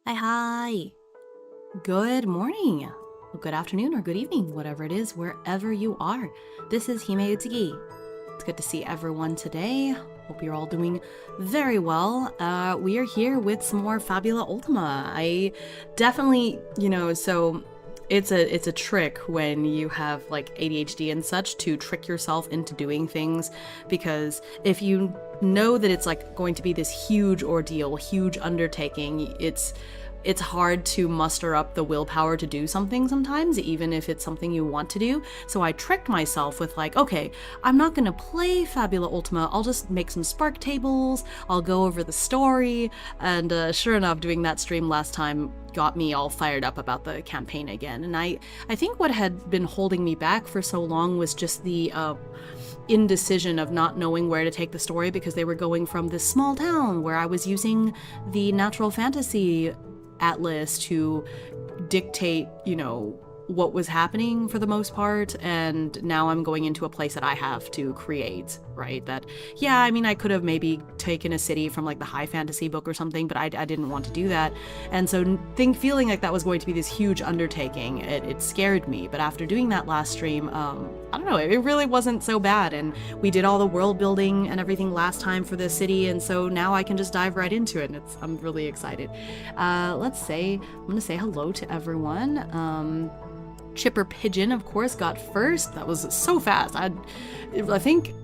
Hi. Good morning, good afternoon, or good evening, whatever it is, wherever you are. This is HIMEUTSUGI. It's good to see everyone today. Hope you're all doing very well. We are here with some more Fabula Ultima. I definitely, so it's a trick when you have like ADHD and such to trick yourself into doing things, because if you know that it's like going to be this huge ordeal, huge undertaking, it's hard to muster up the willpower to do something sometimes, even if it's something you want to do. So I tricked myself with like, okay, I'm not gonna play Fabula Ultima, I'll just make some spark tables, I'll go over the story, and sure enough, doing that stream last time got me all fired up about the campaign again. And I think what had been holding me back for so long was just the indecision of not knowing where to take the story, because they were going from this small town where I was using the natural fantasy atlas to dictate, what was happening for the most part, and now I'm going into a place that I have to create right? That, yeah, I mean, I could have maybe taken a city from like the high fantasy book or something, but I didn't want to do that. And so feeling like that was going to be this huge undertaking, it scared me. But after doing that last stream, I don't know, it really wasn't so bad. And we did all the world building and everything last time for the city. And so now I can just dive right into it. And I'm really excited. I'm going to say hello to everyone. Chipper Pigeon, of course, got first. That was so fast. I think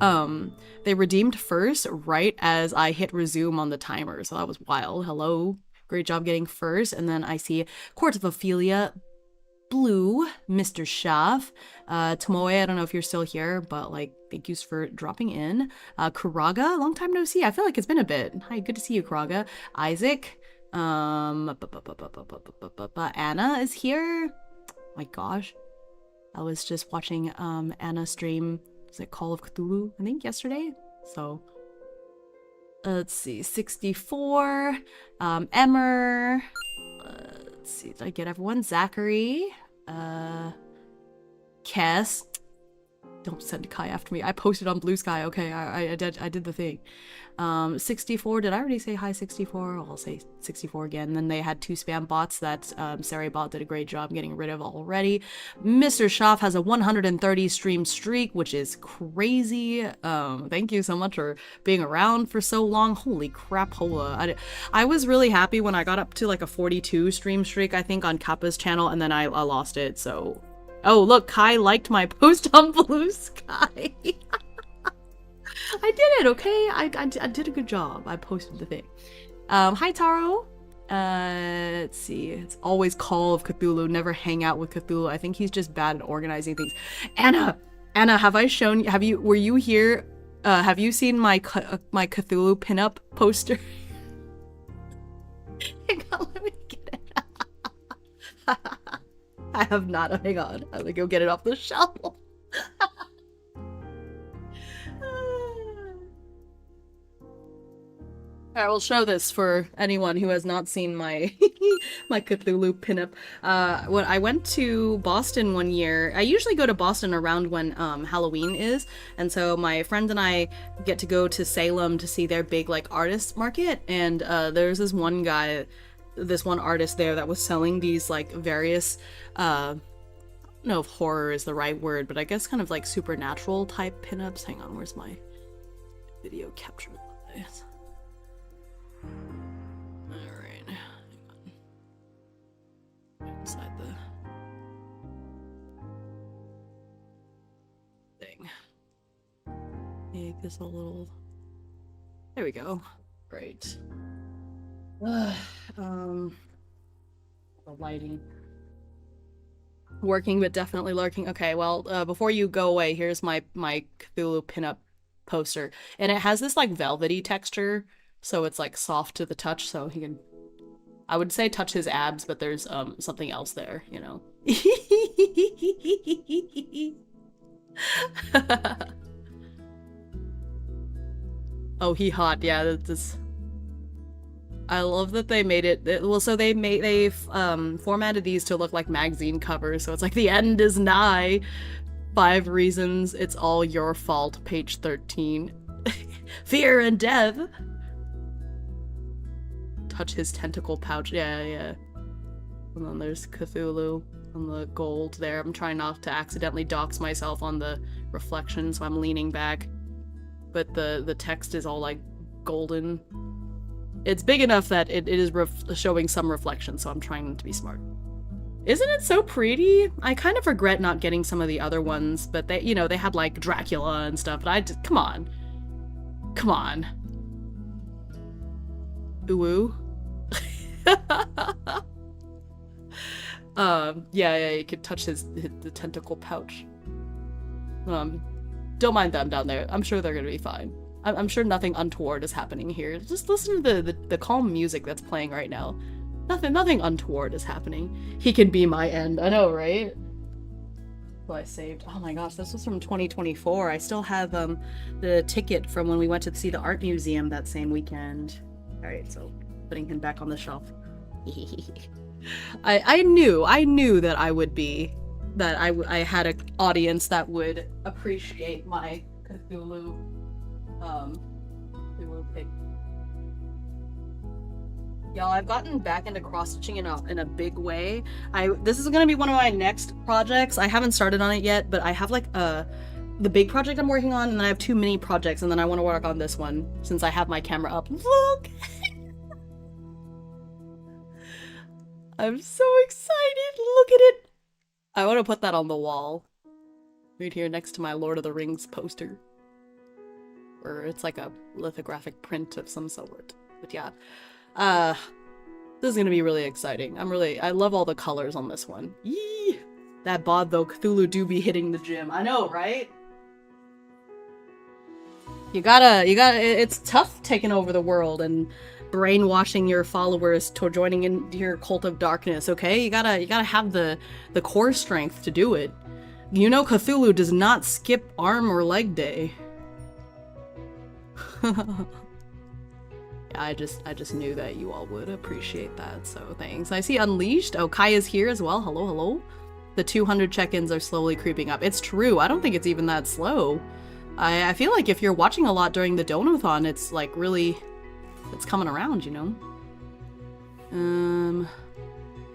they redeemed first right as I hit resume on the timer, so that was wild. Hello, great job getting first. And then I see Court of Ophelia, Blue, Mr. Schaff, Tomoe, I don't know if you're still here, but like, thank yous for dropping in. Kuraga, long time no see. I feel like it's been a bit. Hi, good to see you, Kuraga. Isaac, Anna is here. My gosh, I was just watching Anna stream, was it Call of Cthulhu, I think yesterday? So let's see, 64, Emmer, let's see, did I get everyone? Zachary, Kess, don't send Kai after me. I posted on Blue Sky, okay, I did the thing. 64, did I already say hi 64? I'll say 64 again. Then they had 2 spam bots that Saribot did a great job getting rid of already. Mr. Schaff has a 130 stream streak, which is crazy. Thank you so much for being around for so long. Holy crap, hola. I was really happy when I got up to like a 42 stream streak, I think, on Kappa's channel, and then I lost it, so... Oh, look, Kai liked my post on Blue Sky. I did it, okay? I did a good job. I posted the thing. Hi, Taro. Let's see. It's always Call of Cthulhu. Never hang out with Cthulhu. I think he's just bad at organizing things. Anna, have I shown you? Were you here? Have you seen my Cthulhu pinup poster? Hang on, let me get it. I have not. Hang on. I'm gonna go get it off the shelf. I will show this for anyone who has not seen my my Cthulhu pinup. When I went to Boston one year, I usually go to Boston around when Halloween is, and so my friend and I get to go to Salem to see their big like artist market, and there's this one guy, this one artist there that was selling these like various I don't know if horror is the right word, but I guess kind of like supernatural type pinups. Hang on, where's my video capture? Alright, hang on. Inside the thing. Make this a little... There we go. Great. The lighting. Working, but definitely lurking. Okay, well, before you go away, here's my Cthulhu pinup poster. And it has this like velvety texture, so it's like soft to the touch, so he can, I would say touch his abs, but there's something else there, you know. Oh, he hot. Yeah, this. I love that they made it. Well, so they formatted these to look like magazine covers. So it's like the end is nigh. 5 reasons it's all your fault. Page 13. Fear and death. Touch his tentacle pouch. Yeah. And then there's Cthulhu on the gold there. I'm trying not to accidentally dox myself on the reflection, so I'm leaning back. But the text is all like golden. It's big enough that it is showing some reflection, so I'm trying to be smart. Isn't it so pretty? I kind of regret not getting some of the other ones, but they, you know, they had like Dracula and stuff, but I just, come on. Come on. Ooh. Yeah, you could touch the tentacle pouch. Don't mind them down there. I'm sure they're gonna be fine. I'm sure nothing untoward is happening here. Just listen to the calm music that's playing right now. Nothing untoward is happening. He can be my end. I know, right? Well, I saved. Oh my gosh, this was from 2024. I still have the ticket from when we went to see the art museum that same weekend. All right, so putting him back on the shelf. I knew that I would be, that I had an audience that would appreciate my Cthulhu We will pick. Y'all, I've gotten back into cross-stitching in a big way. This is gonna be one of my next projects. I haven't started on it yet, but I have like the big project I'm working on, and then I have 2 mini projects, and then I want to work on this one since I have my camera up. Look! I'm so excited! Look at it! I want to put that on the wall. Right here next to my Lord of the Rings poster. Or it's like a lithographic print of some sort. But yeah. This is gonna be really exciting. I love all the colors on this one. Yee! That bod though, Cthulhu do be hitting the gym. I know, right? You gotta, it's tough taking over the world and brainwashing your followers to joining into your cult of darkness, okay? You gotta have the core strength to do it. You know Cthulhu does not skip arm or leg day. I just knew that you all would appreciate that, so thanks. I see Unleashed. Oh, Kaya's here as well. Hello, hello. The 200 check-ins are slowly creeping up. It's true. I don't think it's even that slow. I feel like if you're watching a lot during the Donothon, it's like really, it's coming around, you know?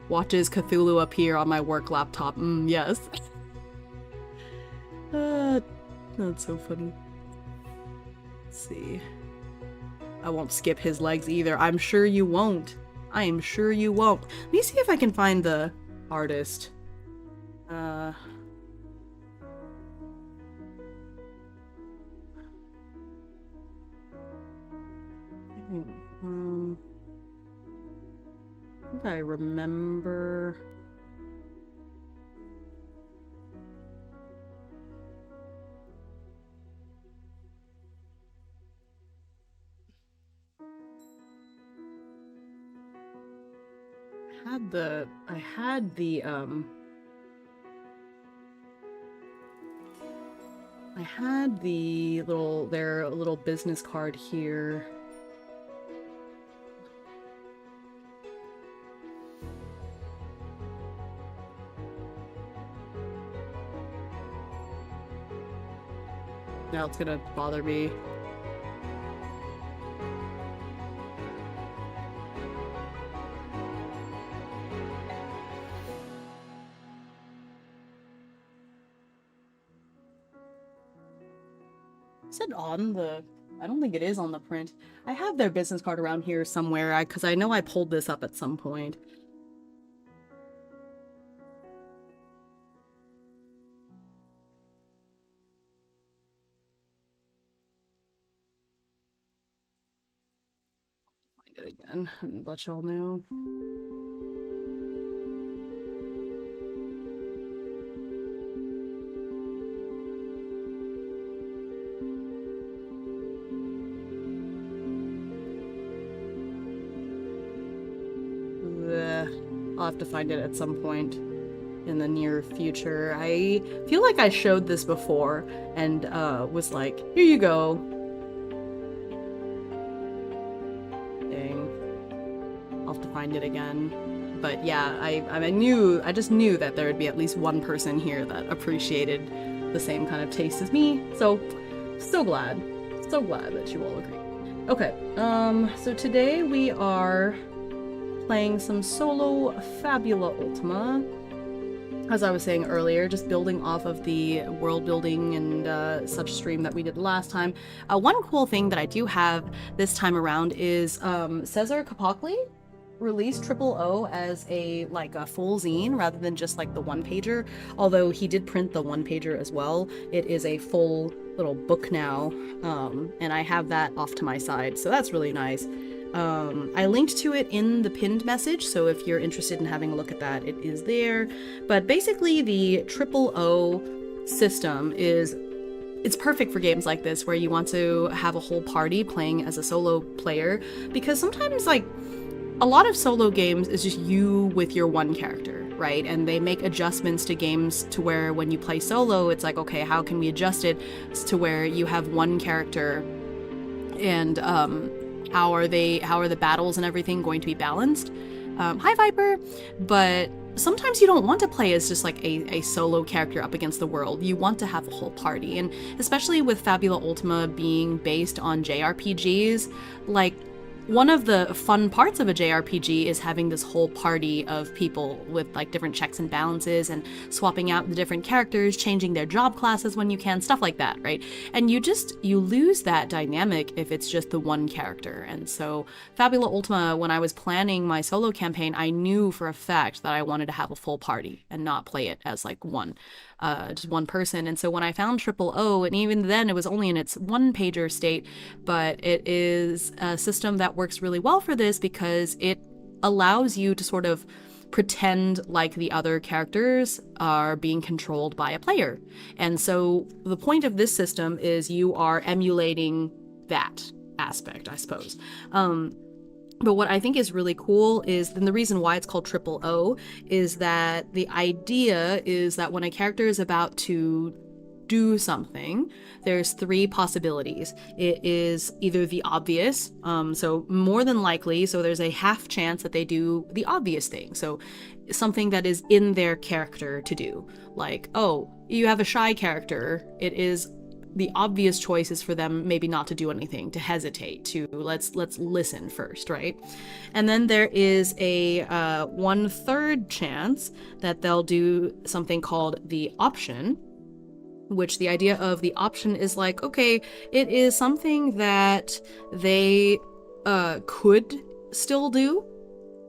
Watches Cthulhu appear on my work laptop. Yes. That's so funny. Let's see. I won't skip his legs either. I'm sure you won't. I am sure you won't. Let me see if I can find the artist. I think I remember. I had the their little business card here. Now it's gonna bother me. Is it on the... I don't think it is on the print. I have their business card around here somewhere, because I know I pulled this up at some point. Find it again and let y'all know. I'll have to find it at some point in the near future. I feel like I showed this before and was like, here you go. Dang. I'll have to find it again. But yeah, I just knew that there would be at least one person here that appreciated the same kind of taste as me. So glad. So glad that you all agree. Okay, so today we are playing some solo Fabula Ultima. As I was saying earlier, just building off of the world building and such stream that we did last time. One cool thing that I do have this time around is Cesar Kapokli released O as a full zine rather than just like the one-pager. Although he did print the one-pager as well, it is a full little book now, and I have that off to my side, so that's really nice. I linked to it in the pinned message, so if you're interested in having a look at that, it is there. But basically the O system it's perfect for games like this where you want to have a whole party playing as a solo player, because sometimes like a lot of solo games is just you with your one character, right? And they make adjustments to games to where when you play solo, it's like, okay, how can we adjust it to where you have one character and how are the battles and everything going to be balanced? Hi Viper! But sometimes you don't want to play as just like a solo character up against the world. You want to have a whole party, and especially with Fabula Ultima being based on JRPGs, like, one of the fun parts of a JRPG is having this whole party of people with like different checks and balances and swapping out the different characters, changing their job classes when you can, stuff like that, right? And you lose that dynamic if it's just the one character. And so Fabula Ultima, when I was planning my solo campaign, I knew for a fact that I wanted to have a full party and not play it as like just one person. And so when I found O, and even then it was only in its one-pager state, but it is a system that works really well for this because it allows you to sort of pretend like the other characters are being controlled by a player. And so the point of this system is you are emulating that aspect, I suppose. But what I think is really cool is, and the reason why it's called O is that the idea is that when a character is about to do something, there's three possibilities. It is either the obvious, so more than likely, so there's a half chance that they do the obvious thing. So something that is in their character to do. Like, oh, you have a shy character, it is the obvious choice is for them maybe not to do anything, to hesitate, to let's listen first, right? And then there is a 1/3 chance that they'll do something called the option, which the idea of the option is like, okay, it is something that they could still do,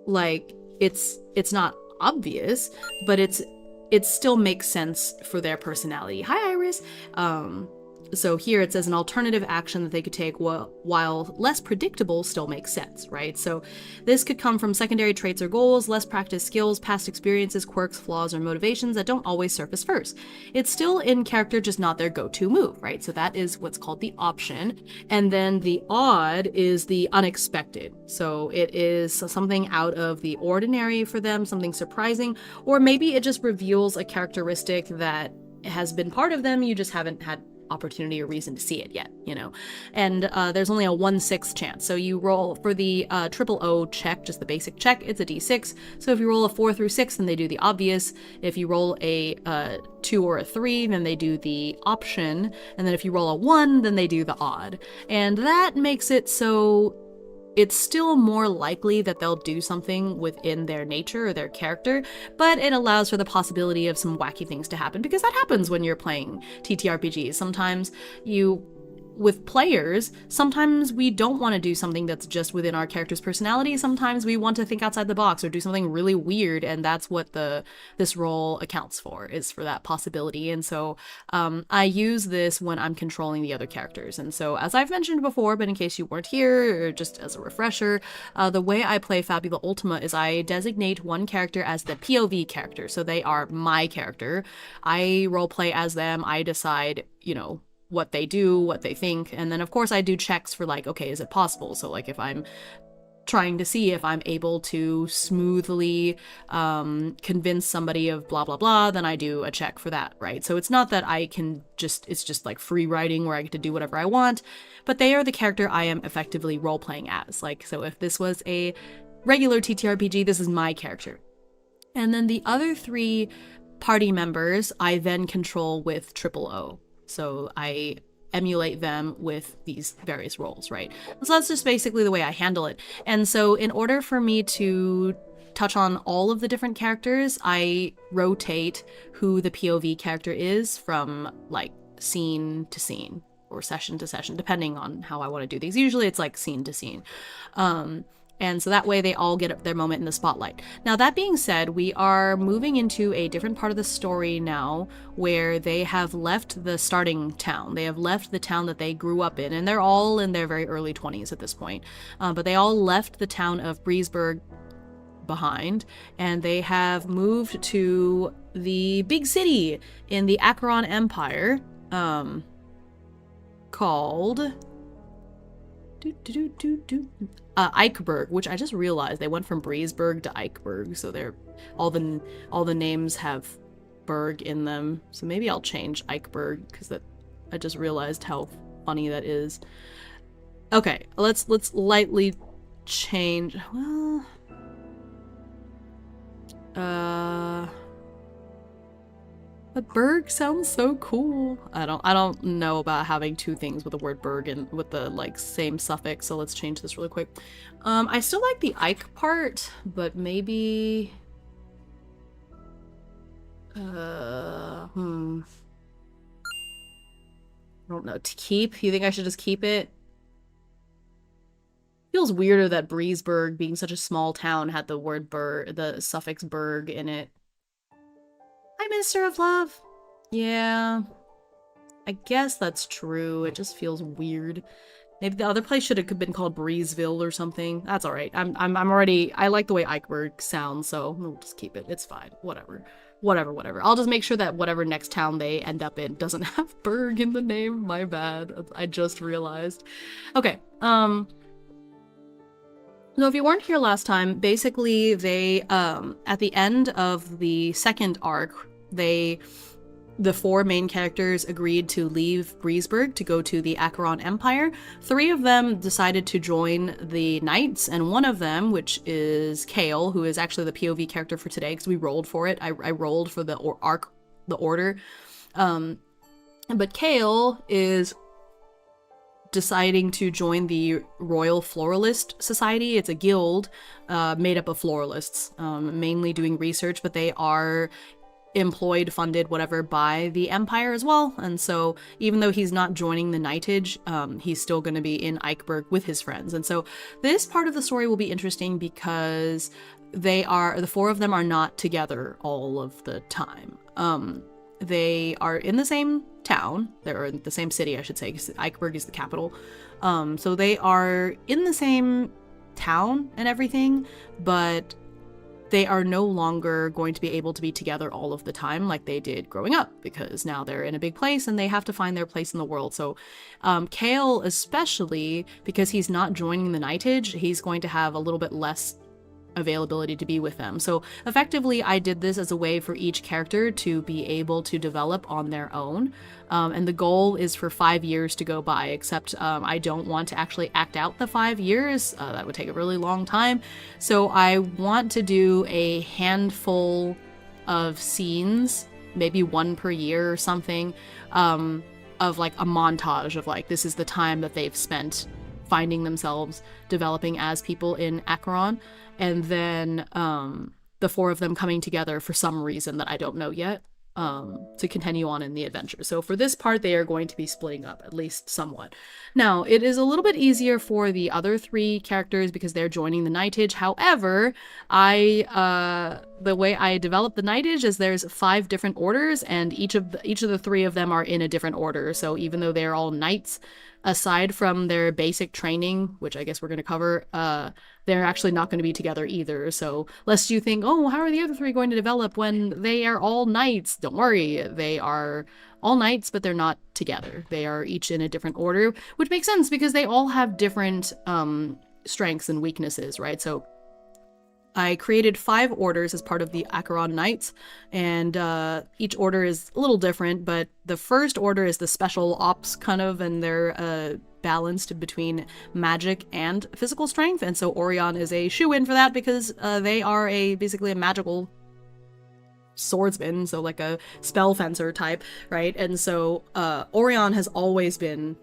like it's not obvious, but it still makes sense for their personality. Hi, Iris. So here it says an alternative action that they could take while less predictable still makes sense, right? So this could come from secondary traits or goals, less practiced skills, past experiences, quirks, flaws, or motivations that don't always surface first. It's still in character, just not their go-to move, right? So that is what's called the option. And then the odd is the unexpected. So it is something out of the ordinary for them, something surprising, or maybe it just reveals a characteristic that has been part of them, you just haven't had opportunity or reason to see it yet, you know. And there's only a 1/6 chance. So you roll for the O check, just the basic check, it's a d6. So if you roll a 4 through 6, then they do the obvious. If you roll a 2 or a 3, then they do the option. And then if you roll a 1, then they do the odd. And that makes it so it's still more likely that they'll do something within their nature or their character, but it allows for the possibility of some wacky things to happen, because that happens when you're playing TTRPGs. Sometimes with players, sometimes we don't want to do something that's just within our character's personality. Sometimes we want to think outside the box or do something really weird, and that's what this role accounts for, is for that possibility. And so I use this when I'm controlling the other characters. And so, as I've mentioned before, but in case you weren't here, or just as a refresher, the way I play Fabula Ultima is I designate one character as the POV character. So they are my character. I roleplay as them. I decide, you know, what they do, what they think, and then of course I do checks for like, okay, is it possible? So like if I'm trying to see if I'm able to smoothly convince somebody of blah blah blah, then I do a check for that, right? So it's not that it's just like free writing where I get to do whatever I want, but they are the character I am effectively role-playing as. Like, so if this was a regular TTRPG, this is my character. And then the other 3 party members I then control with O. So I emulate them with these various roles, right? So that's just basically the way I handle it. And so in order for me to touch on all of the different characters, I rotate who the POV character is from like scene to scene or session to session, depending on how I want to do these. Usually it's like scene to scene. And so that way they all get their moment in the spotlight. Now, that being said, we are moving into a different part of the story now where they have left the starting town. They have left the town that they grew up in, and they're all in their very early 20s at this point. But they all left the town of Breezeburg behind, and they have moved to the big city in the Acheron Empire, called Eichberg, which I just realized they went from Breezeburg to Eichberg, so they're all the names have berg in them. So maybe I'll change Eichberg, because I just realized how funny that is. Okay, let's lightly change. Well, But berg sounds so cool. I don't know about having two things with the word berg and with the like same suffix, so let's change this really quick. I still like the Ike part, but maybe I don't know. To keep? You think I should just keep it? Feels weirder that Breezeburg, being such a small town, had the word berg, the suffix berg in it. Hi, Minister of Love. Yeah, I guess that's true. It just feels weird. Maybe the other place should have been called Breezeville or something. That's all right. I'm already. I like the way Eichberg sounds, so we'll just keep it. It's fine. Whatever. I'll just make sure that whatever next town they end up in doesn't have Berg in the name. My bad. I just realized. Okay. So if you weren't here last time, basically they at the end of the second arc, the four main characters agreed to leave Breezeburg to go to the Acheron Empire. 3 of them decided to join the Knights, and one of them, which is Kale, who is actually the POV character for today, because we rolled for it. I rolled for the order. But Kale is deciding to join the Royal Floralist Society. It's a guild made up of floralists, mainly doing research, but they are employed, funded, whatever, by the Empire as well. And so even though he's not joining the Knightage, he's still going to be in Eichberg with his friends. And so this part of the story will be interesting because the 4 of them are not together all of the time. They are in the same town. They're in the same city, I should say, because Eichberg is the capital. So they are in the same town and everything, but they are no longer going to be able to be together all of the time like they did growing up, because now they're in a big place and they have to find their place in the world. So Kale, especially because he's not joining the Knightage, he's going to have a little bit less availability to be with them. So effectively, I did this as a way for each character to be able to develop on their own. And the goal is for 5 years to go by, except I don't want to actually act out the 5 years. That would take a really long time. So I want to do a handful of scenes, maybe 1 per year or something, of like a montage of like, this is the time that they've spent finding themselves, developing as people in Acheron, and then the 4 of them coming together for some reason that I don't know yet, to continue on in the adventure. So for this part, they are going to be splitting up, at least somewhat. Now, it is a little bit easier for the other 3 characters because they're joining the Knightage. However, the way I developed the Knightage is there's 5 different orders, and each of the 3 of them are in a different order. So even though they're all knights, aside from their basic training, which I guess we're going to cover, they're actually not going to be together either. So lest you think, oh, how are the other 3 going to develop when they are all knights? Don't worry, they are all knights, but they're not together. They are each in a different order, which makes sense because they all have different strengths and weaknesses, right? So I created 5 orders as part of the Acheron Knights, and each order is a little different, but the first order is the special ops kind of, and they're balanced between magic and physical strength, and so Orion is a shoe-in for that because they are basically a magical swordsman, so like a spell fencer type, right? And so Orion has always been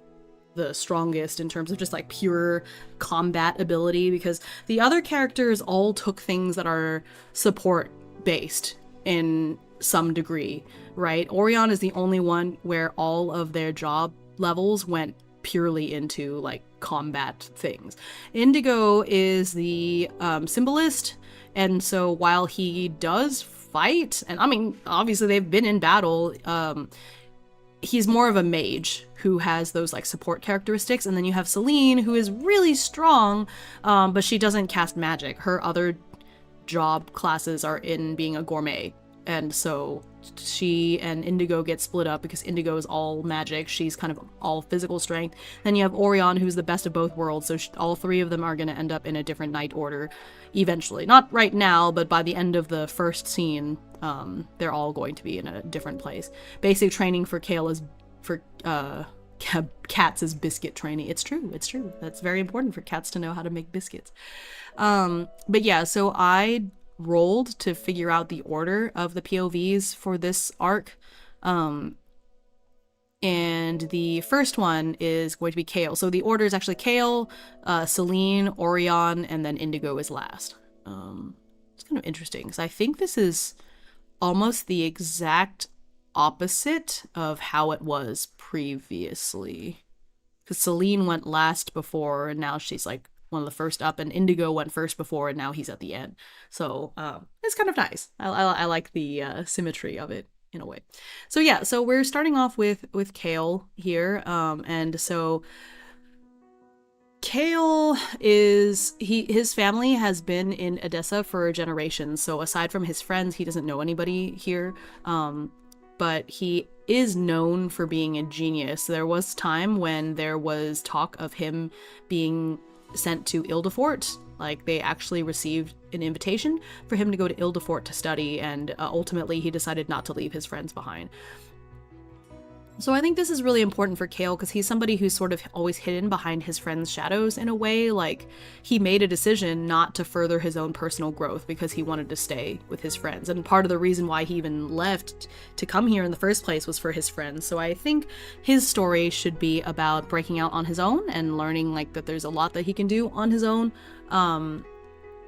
the strongest in terms of just like pure combat ability, because the other characters all took things that are support based in some degree, right? Orion is the only one where all of their job levels went purely into like combat things. Indigo is the symbolist, and so while he does fight, and I mean obviously they've been in battle, he's more of a mage who has those like support characteristics. And then you have Celine, who is really strong, but she doesn't cast magic. Her other job classes are in being a gourmet, and so she and Indigo get split up because Indigo is all magic, she's kind of all physical strength. Then you have Orion, who's the best of both worlds, so all 3 of them are going to end up in a different knight order eventually. Not right now, but by the end of the first scene, they're all going to be in a different place. Basic training for Kale is for cats is biscuit training. It's true. That's very important for cats to know how to make biscuits. But yeah, so I rolled to figure out the order of the POVs for this arc. And the first one is going to be Kale. So the order is actually Kale, Celine, Orion, and then Indigo is last. It's kind of interesting because I think this is almost the exact opposite of how it was previously. Because Celine went last before, and now she's like one of the first up, and Indigo went first before, and now he's at the end. So it's kind of nice. I like the symmetry of it in a way. So yeah, so we're starting off with Kale here, and so Kale is his family has been in Edessa for generations. So aside from his friends, he doesn't know anybody here. But he is known for being a genius. There was time when there was talk of him being sent to Ildefort. Like, they actually received an invitation for him to go to Ildefort to study, and ultimately he decided not to leave his friends behind. So I think this is really important for Kale because he's somebody who's sort of always hidden behind his friends' shadows in a way. Like, he made a decision not to further his own personal growth because he wanted to stay with his friends. And part of the reason why he even left to come here in the first place was for his friends. So I think his story should be about breaking out on his own and learning like that there's a lot that he can do on his own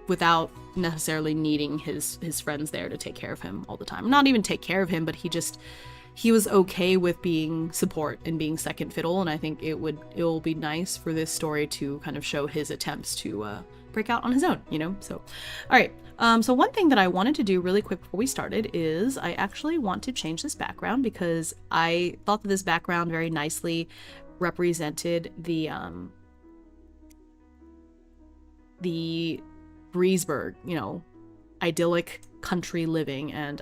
without necessarily needing his friends there to take care of him all the time. Not even take care of him, but he was okay with being support and being second fiddle, and I think it will be nice for this story to kind of show his attempts to break out on his own, you know? So, all right. So one thing that I wanted to do really quick before we started is I actually want to change this background because I thought that this background very nicely represented the Breezeburg, you know, idyllic country living, and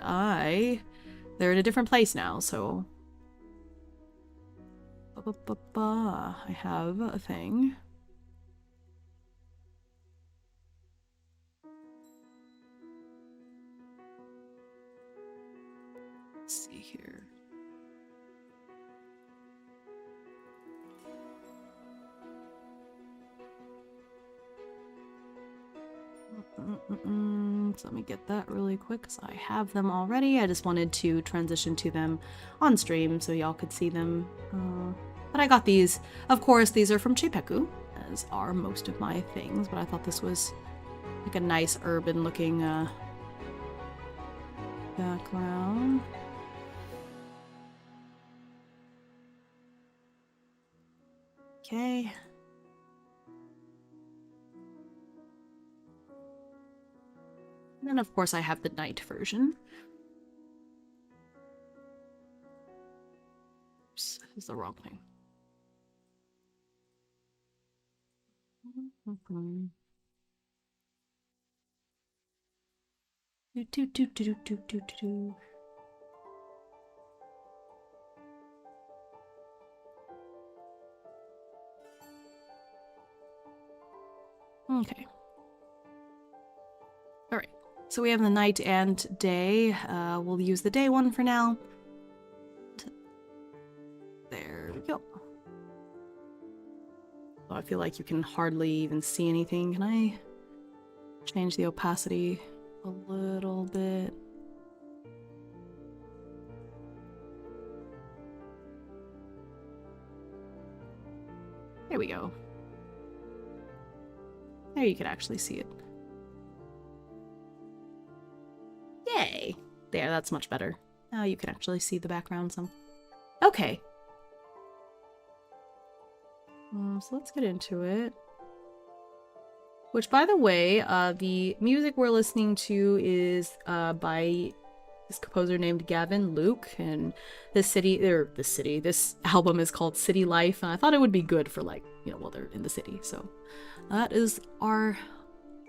they're in a different place now, so I have a thing. Let's see here. So let me get that really quick because I have them already. I just wanted to transition to them on stream so y'all could see them. But I got these. Of course, these are from Chepeku, as are most of my things, but I thought this was like a nice urban looking background. Okay. And then, of course, I have the night version. Oops, this is the wrong thing. Okay. All right. So we have the night and day. We'll use the day one for now. There we go. Oh, I feel like you can hardly even see anything. Can I change the opacity a little bit? There we go. There you can actually see it. Yay! There, that's much better. Now you can actually see the background some. Okay. So let's get into it. Which, by the way, the music we're listening to is by this composer named Gavin Luke, and this album is called City Life, and I thought it would be good for, like, you know, while they're in the city. So that is our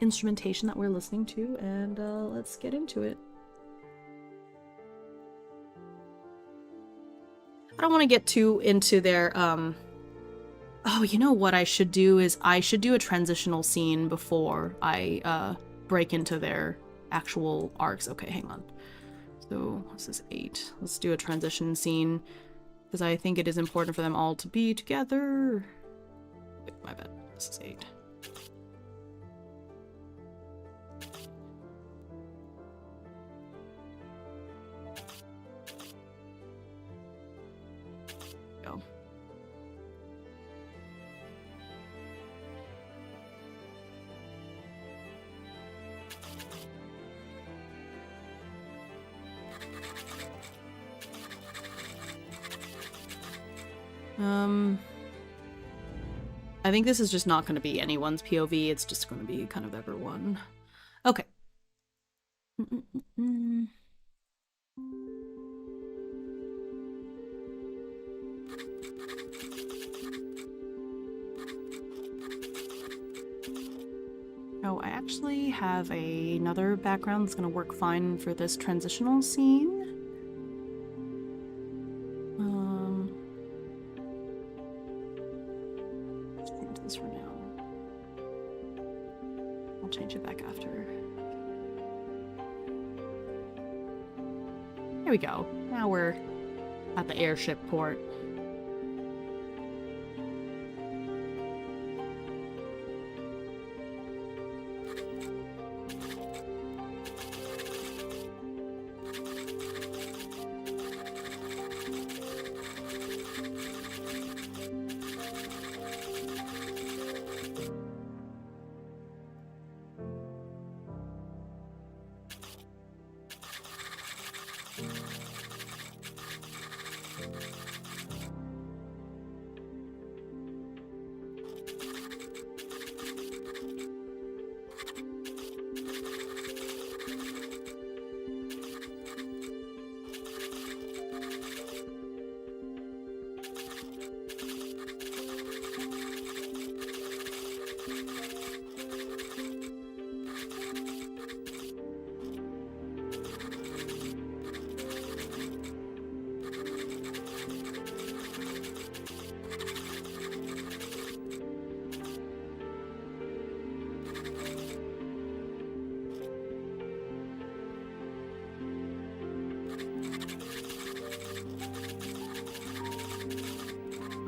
instrumentation that we're listening to, and let's get into it. I don't want to get too into their oh, you know what I should do is I should do a transitional scene before I break into their actual arcs. Okay, hang on. So this is 8. Let's do a transition scene because I think it is important for them all to be together. Wait, my bad. This is 8. I think this is just not going to be anyone's POV, it's just going to be kind of everyone. Okay. Oh, I actually have another background that's going to work fine for this transitional scene. Let's change this for now. I'll change it back after. There we go. Now we're at the airship port.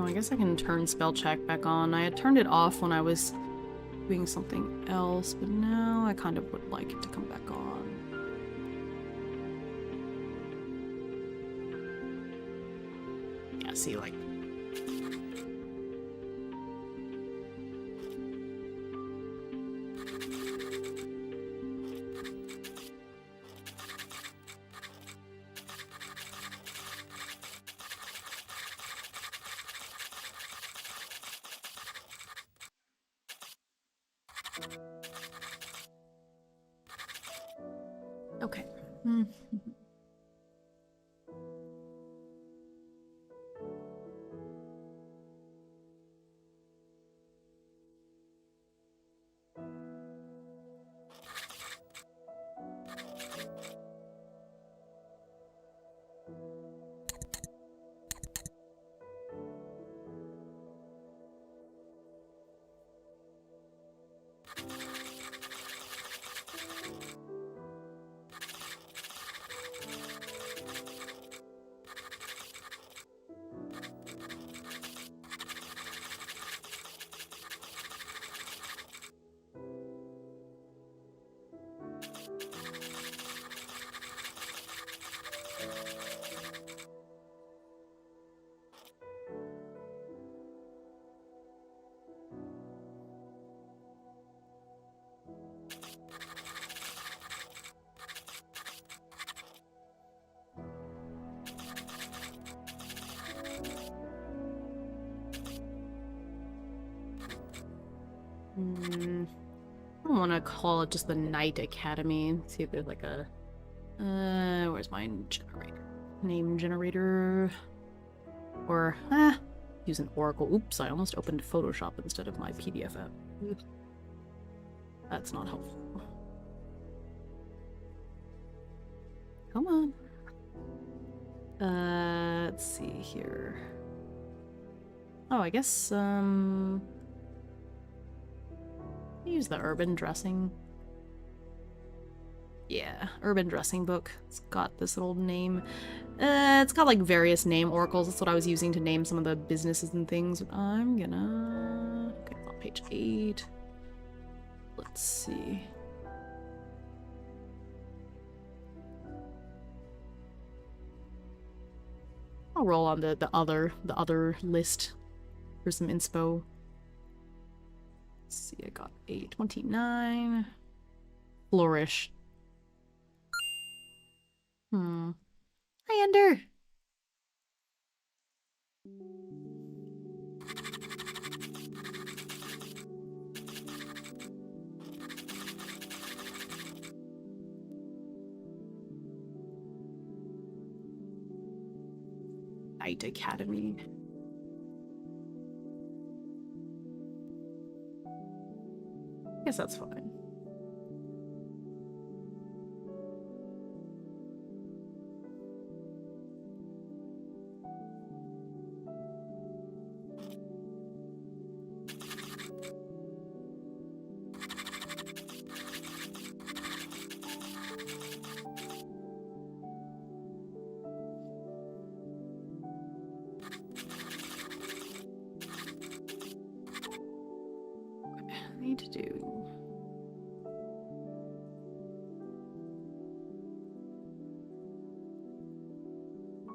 Oh, I guess I can turn spell check back on. I had turned it off when I was doing something else, but now I kind of would like it to come back on. Yeah, see, like... Okay. I don't want to call it just the Knight Academy. See if there's like a... where's my generator? Name generator? Or, use an Oracle. Oops, I almost opened Photoshop instead of my PDF app. That's not helpful. Come on. Let's see here. Oh, I guess, use the urban dressing. Yeah, urban dressing book. It's got this little name. It's got like various name oracles. That's what I was using to name some of the businesses and things. I'm gonna... Okay, it's on page 8. Let's see. I'll roll on the other list for some inspo. Let's see, I got 829. Flourish. Commander! Knight Academy. I guess that's fine. Need to do.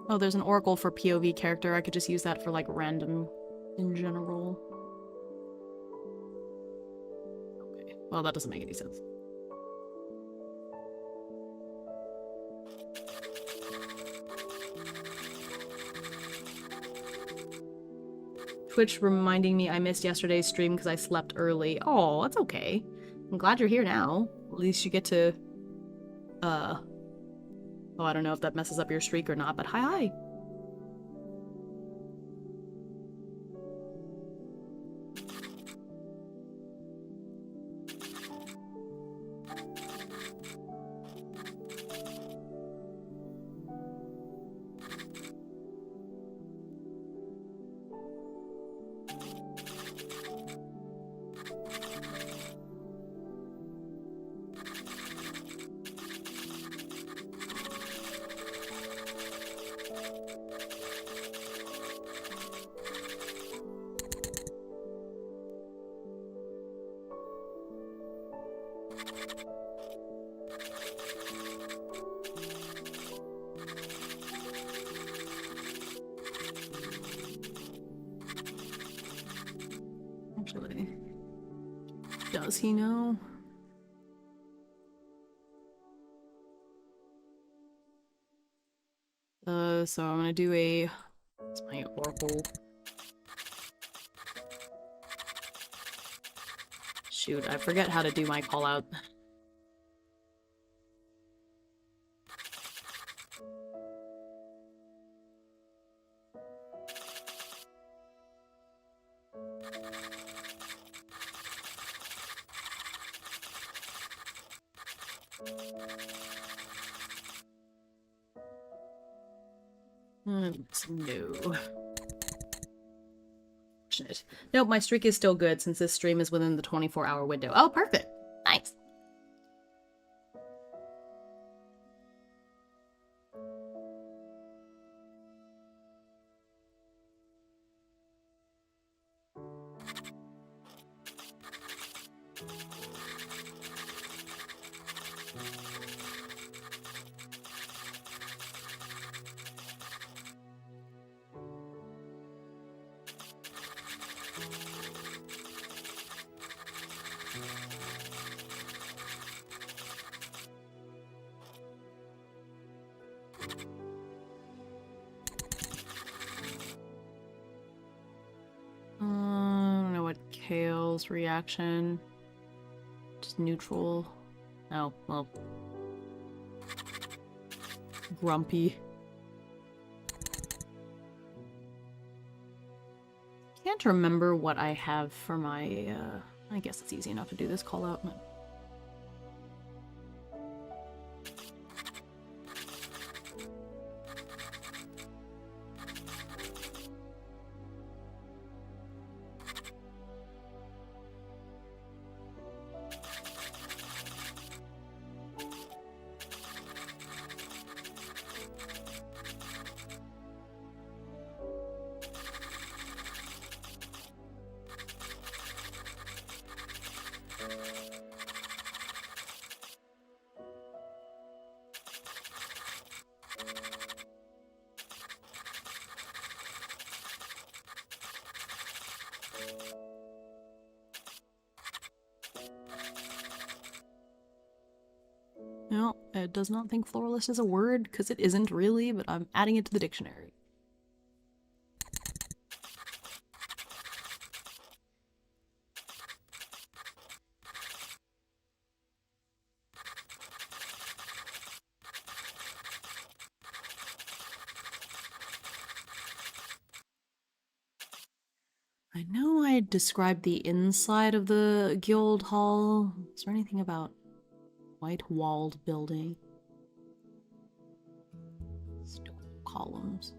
Oh, there's an oracle for POV character. I could just use that for like random in general. Okay, well that doesn't make any sense. Twitch reminding me I missed yesterday's stream because I slept early. Oh, that's okay. I'm glad you're here now. At least you get to, oh, I don't know if that messes up your streak or not, but hi. Actually, does he know? So I'm gonna do a... It's my oracle. Shoot, I forget how to do my call out. No. Nope, my streak is still good since this stream is within the 24-hour window. Oh, perfect. Nice. I don't know what Kale's reaction. Just neutral. Oh, well. Grumpy. Can't remember what I have for my, I guess it's easy enough to do this call out. No, it does not think floralist is a word, because it isn't really, but I'm adding it to the dictionary. I know I described the inside of the guild hall. Is there anything about white-walled building? Stone columns.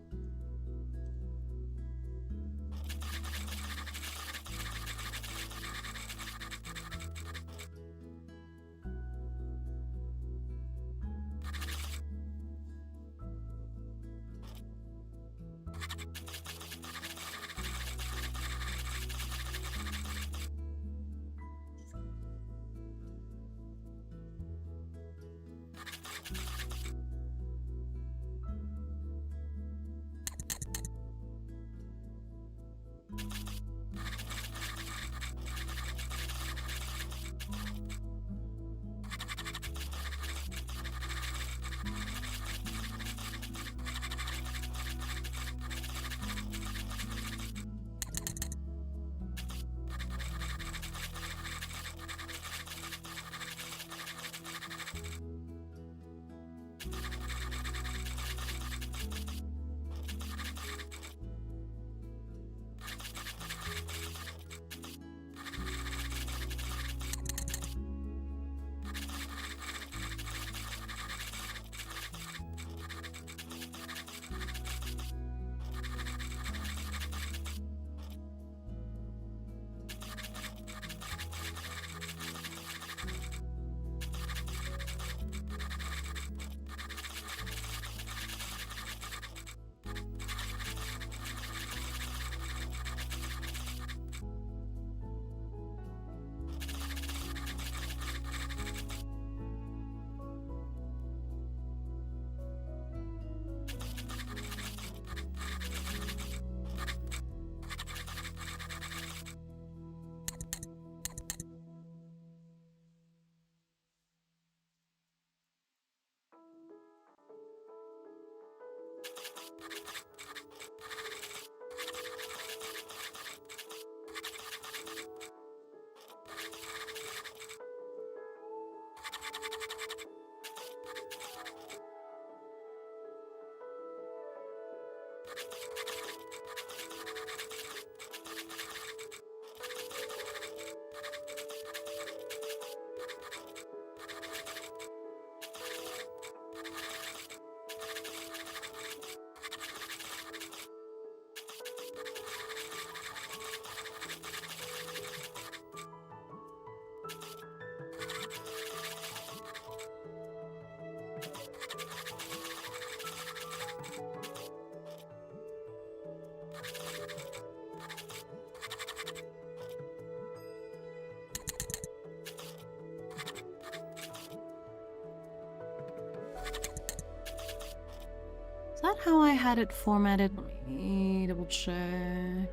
Is that how I had it formatted? Let me double check.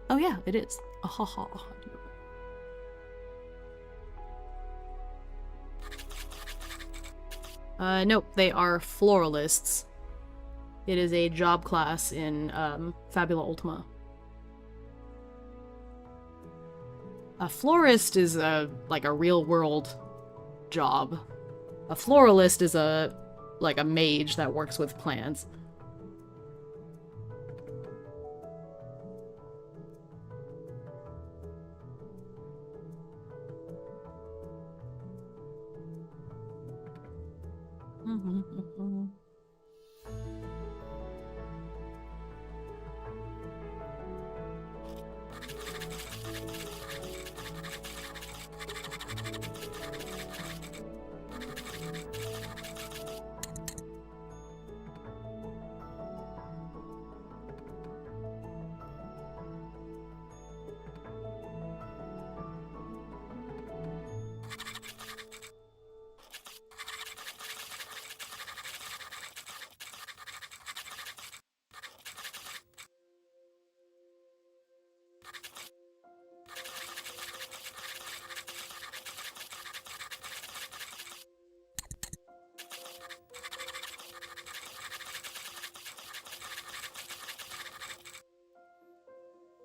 Oh yeah, it is. Ahaha. Nope, they are floralists. It is a job class in Fabula Ultima. A florist is like a real world job. A floralist is like a mage that works with plants.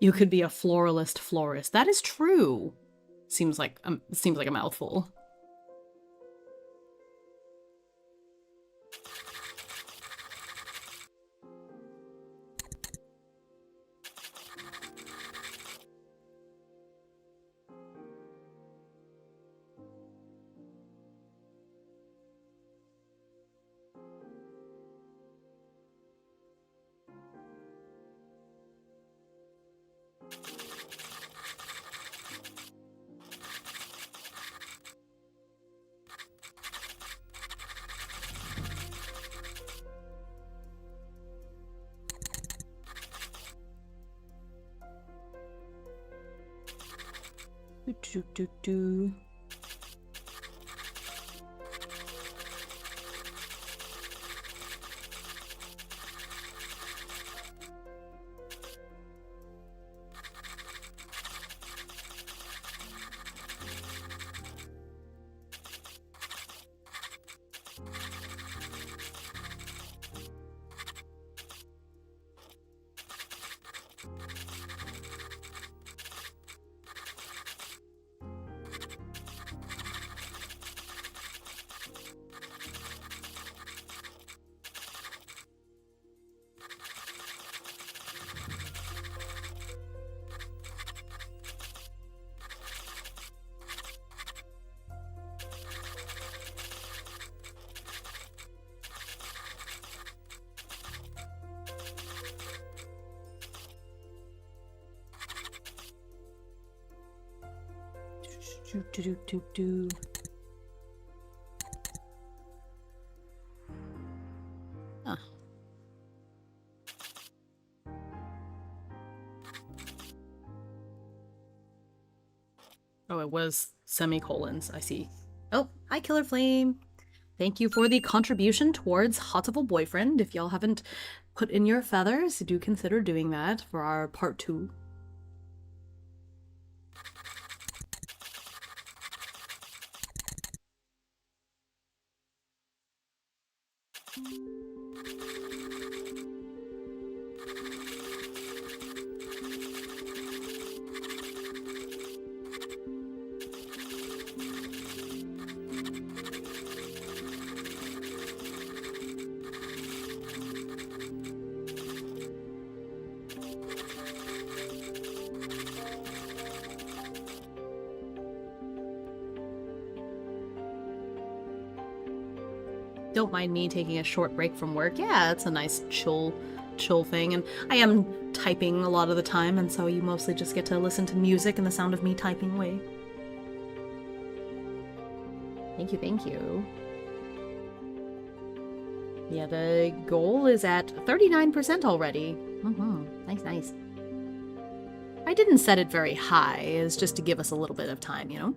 You could be a floralist florist. That is true. Seems like a mouthful. Do. Do. Huh. Oh, it was semicolons. I see. Oh, hi, Killer Flame. Thank you for the contribution towards Hotable Boyfriend. If y'all haven't put in your feathers, do consider doing that for our part 2. Don't mind me taking a short break from work. Yeah, it's a nice chill thing, and I am typing a lot of the time, and so you mostly just get to listen to music and the sound of me typing away. Thank you, thank you. Yeah, the goal is at 39% already. Nice, nice. I didn't set it very high, it's just to give us a little bit of time, you know?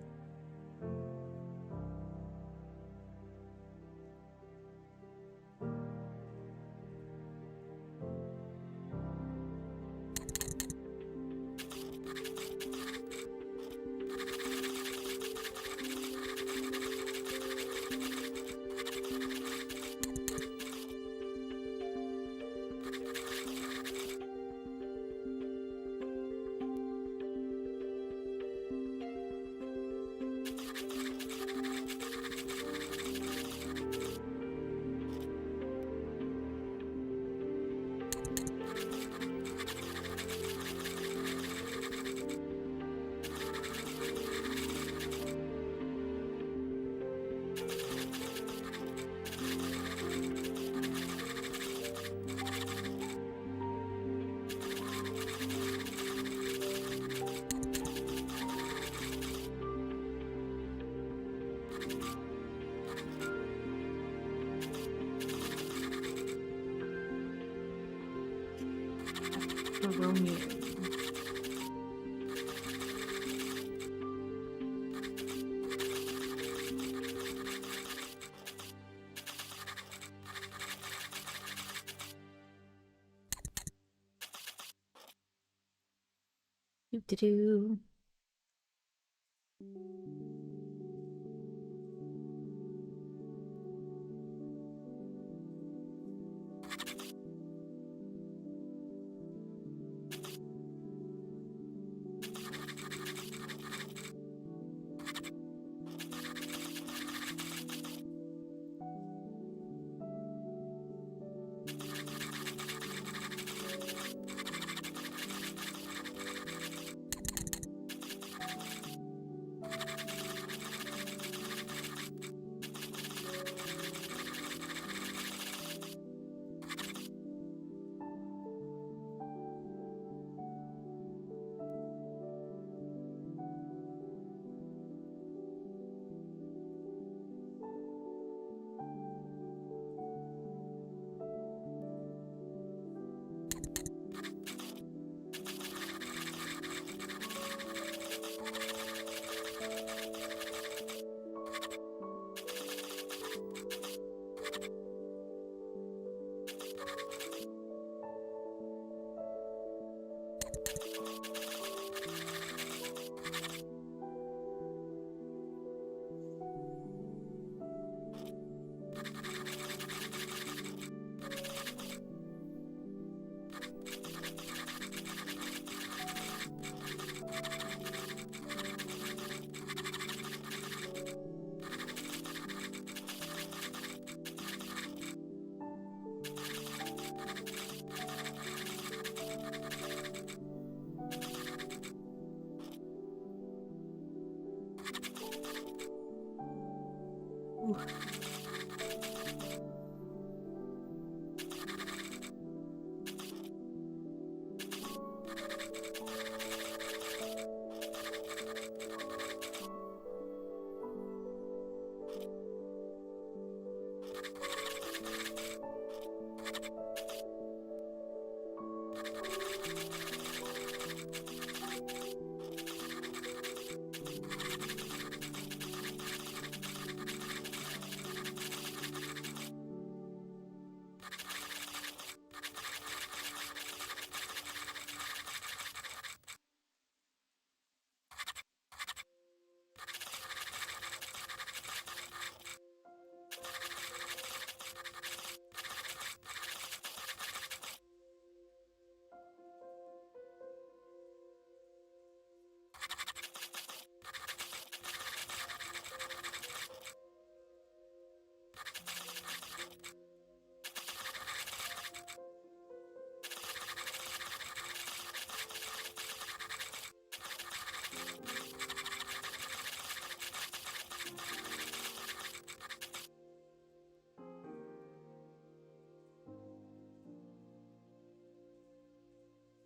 Romeo. Do.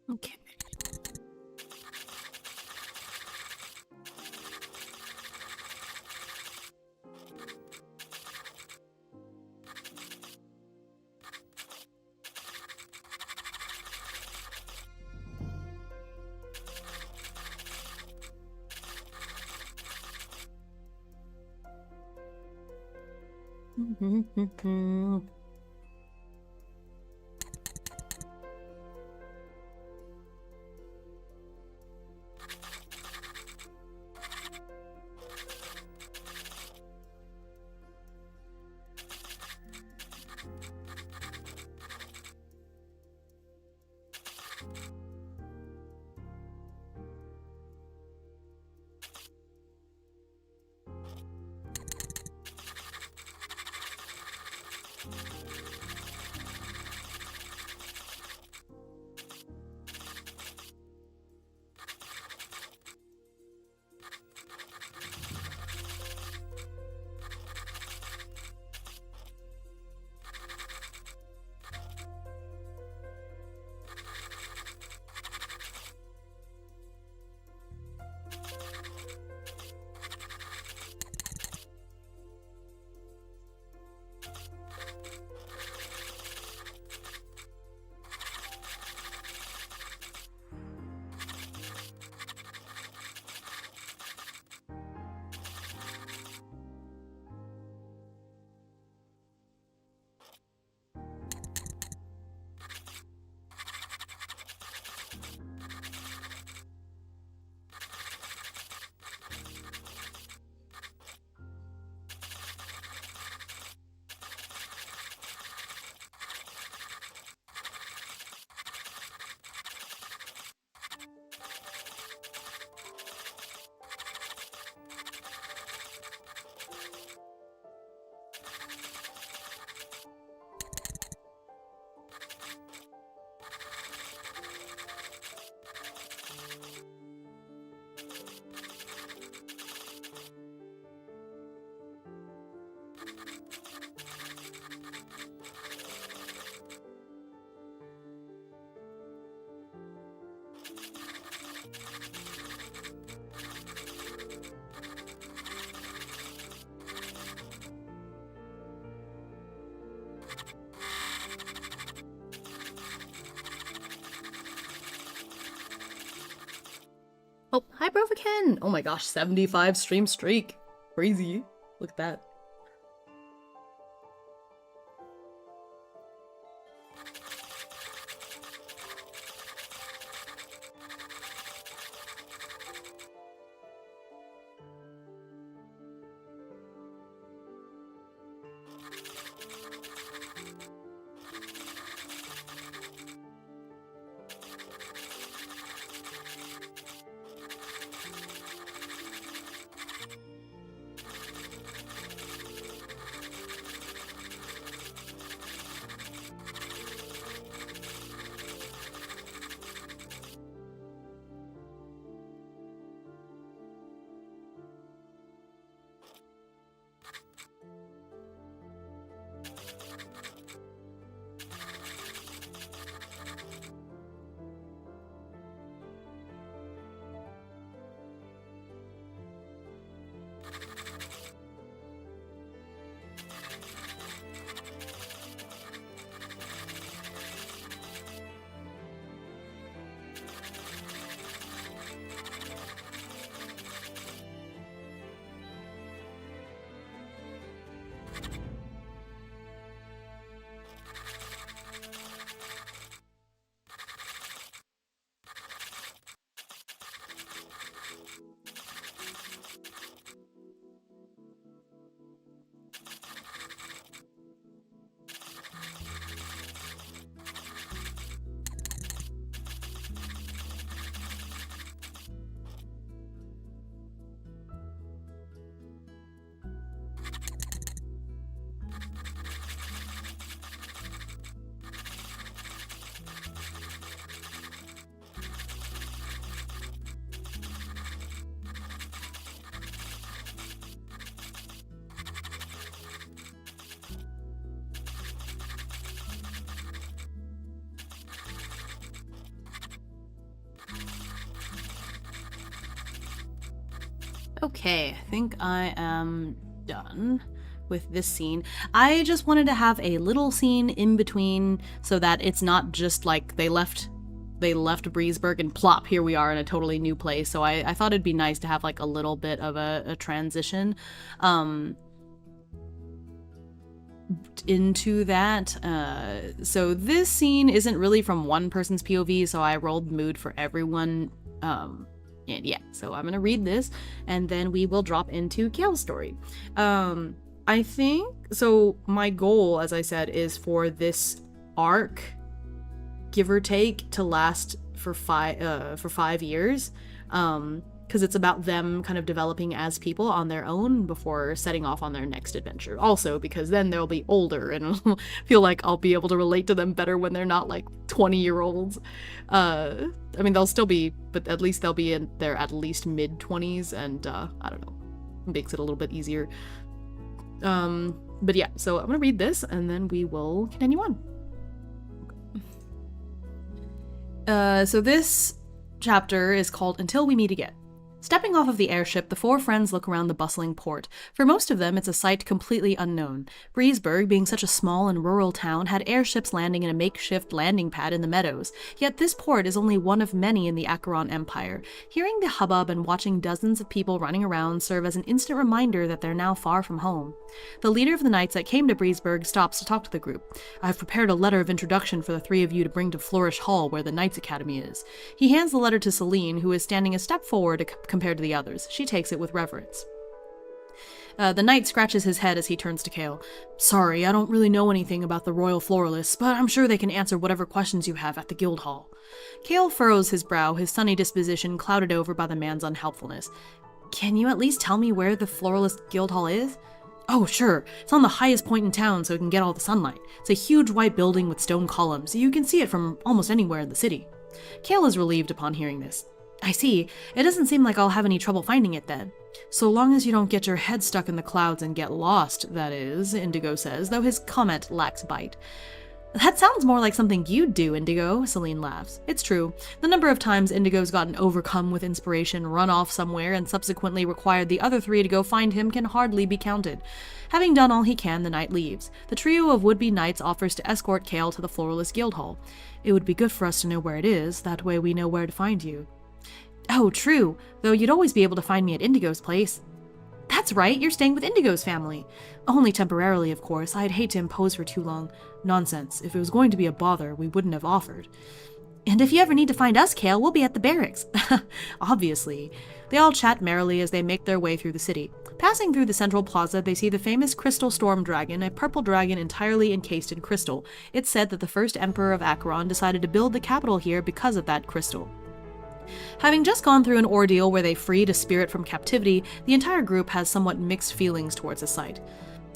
Okay. Oh, hi Broviken! Oh my gosh, 75 stream streak. Crazy. Look at that. Okay, I think I am done with this scene. I just wanted to have a little scene in between so that it's not just like they left Breezeburg and plop, here we are in a totally new place. So I thought it'd be nice to have like a little bit of a transition into that. So this scene isn't really from one person's POV, so I rolled mood for everyone. And yeah, so I'm gonna read this and then we will drop into Kale's story. I think, so my goal, as I said, is for this arc, give or take, to last for 5 years. Because it's about them kind of developing as people on their own before setting off on their next adventure. Also, because then they'll be older and I'll feel like I'll be able to relate to them better when they're not like 20-year-olds. I mean, they'll still be, but at least they'll be in their at least mid-20s, and I don't know, makes it a little bit easier. But yeah, so I'm gonna read this and then we will continue on. So this chapter is called Until We Meet Again. Stepping off of the airship, the four friends look around the bustling port. For most of them, it's a sight completely unknown. Breezeburg, being such a small and rural town, had airships landing in a makeshift landing pad in the meadows. Yet this port is only one of many in the Acheron Empire. Hearing the hubbub and watching dozens of people running around serve as an instant reminder that they're now far from home. The leader of the knights that came to Breezeburg stops to talk to the group. I have prepared a letter of introduction for the three of you to bring to Flourish Hall, where the Knights Academy is. He hands the letter to Celine, who is standing a step forward compared to the others. She takes it with reverence. The knight scratches his head as he turns to Kale. Sorry, I don't really know anything about the royal floralists, but I'm sure they can answer whatever questions you have at the guild hall. Kale furrows his brow, his sunny disposition clouded over by the man's unhelpfulness. Can you at least tell me where the floralist guild hall is? Oh, sure. It's on the highest point in town so it can get all the sunlight. It's a huge white building with stone columns. You can see it from almost anywhere in the city. Kale is relieved upon hearing this. I see. It doesn't seem like I'll have any trouble finding it then. So long as you don't get your head stuck in the clouds and get lost, that is, Indigo says, though his comment lacks bite. That sounds more like something you'd do, Indigo, Celine laughs. It's true. The number of times Indigo's gotten overcome with inspiration, run off somewhere, and subsequently required the other three to go find him can hardly be counted. Having done all he can, the knight leaves. The trio of would-be knights offers to escort Kale to the Floralist Guild Hall. It would be good for us to know where it is, that way we know where to find you. Oh, true, though you'd always be able to find me at Indigo's place. That's right, you're staying with Indigo's family. Only temporarily, of course. I'd hate to impose for too long. Nonsense. If it was going to be a bother, we wouldn't have offered. And if you ever need to find us, Kale, we'll be at the barracks. Obviously. They all chat merrily as they make their way through the city. Passing through the central plaza, they see the famous Crystal Storm Dragon, a purple dragon entirely encased in crystal. It's said that the first emperor of Acheron decided to build the capital here because of that crystal. Having just gone through an ordeal where they freed a spirit from captivity, the entire group has somewhat mixed feelings towards the sight.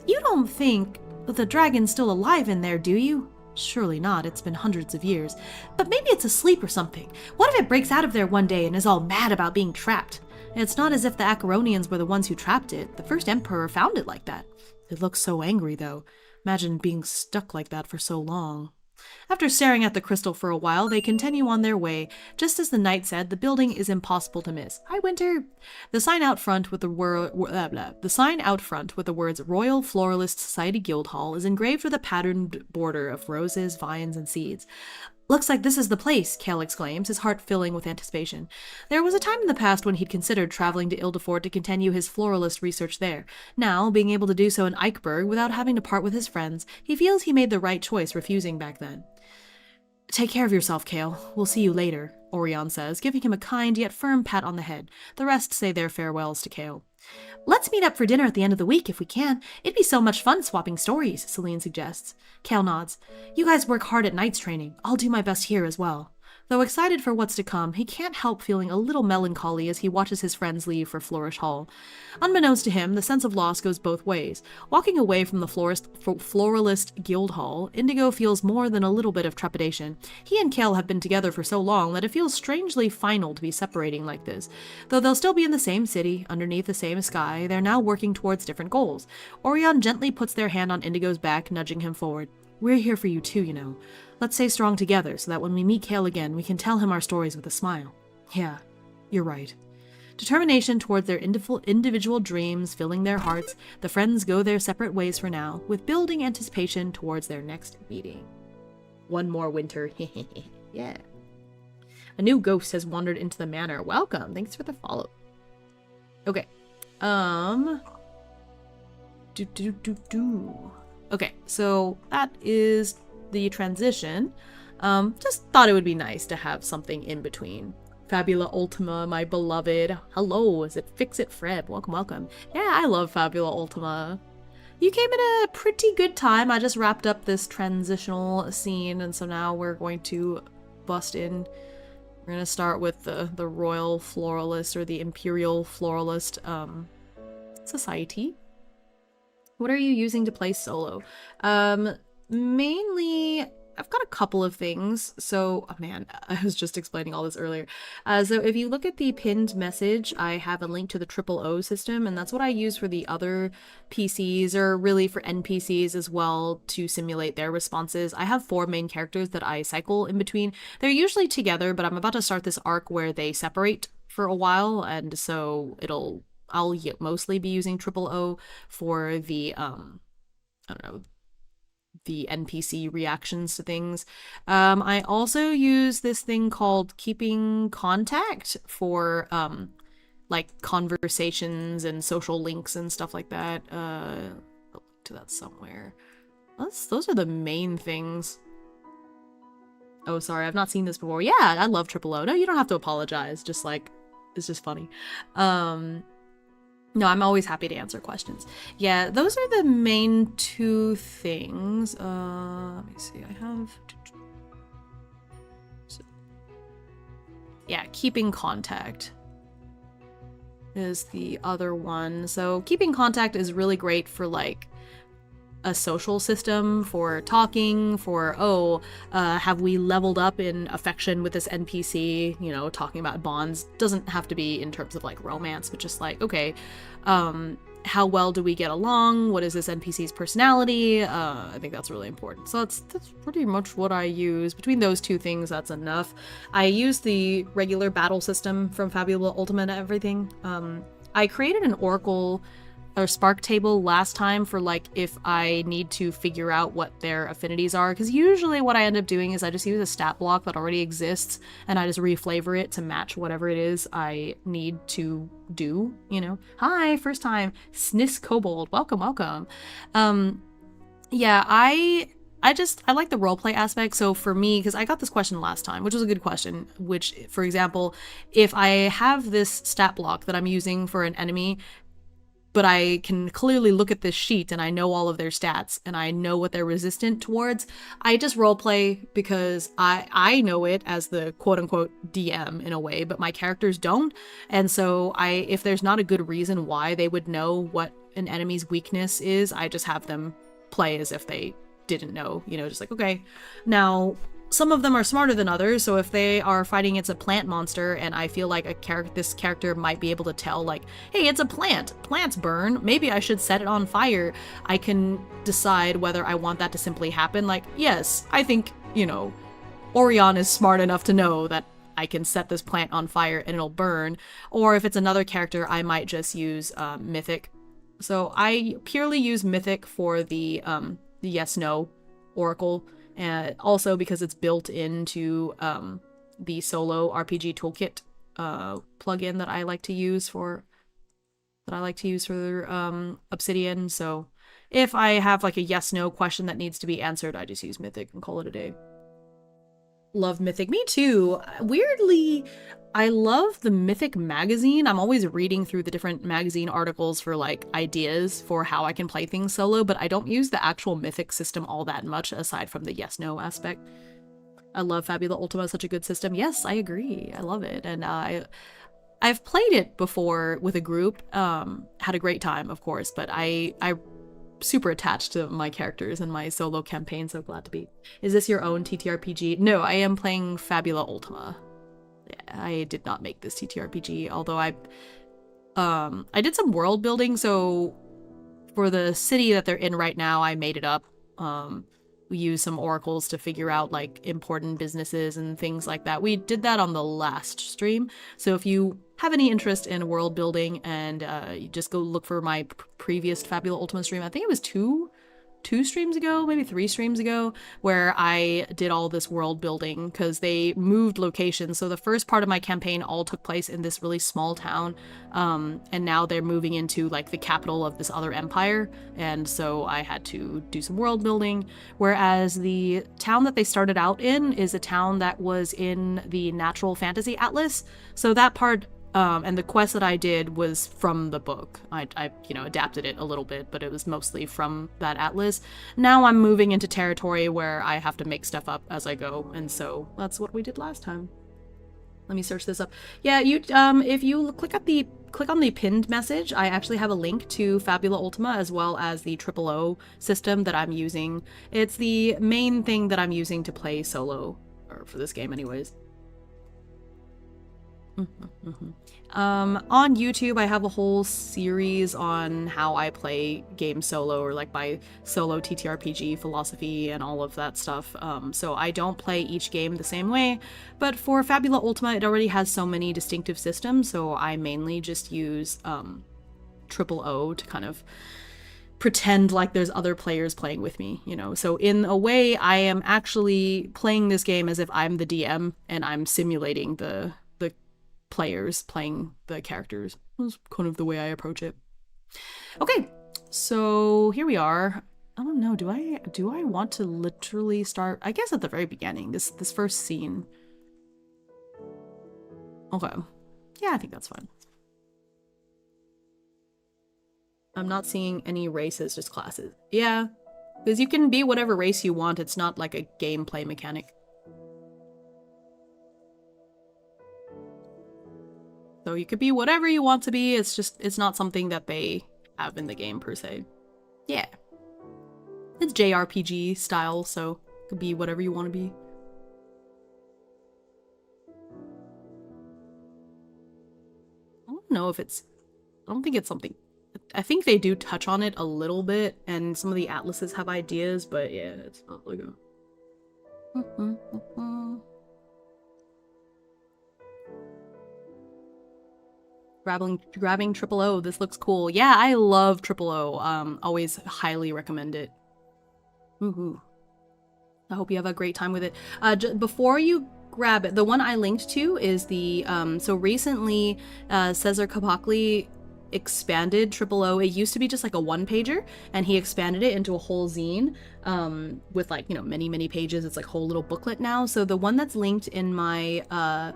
You don't think that the dragon's still alive in there, do you? Surely not, it's been hundreds of years. But maybe it's asleep or something. What if it breaks out of there one day and is all mad about being trapped? It's not as if the Acheronians were the ones who trapped it. The first emperor found it like that. It looks so angry, though. Imagine being stuck like that for so long. After staring at the crystal for a while, they continue on their way. Just as the knight said, the building is impossible to miss. Hi, Winter! The sign out front with the words Royal Floralist Society Guild Hall is engraved with a patterned border of roses, vines, and seeds. Looks like this is the place, Kale exclaims, his heart filling with anticipation. There was a time in the past when he'd considered traveling to Ildefort to continue his floralist research there. Now, being able to do so in Eichberg without having to part with his friends, he feels he made the right choice refusing back then. Take care of yourself, Kale. We'll see you later, Orion says, giving him a kind yet firm pat on the head. The rest say their farewells to Kale. Let's meet up for dinner at the end of the week if we can. It'd be so much fun swapping stories, Celine suggests. Kale nods. You guys work hard at knight's training. I'll do my best here as well. Though excited for what's to come, he can't help feeling a little melancholy as he watches his friends leave for Flourish Hall. Unbeknownst to him, the sense of loss goes both ways. Walking away from the Floralist Guild Hall, Indigo feels more than a little bit of trepidation. He and Kale have been together for so long that it feels strangely final to be separating like this. Though they'll still be in the same city, underneath the same sky, they're now working towards different goals. Orion gently puts their hand on Indigo's back, nudging him forward. We're here for you too, you know. Let's stay strong together so that when we meet Kale again, we can tell him our stories with a smile. Yeah, you're right. Determination towards their individual dreams filling their hearts, the friends go their separate ways for now, with building anticipation towards their next meeting. One more winter. Yeah. A new ghost has wandered into the manor. Welcome. Thanks for the follow. Okay. Okay, so that is the transition. Just thought it would be nice to have something in between. Fabula Ultima, my beloved. Hello, is it Fix-It Freb? Welcome, welcome. Yeah, I love Fabula Ultima. You came at a pretty good time. I just wrapped up this transitional scene, and so now we're going to bust in. We're gonna start with the Royal Floralist, or the Imperial Floralist Society. What are you using to play solo? Mainly, I've got a couple of things. So, oh man, I was just explaining all this earlier. So if you look at the pinned message, I have a link to the O system, and that's what I use for the other PCs, or really for NPCs as well, to simulate their responses. I have 4 main characters that I cycle in between. They're usually together, but I'm about to start this arc where they separate for a while, and so I'll mostly be using O for the, I don't know, the NPC reactions to things. I also use this thing called Keeping Contact for, like, conversations and social links and stuff like that. I'll link to that somewhere. Those are the main things. Oh, sorry, I've not seen this before. Yeah, I love O. No, you don't have to apologize. Just, like, it's just funny. No, I'm always happy to answer questions. Yeah, those are the main 2 things. Let me see, I have... Yeah, Keeping Contact is the other one. So Keeping Contact is really great for, like, a social system, for talking, for, have we leveled up in affection with this NPC, you know, talking about bonds. Doesn't have to be in terms of, like, romance, but just like, okay, how well do we get along? What is this NPC's personality? I think that's really important. So that's pretty much what I use. Between those 2 things, that's enough. I use the regular battle system from Fabula Ultima and everything. I created an Oracle or Spark table last time for, like, if I need to figure out what their affinities are, because usually what I end up doing is I just use a stat block that already exists and I just reflavor it to match whatever it is I need to do, you know. Hi, first time. Snis Kobold, welcome, welcome. Yeah, I like the roleplay aspect. So for me, because I got this question last time, which was a good question, which, for example, if I have this stat block that I'm using for an enemy, but I can clearly look at this sheet and I know all of their stats and I know what they're resistant towards, I just roleplay because I know it as the quote-unquote DM in a way, but my characters don't. And so if there's not a good reason why they would know what an enemy's weakness is, I just have them play as if they didn't know, you know, just like, okay. Now, some of them are smarter than others, so if they are fighting it's a plant monster and I feel like this character might be able to tell, like, hey, it's a plant, plants burn, maybe I should set it on fire, I can decide whether I want that to simply happen. Like, yes, I think, you know, Orion is smart enough to know that I can set this plant on fire and it'll burn. Or if it's another character, I might just use Mythic. So I purely use Mythic for the yes-no Oracle. And also because it's built into the solo RPG toolkit plugin that I like to use for Obsidian. So if I have like a yes/no question that needs to be answered, I just use Mythic and call it a day. Love Mythic. Me too. Weirdly, I love the Mythic magazine. I'm always reading through the different magazine articles for like ideas for how I can play things solo, but I don't use the actual Mythic system all that much aside from the yes/no aspect. I love Fabula Ultima, such a good system. Yes, I agree. I love it. And I've played it before with a group, had a great time, of course, but I super attached to my characters and my solo campaign, so glad to be. Is this your own TTRPG? No, I am playing Fabula Ultima. I did not make this TTRPG, although I did some world building, so for the city that they're in right now, I made it up. use some oracles to figure out like important businesses and things like that. We did that on the last stream. So if you have any interest in world building and you just go look for my previous Fabula Ultima stream, I think it was two streams ago, maybe 3 streams ago, where I did all this world building because they moved locations. So the first part of my campaign all took place in this really small town, and now they're moving into like the capital of this other empire, and so I had to do some world building. Whereas the town that they started out in is a town that was in the Natural Fantasy Atlas, so that part and the quest that I did was from the book. I adapted it a little bit, but it was mostly from that atlas. Now I'm moving into territory where I have to make stuff up as I go, and so that's what we did last time. Let me search this up. Yeah, you if you click on the pinned message, I actually have a link to Fabula Ultima as well as the O system that I'm using. It's the main thing that I'm using to play solo, or for this game anyways. On YouTube, I have a whole series on how I play games solo, or like my solo TTRPG philosophy and all of that stuff. So I don't play each game the same way, but for Fabula Ultima, it already has so many distinctive systems, so I mainly just use O to kind of pretend like there's other players playing with me, you know? So in a way, I am actually playing this game as if I'm the DM and I'm simulating the players playing the characters. That's kind of the way I approach it. Okay, so here we are. I don't know, do I want to literally start, I guess at the very beginning, this first scene. Okay. Yeah, I think that's fine. I'm not seeing any races, just classes. Yeah, because you can be whatever race you want. It's not like a gameplay mechanic. So you could be whatever you want to be, it's not something that they have in the game per se. Yeah. It's JRPG style, so it could be whatever you want to be. I don't know if it's, I don't think it's something, I think they do touch on it a little bit, and some of the atlases have ideas, but yeah, it's not like a... Grabbing O. This looks cool. Yeah, I love O. Always highly recommend it. Woohoo. I hope you have a great time with it. Before you grab it, the one I linked to is the, so recently Cesar Capocli expanded O. It used to be just like a 1-pager, and he expanded it into a whole zine with like, you know, many pages. It's like a whole little booklet now. So the one that's linked in my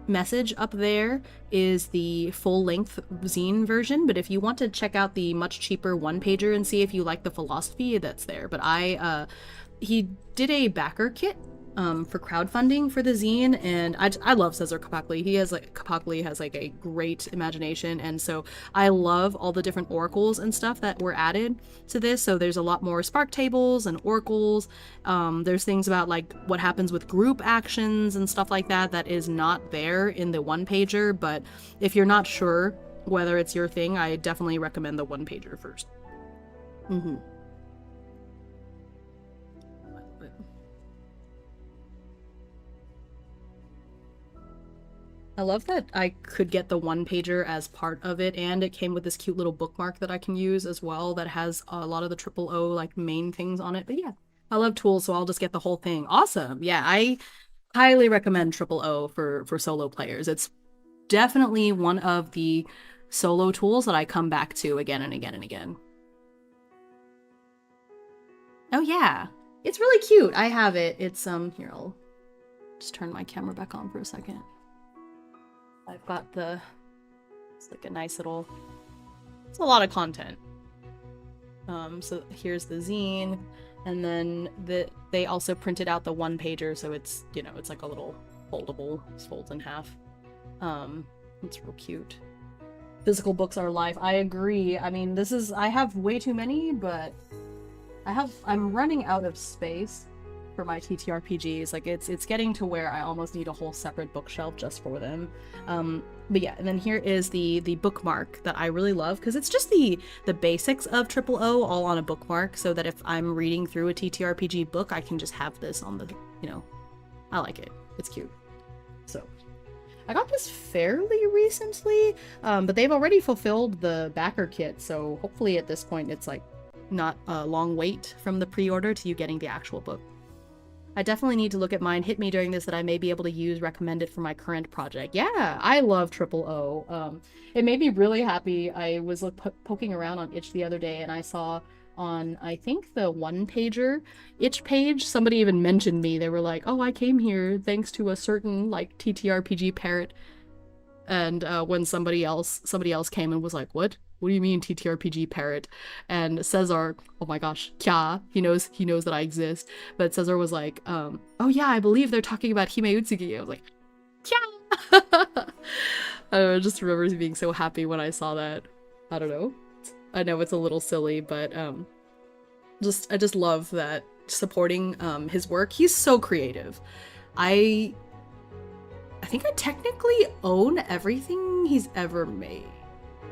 message up there is the full-length zine version, but if you want to check out the much cheaper 1-pager and see if you like the philosophy, that's there. But he did a backer kit for crowdfunding for the zine, and I love Cesar Capocli. Capocli has like a great imagination, and so I love all the different oracles and stuff that were added to this. So there's a lot more spark tables and oracles. There's things about like what happens with group actions and stuff like that that is not there in the 1-pager, but if you're not sure whether it's your thing, I definitely recommend the 1-pager first. I love that I could get the 1-pager as part of it, and it came with this cute little bookmark that I can use as well that has a lot of the O like main things on it. But yeah, I love tools, so I'll just get the whole thing. Awesome. Yeah, I highly recommend O for solo players. It's definitely one of the solo tools that I come back to again and again and again. Oh yeah, it's really cute. I have it. It's here, I'll just turn my camera back on for a second. I've got it's like a nice little, it's a lot of content. So here's the zine, and then they also printed out the 1-pager, so it's, you know, it's like a little foldable, it folds in half. It's real cute. Physical books are life. I agree. I mean, I have way too many, but I'm running out of space. for my TTRPGs. Like it's getting to where I almost need a whole separate bookshelf just for them. But yeah, and then here is the bookmark that I really love, because it's just the basics of O all on a bookmark, so that if I'm reading through a TTRPG book, I can just have this on the, you know, I like it. It's cute. So I got this fairly recently, but they've already fulfilled the backer kit, so hopefully at this point it's like not a long wait from the pre-order to you getting the actual book. I definitely need to look at mine. Hit me during this that I may be able to use recommended for my current project. Yeah, I love O. It made me really happy. I was poking around on itch the other day, and I saw on, I think, the one-pager itch page, somebody even mentioned me. They were like, oh, I came here thanks to a certain like TTRPG parrot. And when somebody else came and was like, what do you mean TTRPG parrot? And Cesar, oh my gosh, kya, he knows that I exist. But Cesar was like, oh yeah, I believe they're talking about HIMEUTSUGI. I was like, kya. I just remember being so happy when I saw that. I don't know. I know it's a little silly, but I just love that, supporting his work. He's so creative. I think I technically own everything he's ever made,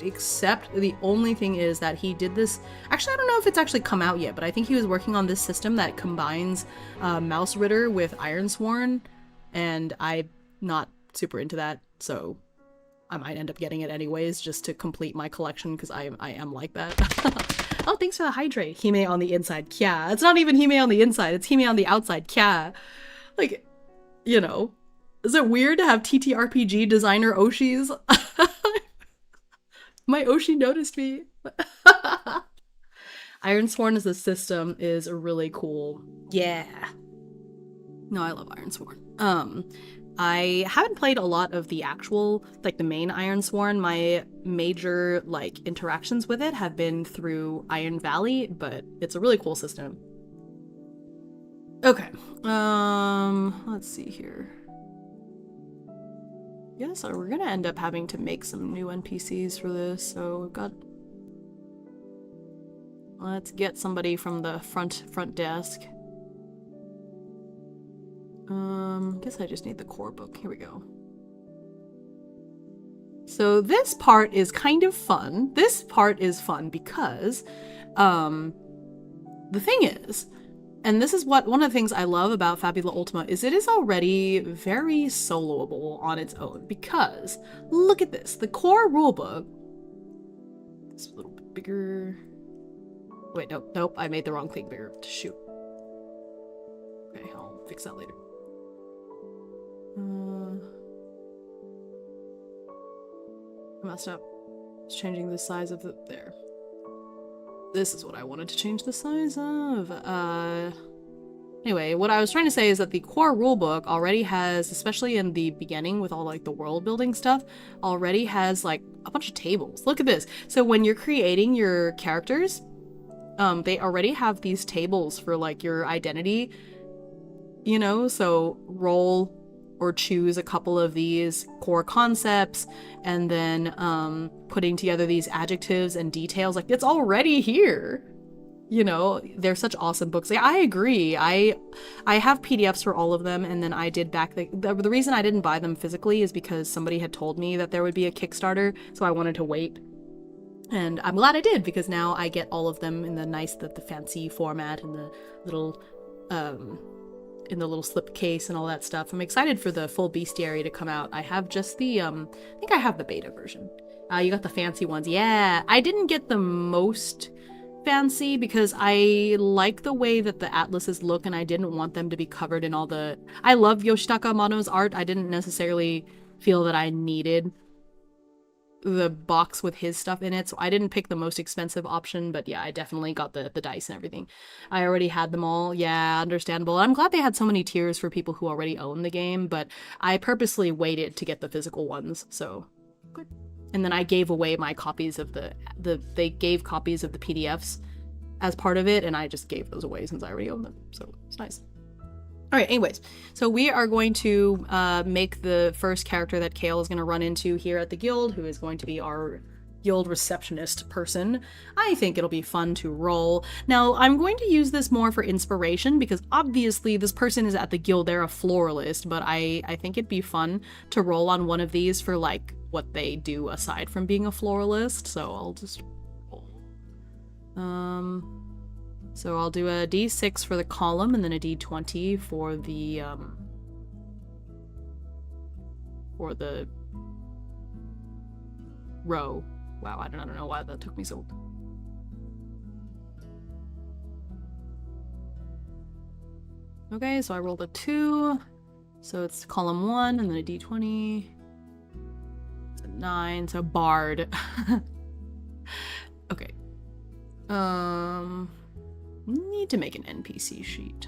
except the only thing is that he did this. Actually, I don't know if it's actually come out yet, but I think he was working on this system that combines Mouse Ritter with Ironsworn, and I'm not super into that, so I might end up getting it anyways just to complete my collection, because I am like that. Oh, thanks for the hydrate. Hime on the inside, kya. It's not even Hime on the inside, it's Hime on the outside, kya. Like, you know. Is it weird to have TTRPG designer Oshis? My Oshi noticed me. Ironsworn as a system is really cool. Yeah. No, I love Ironsworn. I haven't played a lot of the actual, like the main Ironsworn. My major like interactions with it have been through Iron Valley, but it's a really cool system. Okay. Let's see here. Yeah, so we're gonna end up having to make some new NPCs for this, so we've got... Let's get somebody from the front desk. Guess I just need the core book. Here we go. So this part is kind of fun. This part is fun because, the thing is, and this is one of the things I love about Fabula Ultima, is it is already very soloable on its own, because look at this. The core rulebook, it's a little bit bigger. Wait, nope, I made the wrong thing bigger. Shoot. Okay, I'll fix that later. I messed up. It's changing the size of there. This is what I wanted to change the size of. Anyway, what I was trying to say is that the core rulebook already has, especially in the beginning with all like the world building stuff, already has like a bunch of tables. Look at this. So when you're creating your characters, they already have these tables for like your identity, you know, so roll or choose a couple of these core concepts, and then putting together these adjectives and details. Like, it's already here. You know, they're such awesome books. Like, I agree. I have PDFs for all of them, and then I did back the reason I didn't buy them physically is because somebody had told me that there would be a Kickstarter, so I wanted to wait. And I'm glad I did, because now I get all of them in the fancy format and the little in the little slip case and all that stuff. I'm excited for the full bestiary to come out. I have just the, I think I have the beta version. You got the fancy ones. Yeah, I didn't get the most fancy because I like the way that the atlases look, and I didn't want them to be covered in all the... I love Yoshitaka Amano's art. I didn't necessarily feel that I needed the box with his stuff in it, so I didn't pick the most expensive option, but yeah, I definitely got the dice and everything. I already had them all. Yeah, understandable. I'm glad they had so many tiers for people who already own the game, but I purposely waited to get the physical ones, so good. And then I gave away my copies of they gave copies of the PDFs as part of it, and I just gave those away since I already own them, so it's nice. Alright, anyways, so we are going to make the first character that Kale is going to run into here at the guild, who is going to be our guild receptionist person, I think it'll be fun to roll. Now, I'm going to use this more for inspiration because obviously this person is at the guild, they're a floralist, but I think it'd be fun to roll on one of these for like what they do aside from being a floralist, so I'll just roll. So I'll do a d6 for the column and then a d20 for the row. Wow, I don't know why that took me so... Okay, so I rolled a 2. So it's column 1 and then a d20. It's a 9, so bard. Okay. Need to make an NPC sheet.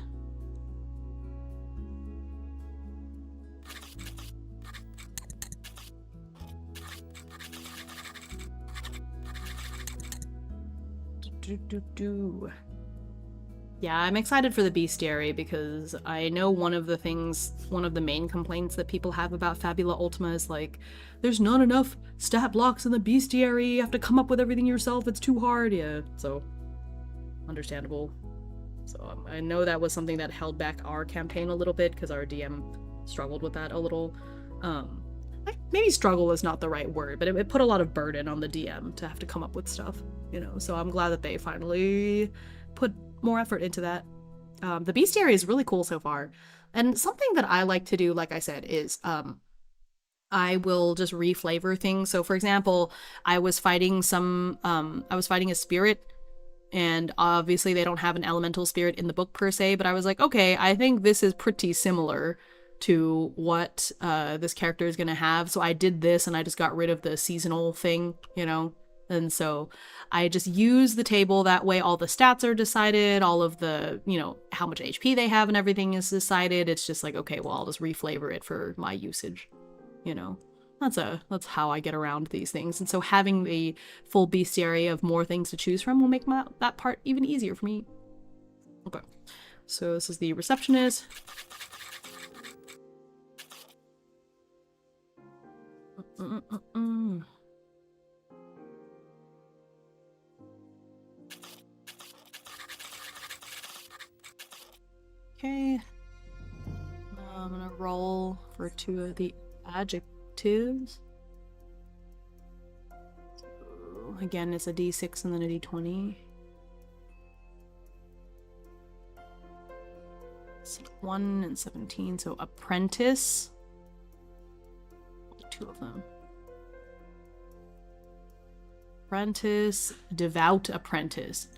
Yeah, I'm excited for the bestiary because I know one of the main complaints that people have about Fabula Ultima is like, there's not enough stat blocks in the bestiary, you have to come up with everything yourself, it's too hard. Yeah, so understandable. So I know that was something that held back our campaign a little bit because our DM struggled with that a little. Maybe struggle is not the right word, but it put a lot of burden on the DM to have to come up with stuff, you know, so I'm glad that they finally put more effort into that. The bestiary is really cool so far, and something that I like to do, like I said, is I will just reflavor things. So for example, I was fighting a spirit, and obviously they don't have an elemental spirit in the book per se, but I was like, okay, I think this is pretty similar to what this character is gonna have. So I did this and I just got rid of the seasonal thing, you know? And so I just use the table, that way all the stats are decided, all of the, you know, how much HP they have and everything is decided. It's just like, okay, well, I'll just reflavor it for my usage, you know? That's how I get around these things. And so having the full bestiary of more things to choose from will make that part even easier for me. Okay, so this is the receptionist. Okay. I'm gonna roll for 2 of the adjectives. So, again, it's a d6 and then a d20. It's 1 and 17, so apprentice. 2 of them. Apprentice, devout apprentice.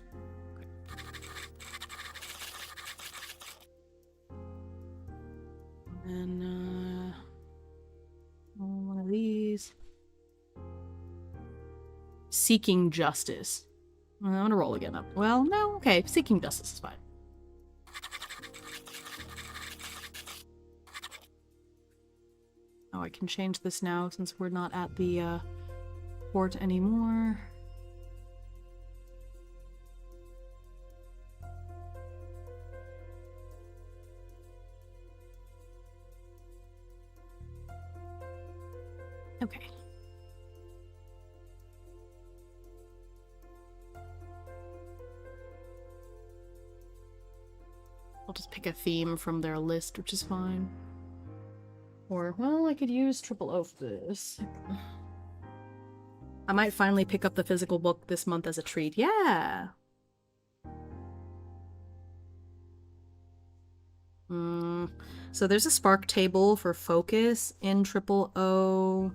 And one of these. Seeking justice. I'm gonna roll again up. Well, no, okay. Seeking justice is fine. Oh, I can change this now since we're not at the port anymore. Okay. I'll just pick a theme from their list, which is fine. Or, well, I could use 000 for this. I might finally pick up the physical book this month as a treat. Yeah! So there's a spark table for focus in 000.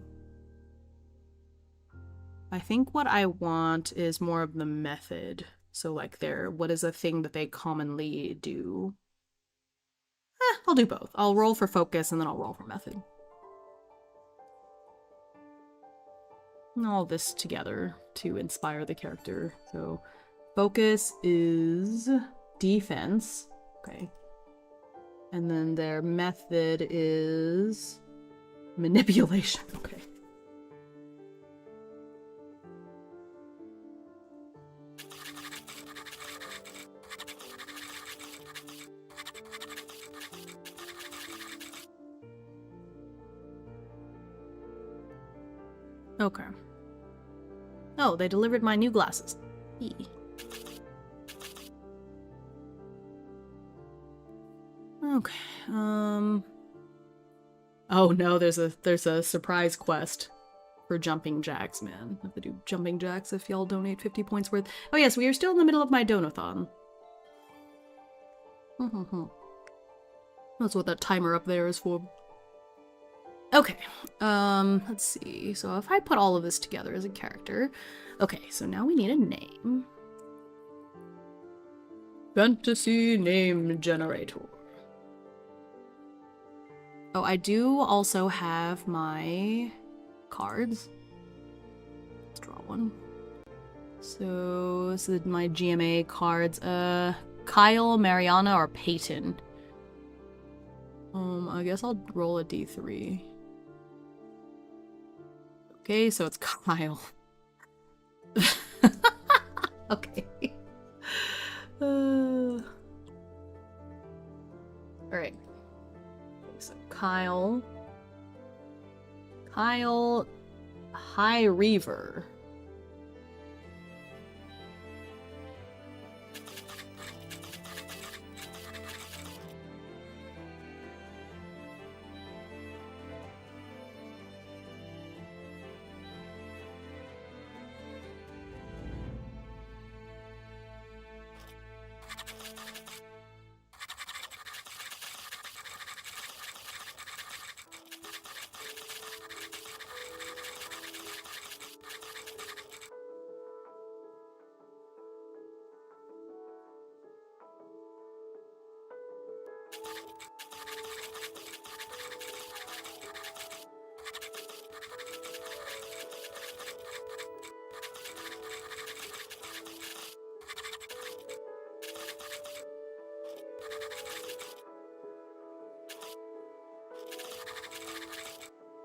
I think what I want is more of the method. So like what is a thing that they commonly do? I'll do both. I'll roll for focus and then I'll roll for method. And all this together to inspire the character. So focus is defense. Okay. And then their method is manipulation. Okay. Okay. Oh, they delivered my new glasses. Eee. Okay, oh no, there's a surprise quest for jumping jacks, man. I have to do jumping jacks if y'all donate 50 points worth. Oh yes, we are still in the middle of my donathon. That's what that timer up there is for. Okay, let's see. So if I put all of this together as a character. Okay, so now we need a name. Fantasy name generator. Oh, I do also have my cards. Let's draw one. So this is my GMA cards. Kyle, Mariana, or Peyton. I guess I'll roll a d3. Okay, so it's Kyle. Okay. Alright. So Kyle. High Reaver.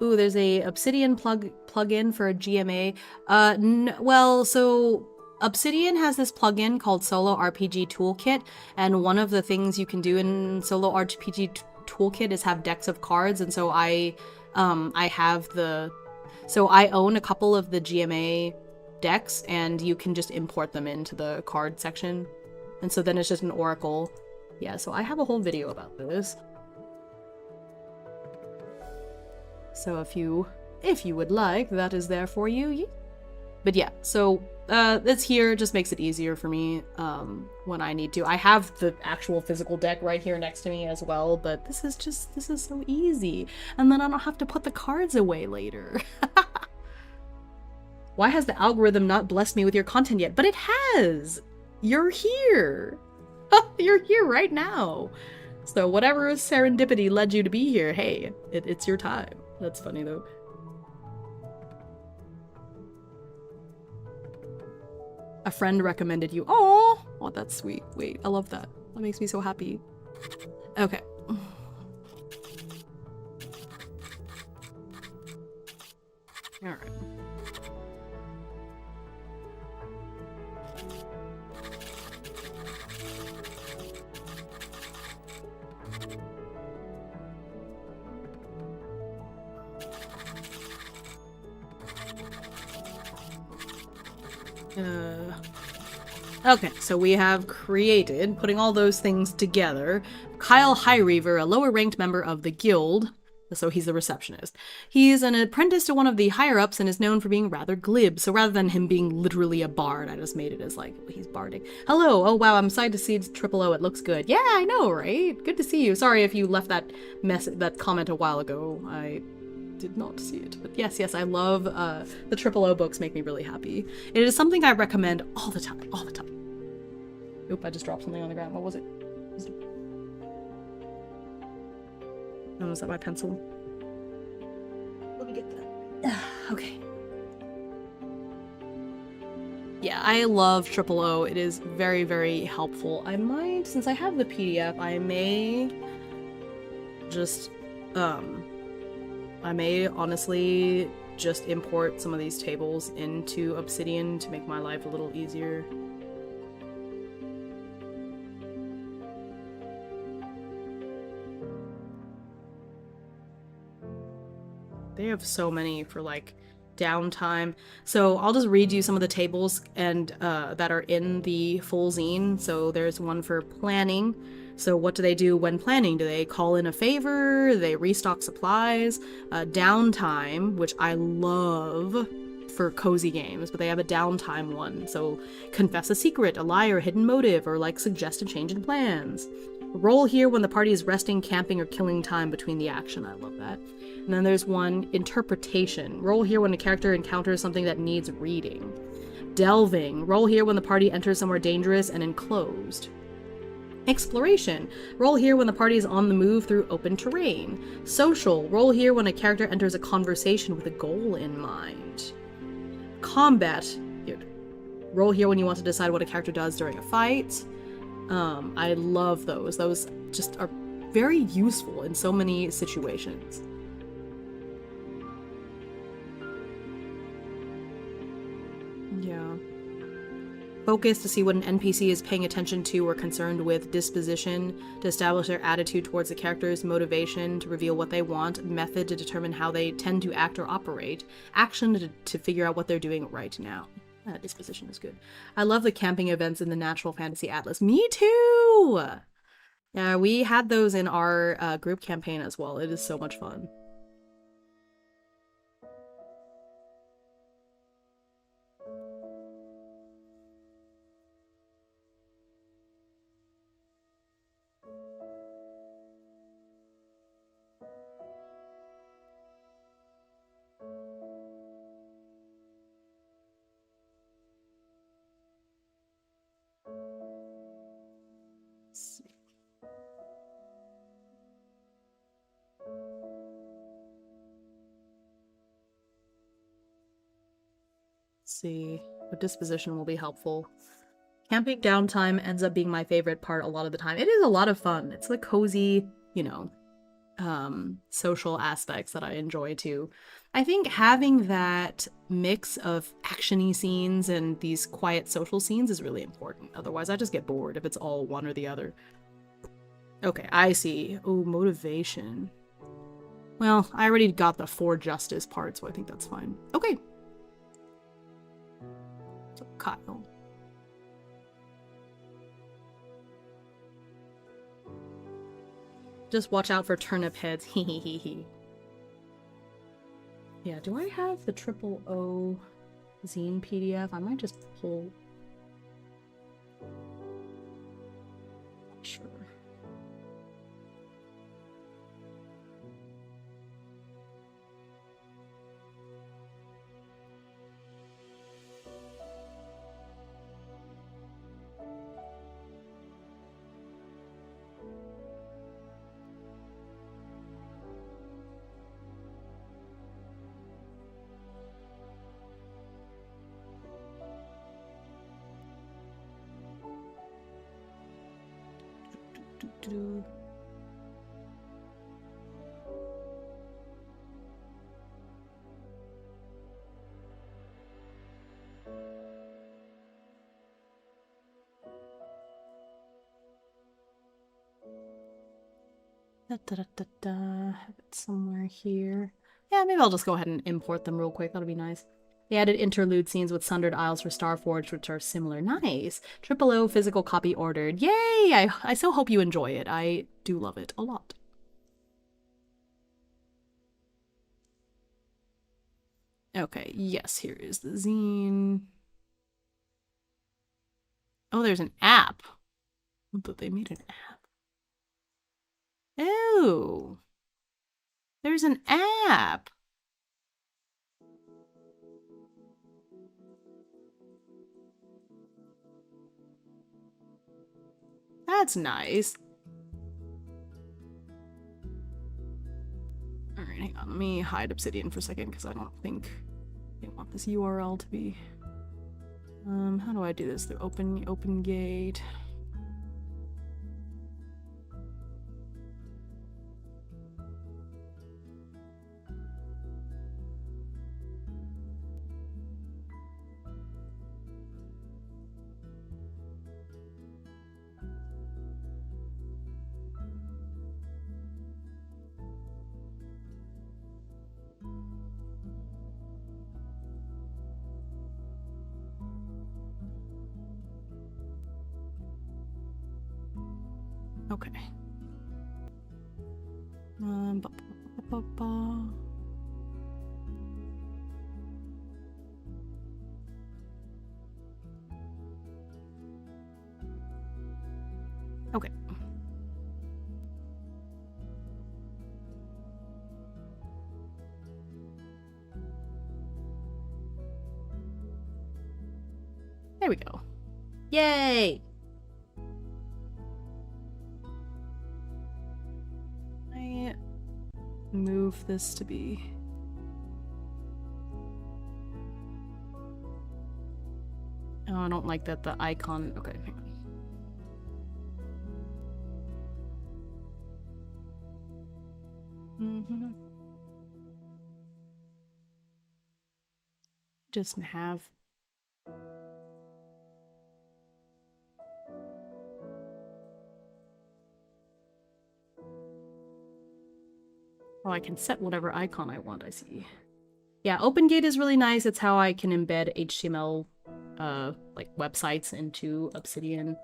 Ooh, there's a Obsidian plugin for a GMA. Well, so Obsidian has this plugin called Solo RPG Toolkit, and one of the things you can do in Solo RPG Toolkit is have decks of cards, and so I have so I own a couple of the GMA decks, and you can just import them into the card section, and so then it's just an oracle. Yeah, so I have a whole video about this. So if you would like, that is there for you. But yeah, so it's here, just makes it easier for me when I need to. I have the actual physical deck right here next to me as well, but this is so easy. And then I don't have to put the cards away later. Why has the algorithm not blessed me with your content yet? But it has! You're here! You're here right now! So whatever serendipity led you to be here, hey, it's your time. That's funny though. A friend recommended you. Oh, that's sweet. Wait, I love that. That makes me so happy. Okay. All right. Okay, so we have created, putting all those things together, Kyle Highreaver, a lower-ranked member of the guild, so he's the receptionist. He's an apprentice to one of the higher-ups and is known for being rather glib, so rather than him being literally a bard, I just made it as, like, he's barding. Hello! Oh wow, I'm excited to see Triple O, it looks good. Yeah, I know, right? Good to see you. Sorry if you left that comment a while ago. I did not see it. But yes, I love the Triple O books, make me really happy. It is something I recommend all the time. Oop, I just dropped something on the ground. What was it? Oh, is that my pencil? Let me get that. Okay. Yeah, I love Triple O. It is very, very helpful. I might, since I have the PDF, I may just, I may honestly just import some of these tables into Obsidian to make my life a little easier. They have so many for, like, downtime. So I'll just read you some of the tables and that are in the full zine. So there's one for planning. So what do they do when planning? Do they call in a favor? Do they restock supplies? Downtime, which I love for cozy games, but they have a downtime one. So confess a secret, a lie, or hidden motive, or like suggest a change in plans. Roll here when the party is resting, camping, or killing time between the action. I love that. And then there's one, interpretation. Roll here when a character encounters something that needs reading. Delving. Roll here when the party enters somewhere dangerous and enclosed. Exploration. Roll here when the party is on the move through open terrain. Social. Roll here when a character enters a conversation with a goal in mind. Combat. Roll here when you want to decide what a character does during a fight. I love those. Those just are very useful in so many situations. Yeah. Focus to see what an NPC is paying attention to or concerned with. Disposition to establish their attitude towards the characters. Motivation to reveal what they want. Method to determine how they tend to act or operate. Action to figure out what they're doing right now. Disposition is good. I love the camping events in the Natural Fantasy Atlas. Me too! Yeah, we had those in our group campaign as well. It is so much fun. See, but disposition will be helpful. Camping downtime ends up being my favorite part a lot of the time. It is a lot of fun. It's the cozy, you know, social aspects that I enjoy too. I think having that mix of action-y scenes and these quiet social scenes is really important. Otherwise, I just get bored if it's all one or the other. Okay, I see. Oh, motivation. Well, I already got the for justice part, so I think that's fine. Okay. So, Kyle. Just watch out for turnip heads. Hehehehe. Yeah, do I have the triple O zine PDF? I might just pull. Sure. Have it somewhere here. Yeah, maybe I'll just go ahead and import them real quick. That'll be nice. They added interlude scenes with Sundered Isles for Starforged, which are similar. Nice. Triple O physical copy ordered. Yay! I so hope you enjoy it. I do love it a lot. Okay, yes, here is the zine. Oh, there's an app. But they made an app. Oh. There's an app. That's nice. Alright, hang on. Let me hide Obsidian for a second because I don't think they want this URL to be... how do I do this? Through open gate. Okay. Ba, ba, ba, ba. Okay. There we go. Yay! I move this to be... Oh, I don't like that the icon... Okay, hang on. Just have... Oh, I can set whatever icon I want, I see. Yeah, OpenGate is really nice. It's how I can embed HTML, like, websites into Obsidian.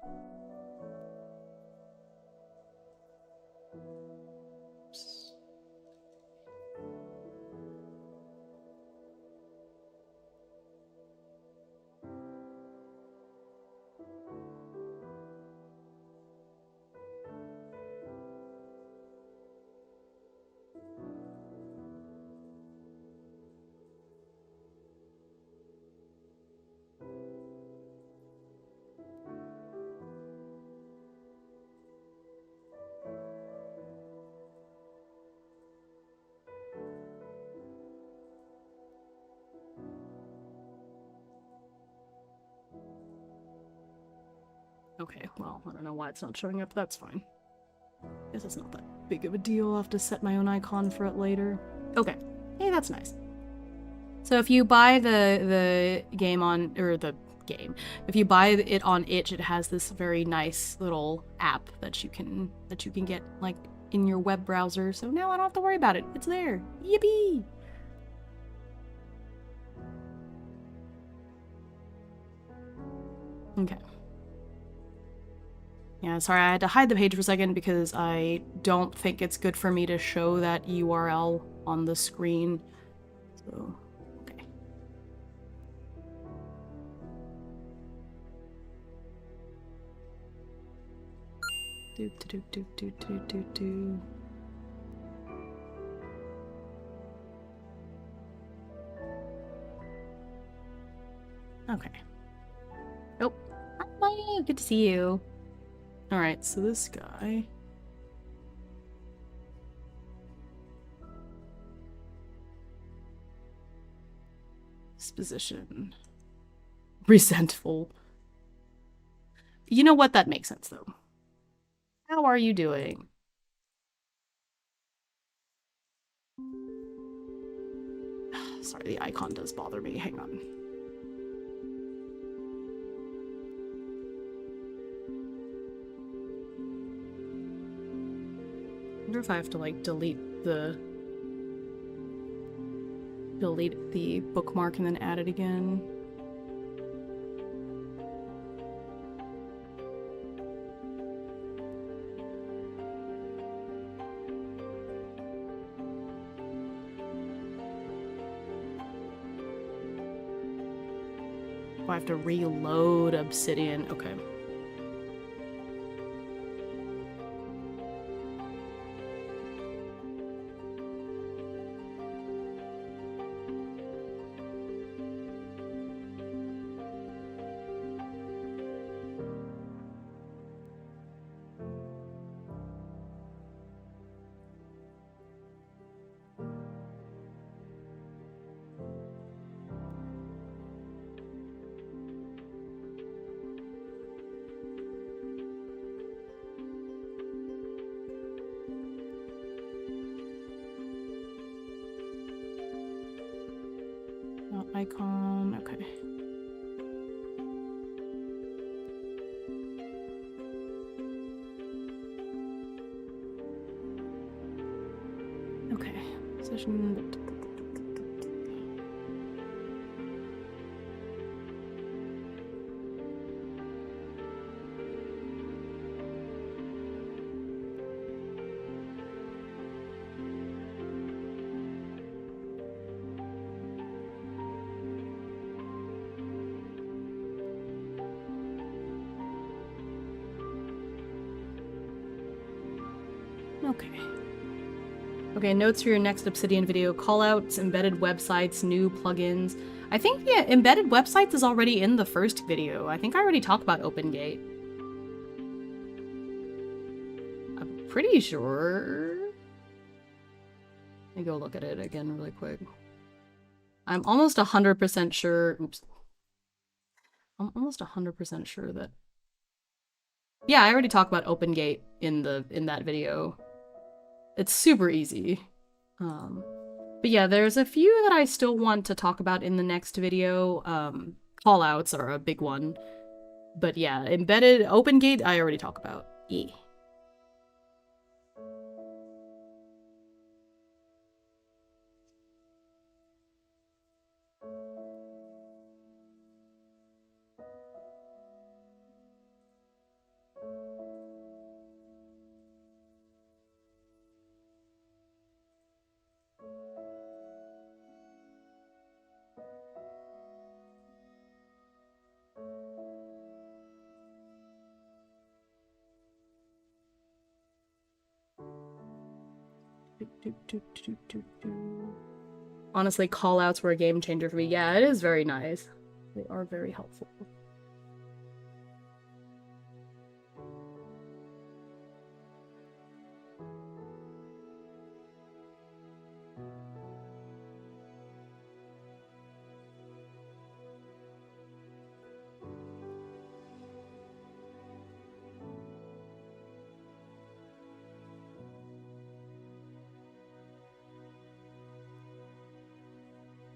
Okay, well, I don't know why it's not showing up. That's fine. Guess it's not that big of a deal. I'll have to set my own icon for it later. Okay. Hey, that's nice. So if you buy the game on... or the game. If you buy it on itch, it has this very nice little app that you can get, like, in your web browser. So now I don't have to worry about it. It's there. Yippee! Okay. Yeah, sorry, I had to hide the page for a second because I don't think it's good for me to show that URL on the screen. So, okay. Do. Okay. Oh, hi, good to see you. Alright, so this guy... Disposition. Resentful. You know what? That makes sense, though. How are you doing? Sorry, the icon does bother me. Hang on. I wonder if I have to, like, delete the bookmark and then add it again. Oh, I have to reload Obsidian. Okay. Icon, okay. Okay, session. Okay. Okay, notes for your next Obsidian video. Callouts, embedded websites, new plugins. I think the embedded websites is already in the first video. I think I already talked about OpenGate. I'm pretty sure. Let me go look at it again really quick. I'm almost 100% sure. Oops. I'm almost 100% sure that. Yeah, I already talked about OpenGate in that video. It's super easy. But yeah, there's a few that I still want to talk about in the next video. Callouts are a big one. But yeah, embedded OpenGate I already talked about. Yeah. Honestly, callouts were a game changer for me. Yeah, it is very nice. They are very helpful.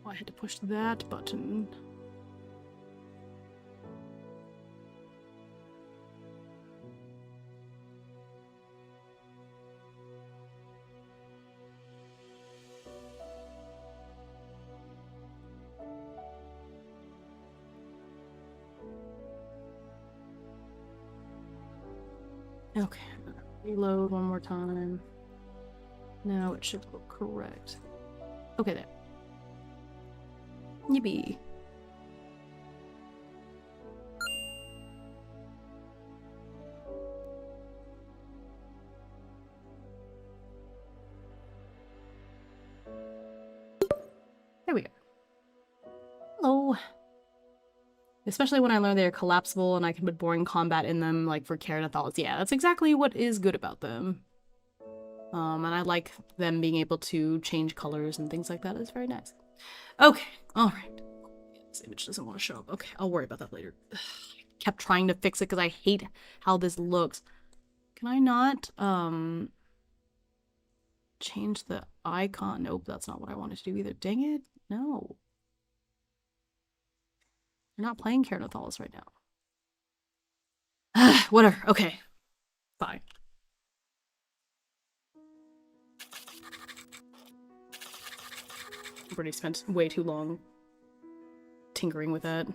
Oh, I had to push that button. Okay, reload one more time. Now it should look correct. Okay, there. Yippee. There we go. Hello. Especially when I learned they're collapsible and I can put boring combat in them, like for Caranothals. Yeah, that's exactly what is good about them. And I like them being able to change colors and things like that. It's very nice. Okay, alright. This image doesn't want to show up. Okay, I'll worry about that later. Ugh, I kept trying to fix it because I hate how this looks. Can I not, change the icon? Nope, that's not what I wanted to do either. Dang it. No. You're not playing Caranothals right now. Whatever. Okay. Fine. I've already spent way too long tinkering with that.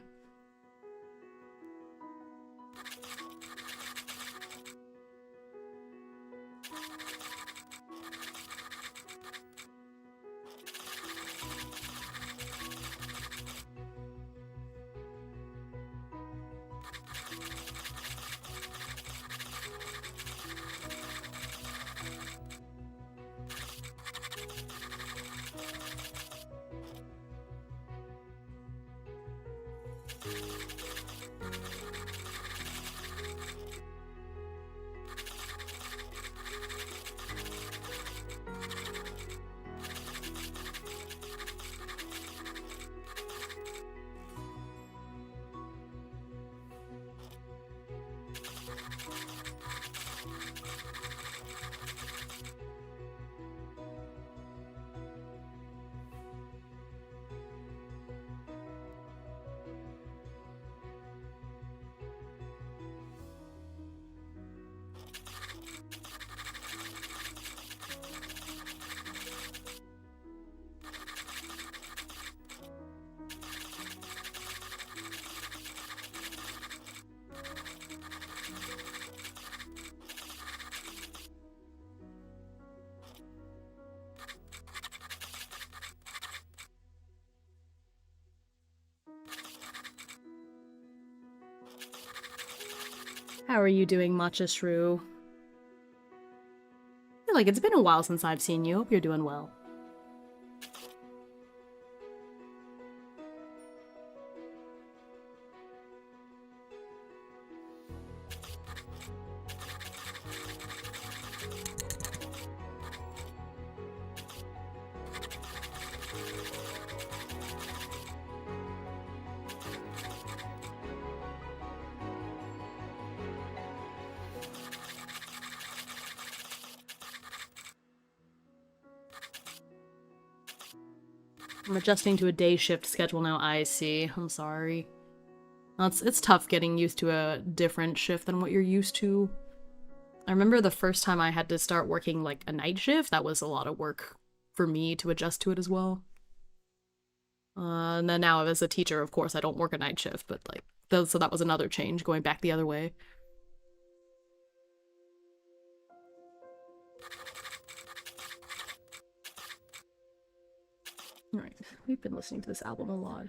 How are you doing, Matcha Shrew? I feel like it's been a while since I've seen you. Hope you're doing well. I'm adjusting to a day shift schedule now. I see. I'm sorry. It's tough getting used to a different shift than what you're used to. I remember the first time I had to start working like a night shift, that was a lot of work for me to adjust to it as well. And then now as a teacher, of course, I don't work a night shift, but like, so that was another change, going back the other way. Alright, we've been listening to this album a lot.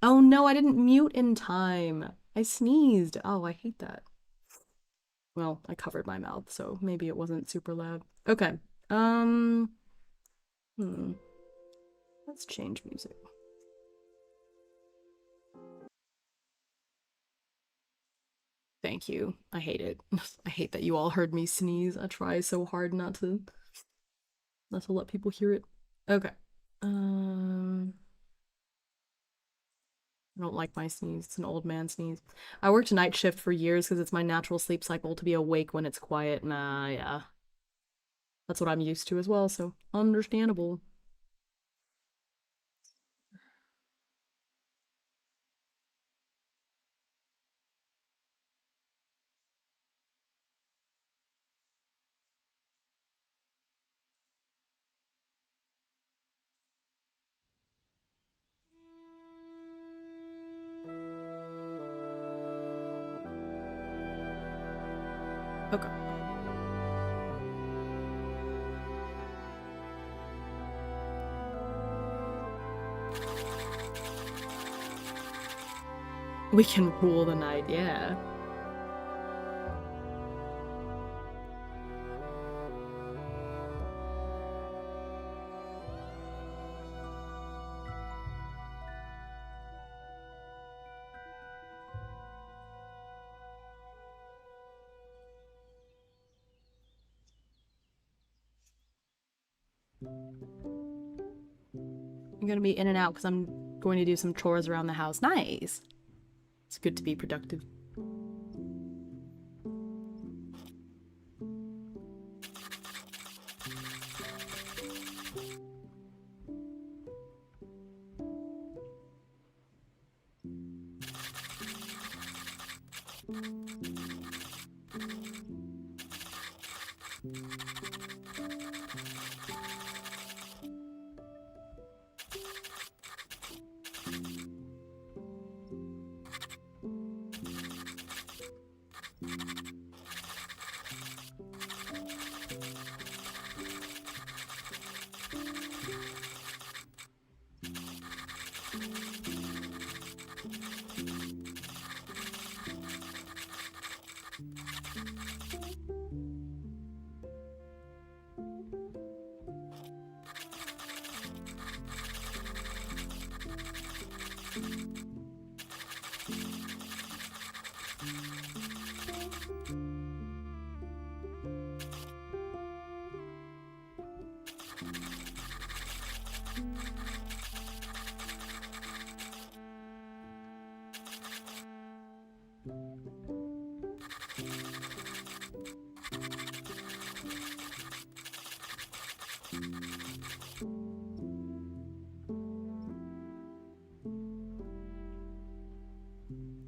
Oh no, I didn't mute in time. I sneezed. Oh, I hate that. Well, I covered my mouth, so maybe it wasn't super loud. Okay. Let's change music. Thank you. I hate it. I hate that you all heard me sneeze. I try so hard not to let people hear it. Okay. I don't like my sneeze. It's an old man sneeze. I worked a night shift for years because it's my natural sleep cycle to be awake when it's quiet. Nah, yeah. That's what I'm used to as well, so understandable. Okay. We can rule the night, yeah. I'm gonna be in and out because I'm going to do some chores around the house. Nice. It's good to be productive.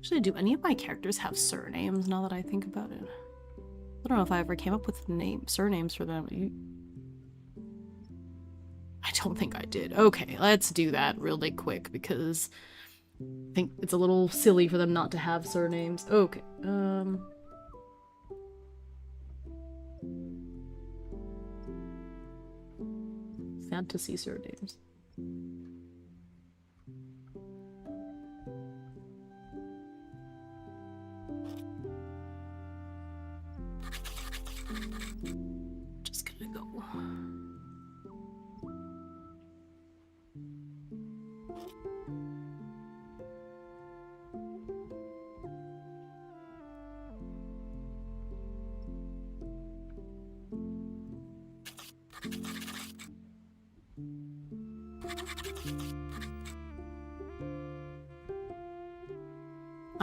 Actually, do any of my characters have surnames now that I think about it? I don't know if I ever came up with surnames for them. I don't think I did. Okay, let's do that really quick because I think it's a little silly for them not to have surnames. Okay, fantasy surnames.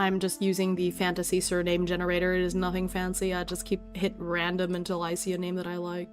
I'm just using the fantasy surname generator. It is nothing fancy. I just hit random until I see a name that I like.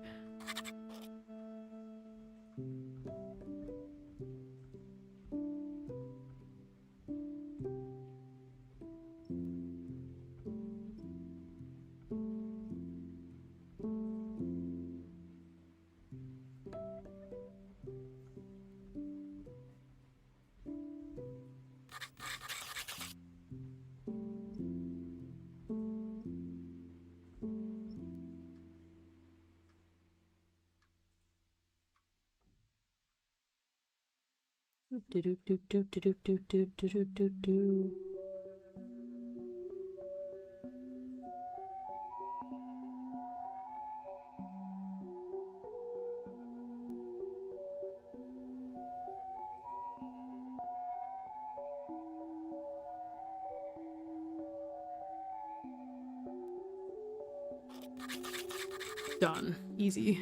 Done. Easy.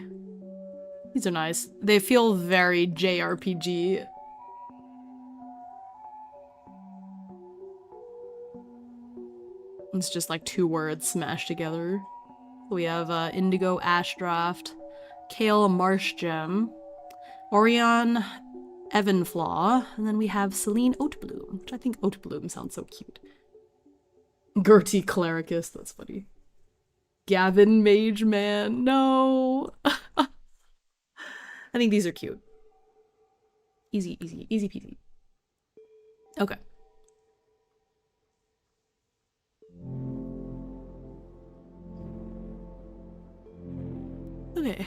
These are nice. They feel very JRPG. It's just like 2 words smashed together. We have Indigo Ash Draft, Kale Marsh Gem, Orion Evanflaw, and then we have Celine Oatbloom, which I think Oatbloom sounds so cute. Gertie Clericus, that's funny. Gavin Mage Man, no! I think these are cute. Easy, easy, easy peasy. Okay. Okay.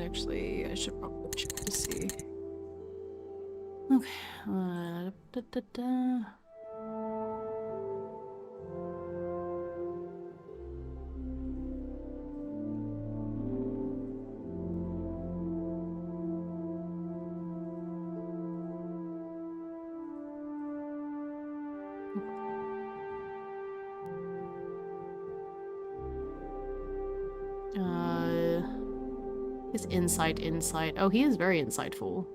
Actually, I should probably check to see. Okay. His insight. Oh, he is very insightful.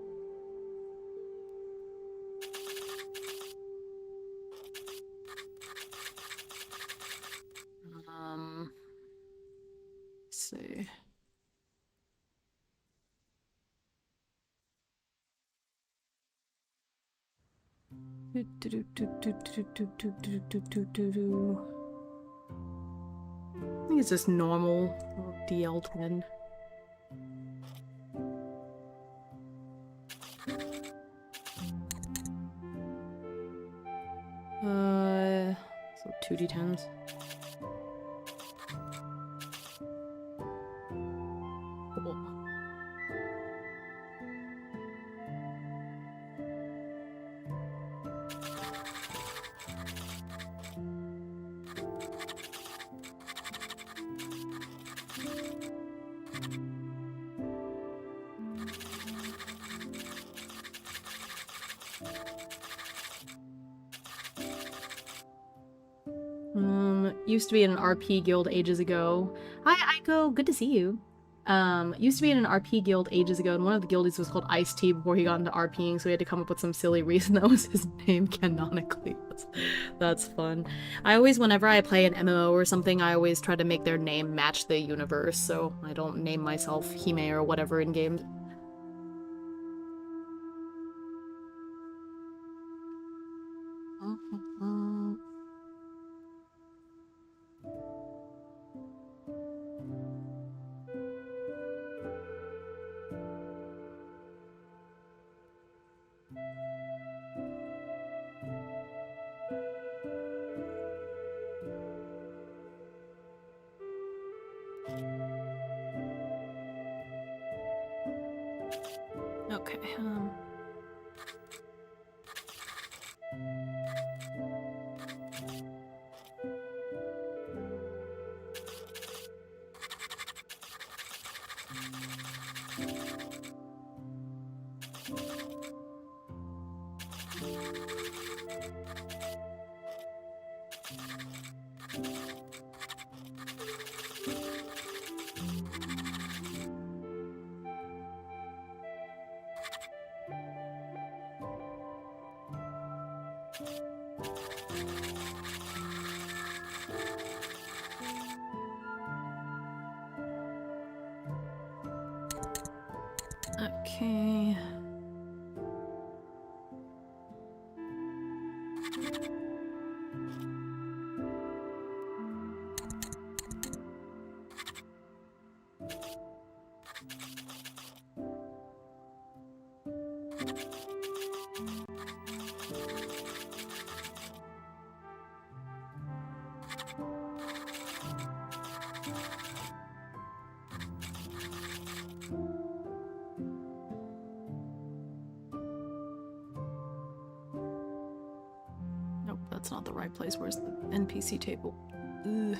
Let's see. I think it's just normal DL10. So 2d10s. Cool. Used to be in an RP guild ages ago. Hi, Aiko. Good to see you. Used to be in an RP guild ages ago, and one of the guildies was called Ice Tea before he got into RPing, so we had to come up with some silly reason that was his name canonically. That's fun. I always, whenever I play an MMO or something, I always try to make their name match the universe, so I don't name myself Hime or whatever in games. Okay, okay. Nope, that's not the right place. Where's the NPC table? Ugh.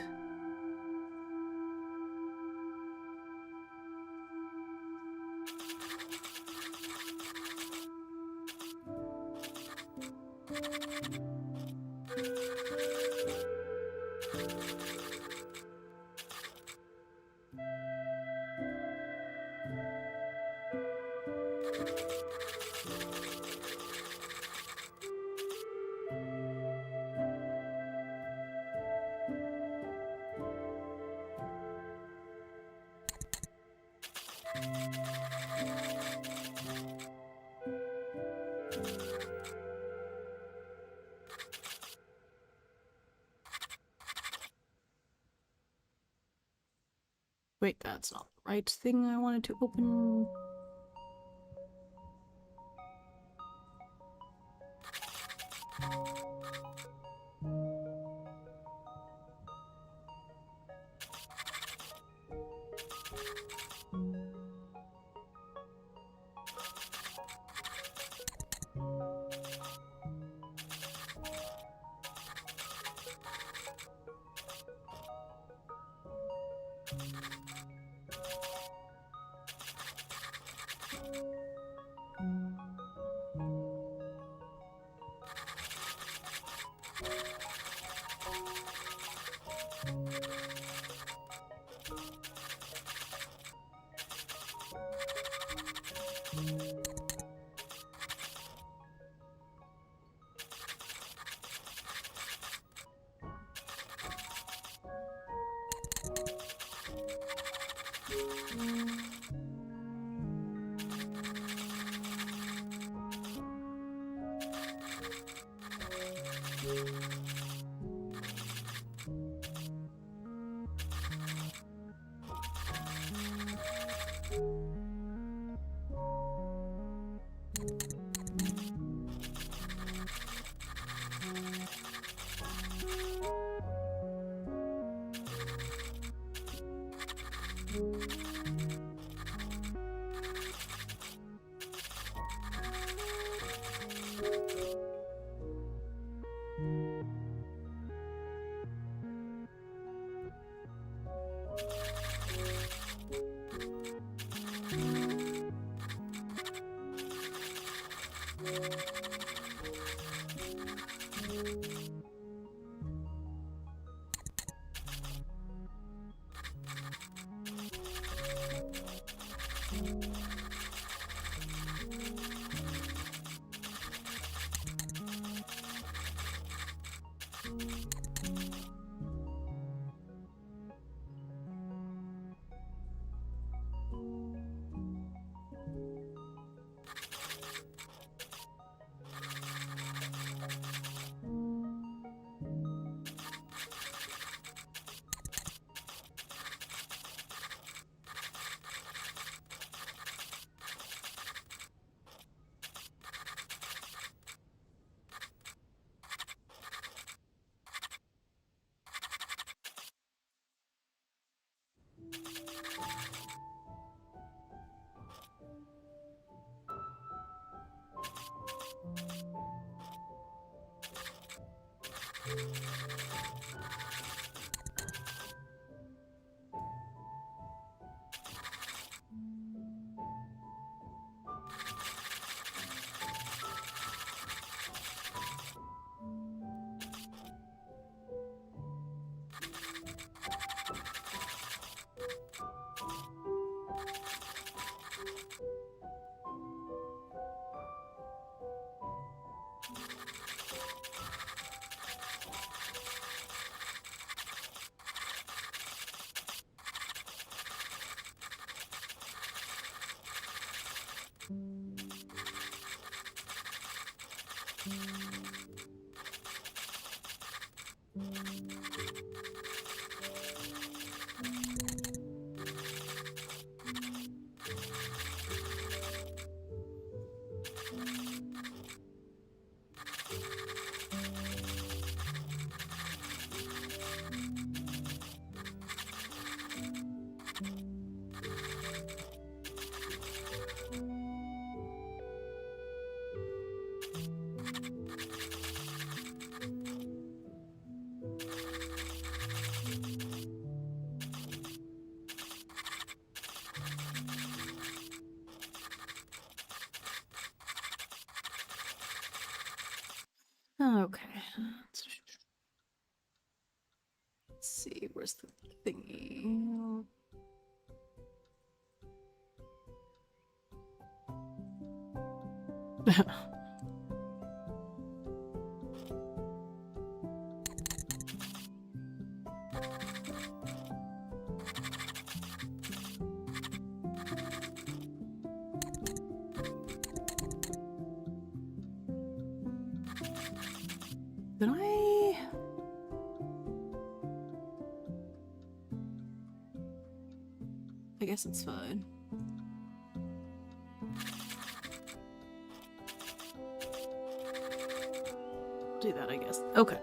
Wait, that's not the right thing I wanted to open. Okay. Let's see, where's the thingy? Did I guess it's fine. Do that, I guess. Okay.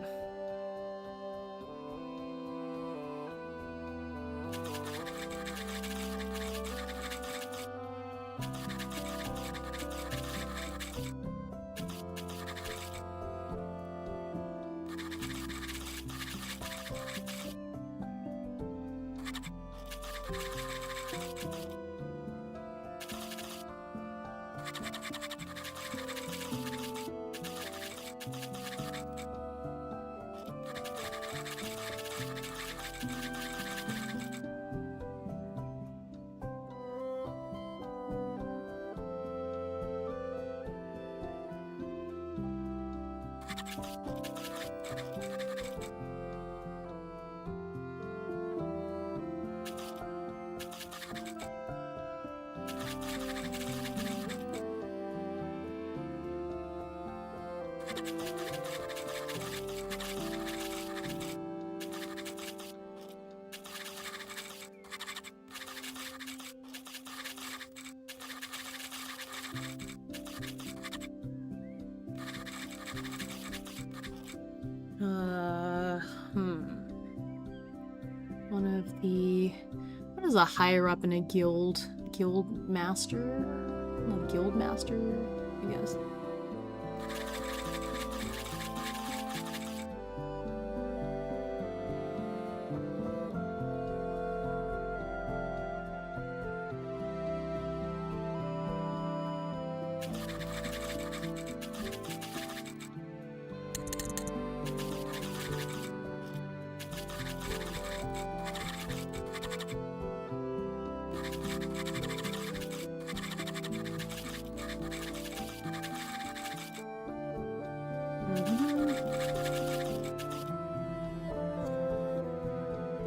One of the... What is a higher up in a guild? Guild master? No, guild master, I guess.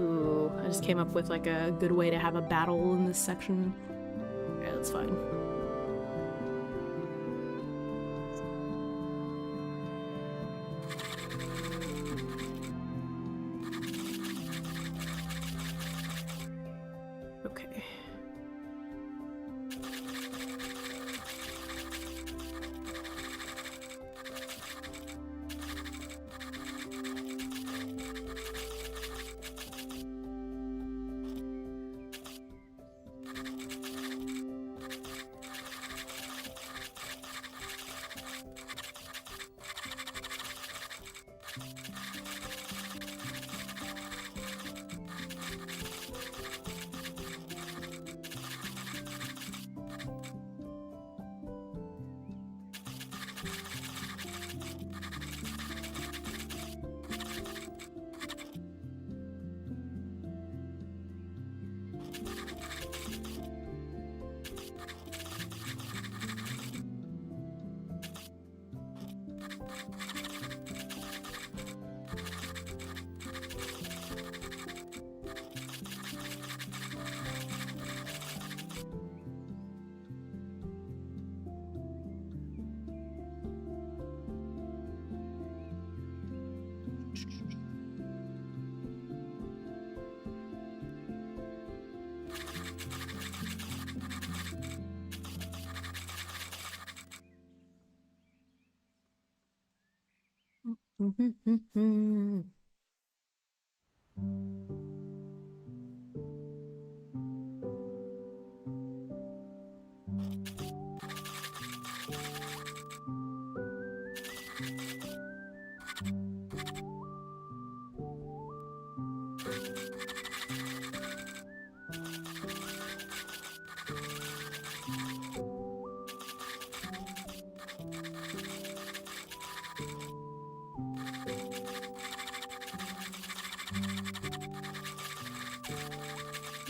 Ooh, I just came up with like a good way to have a battle in this section. Yeah, that's fine. Okay.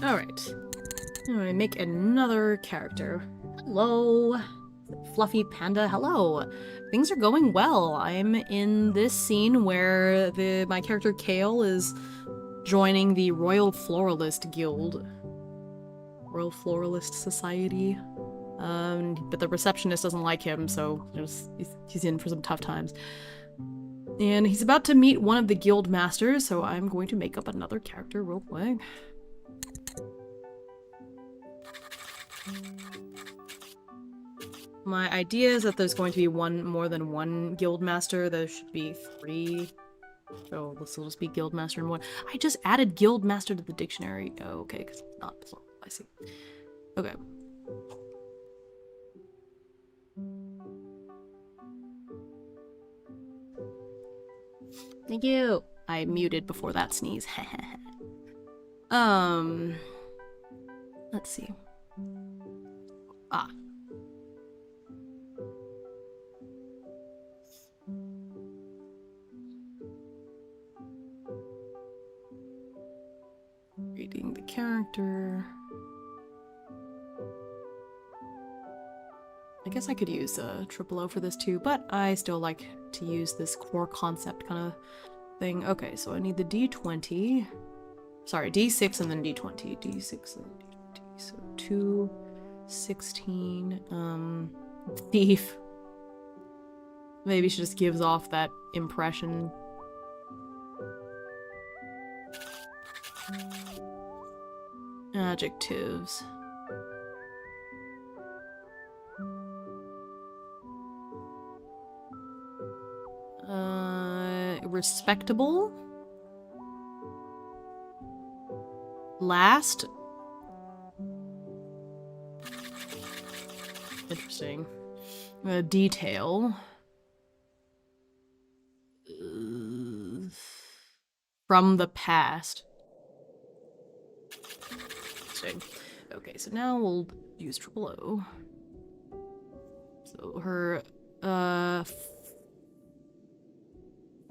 Alright. I'm gonna make another character. Hello! Fluffy Panda, hello! Things are going well. I'm in this scene where my character Kale is joining the Royal Floralist Guild. Royal Floralist Society. But the receptionist doesn't like him, so he's in for some tough times. And he's about to meet one of the guild masters, so I'm going to make up another character real quick. My idea is that there's going to be more than one guild master. There should be 3. So this will just be guild master and 1. I just added guild master to the dictionary. Oh, okay, because it's not. So I see. Okay. Thank you. I muted before that sneeze. Let's see. Reading the character. I guess I could use a triple O for this too, but I still like to use this core concept kind of thing. Okay, so I need the D20. Sorry, D6 and then D20. D6 and D20. So 2, 16, thief. Maybe she just gives off that impression. Adjectives. Respectable. Last. Interesting. Detail. From the past. Interesting. Okay, so now we'll use triple O. So her,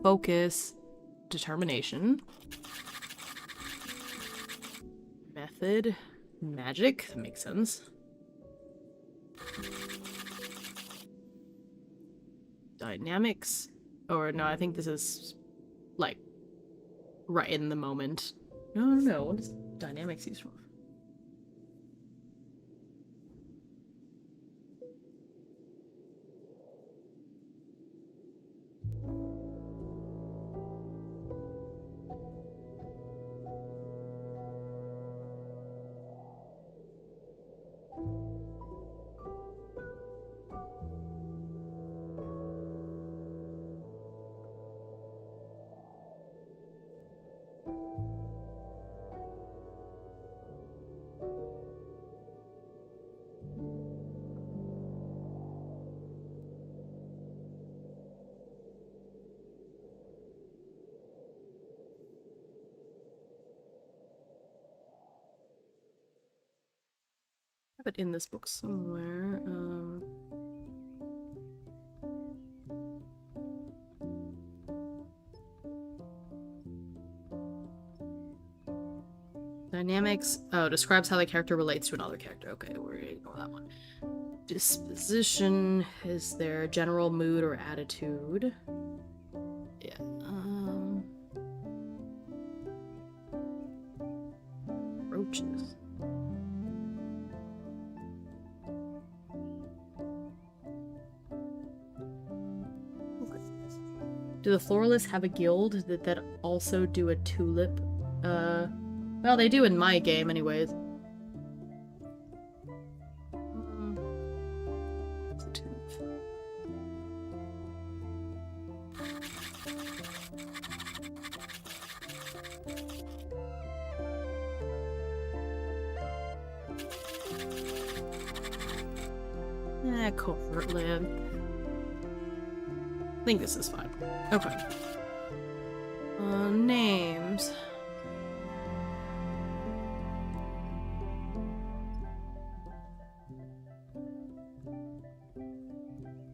focus, determination, method, magic, that makes sense. Dynamics, or no, I think this is, like, right in the moment. No, what is dynamics used for? But in this book somewhere, dynamics, describes how the character relates to another character. Okay, we're gonna ignore that one. Disposition is their general mood or attitude. Yeah, roaches. Do the Floralists have a guild that also do a tulip? Well, they do in my game anyways. Covert live. I think this is fine. Okay. Names.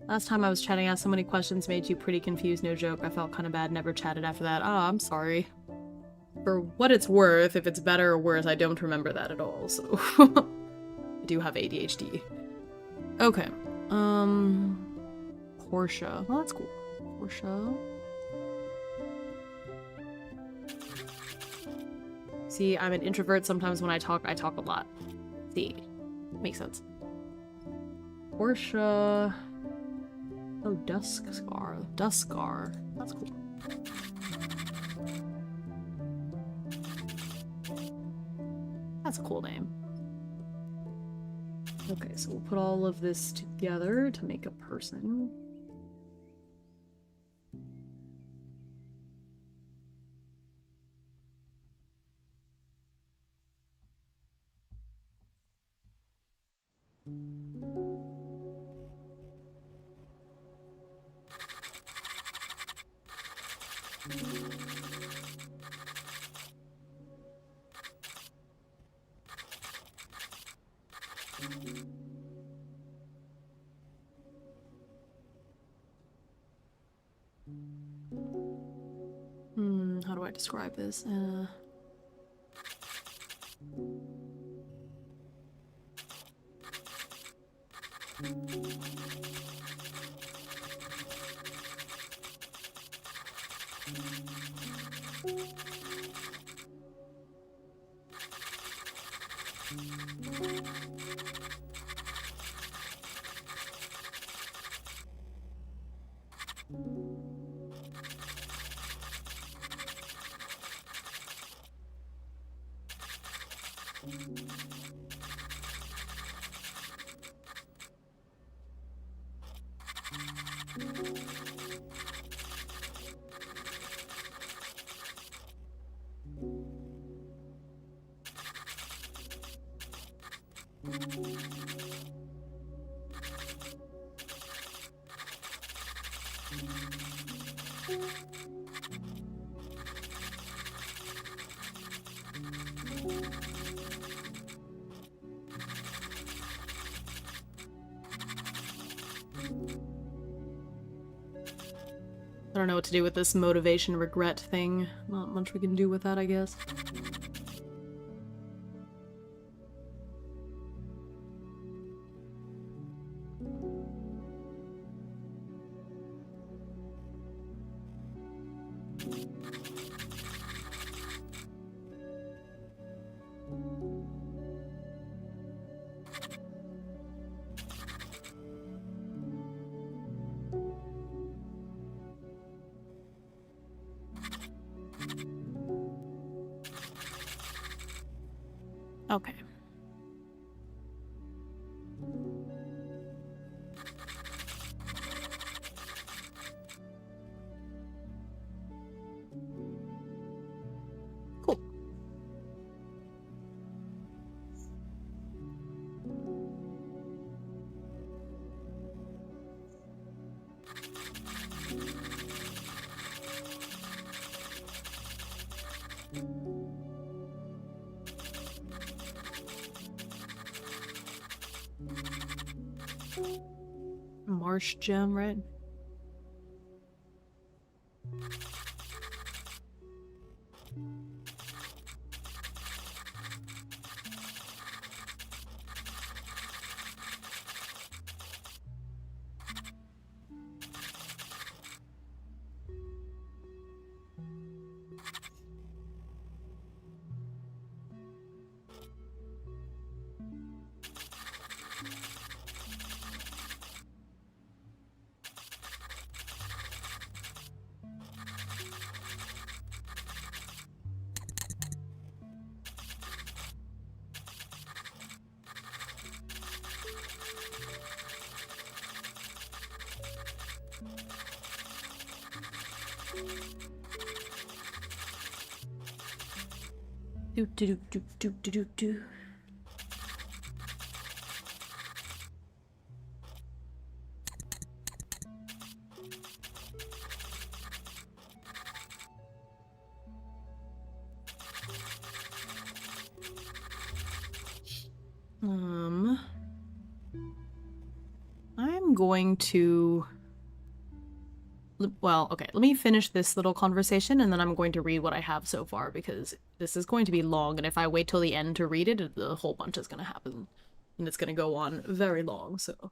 Last time I was chatting, I asked so many questions, made you pretty confused, no joke. I felt kind of bad, never chatted after that. Oh, I'm sorry. For what it's worth, if it's better or worse, I don't remember that at all, so... I do have ADHD. Okay. Portia. Well, that's cool. Portia. See, I'm an introvert. Sometimes when I talk a lot. See, makes sense. Portia. Oh, Duskar. Duskar. That's cool. That's a cool name. Okay, so we'll put all of this together to make a person. How do I describe this? I don't know what to do with this motivation regret thing. Not much we can do with that, I guess. Okay. Cool. Marsh gem, right? Do do do do do do do do. going to... Well, okay, let me finish this little conversation and then I'm going to read what I have so far because this is going to be long, and if I wait till the end to read it, the whole bunch is going to happen. And it's going to go on very long, so...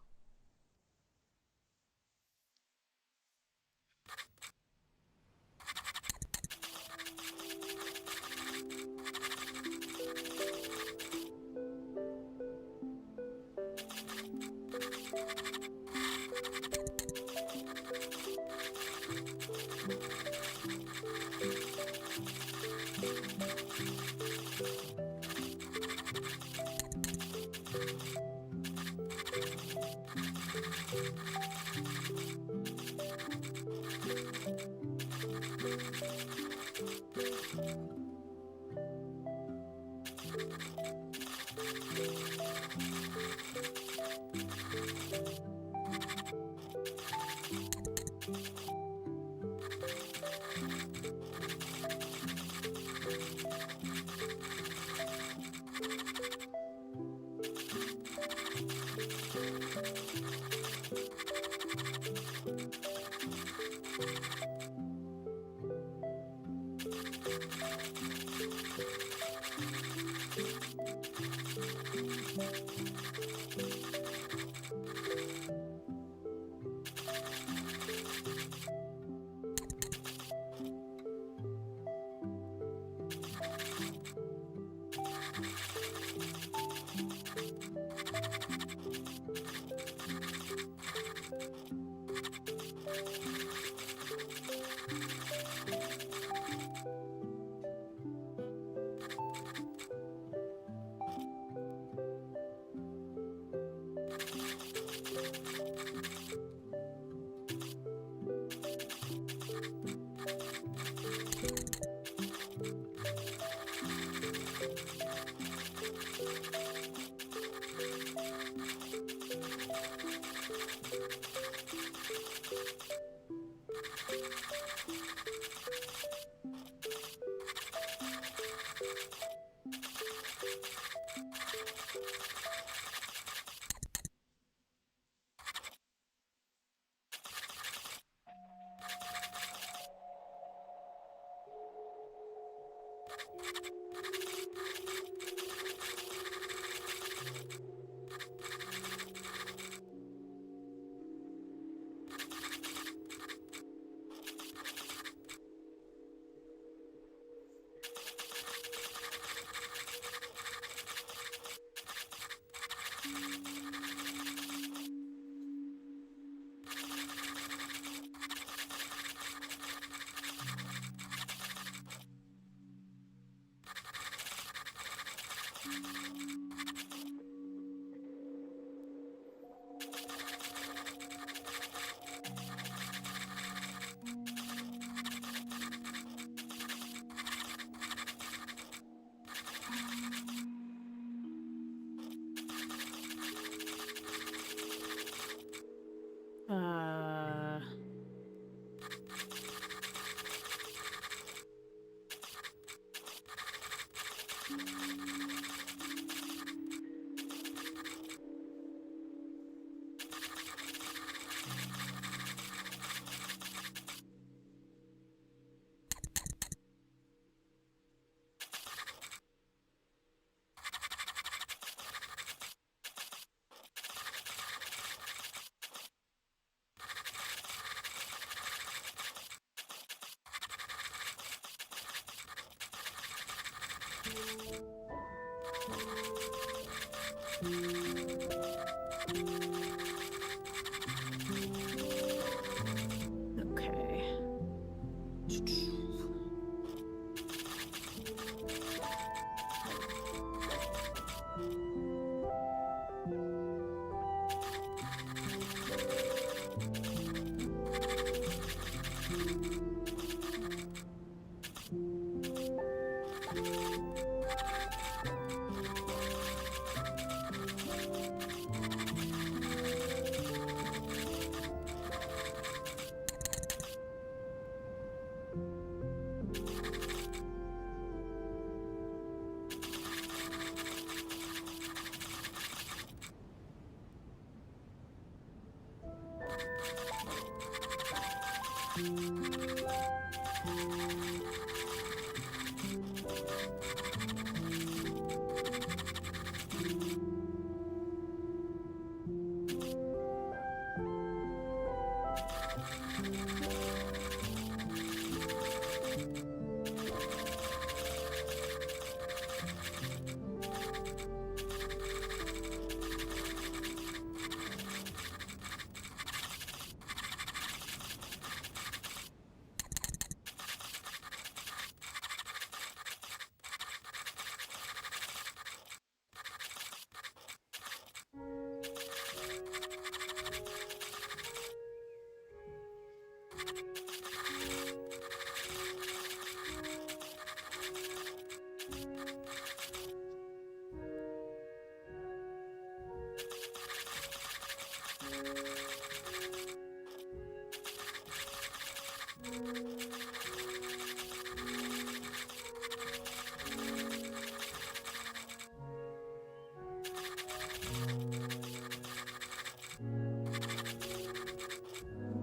Okay.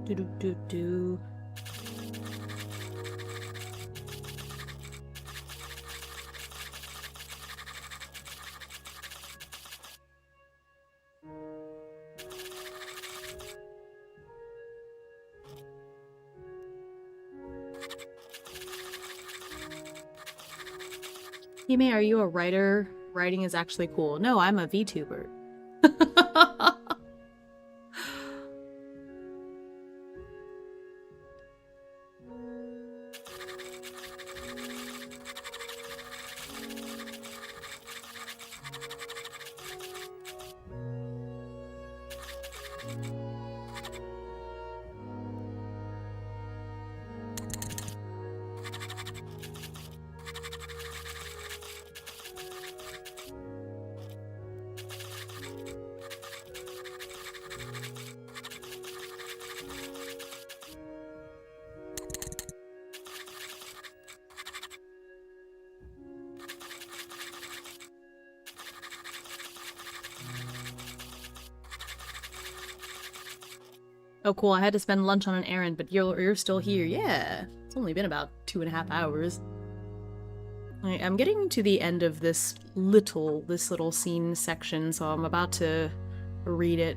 Do do do do. Hime, are you a writer? Writing is actually cool. No, I'm a VTuber. Oh, cool. I had to spend lunch on an errand, but you're still here. Yeah. It's only been about 2.5 hours. I'm getting to the end of this little scene section, so I'm about to read it.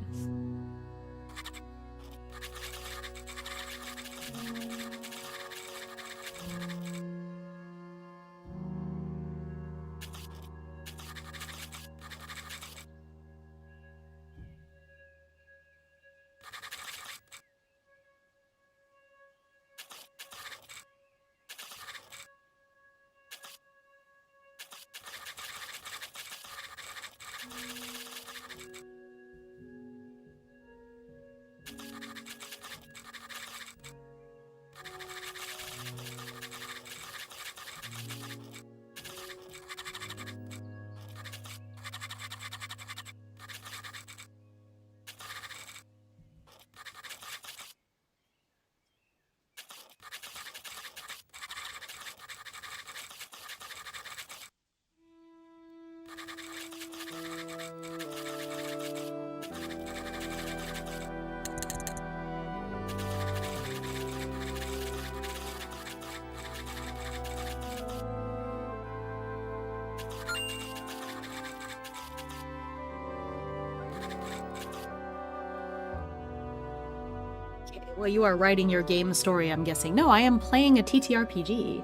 Well, you are writing your game story, I'm guessing. No, I am playing a TTRPG.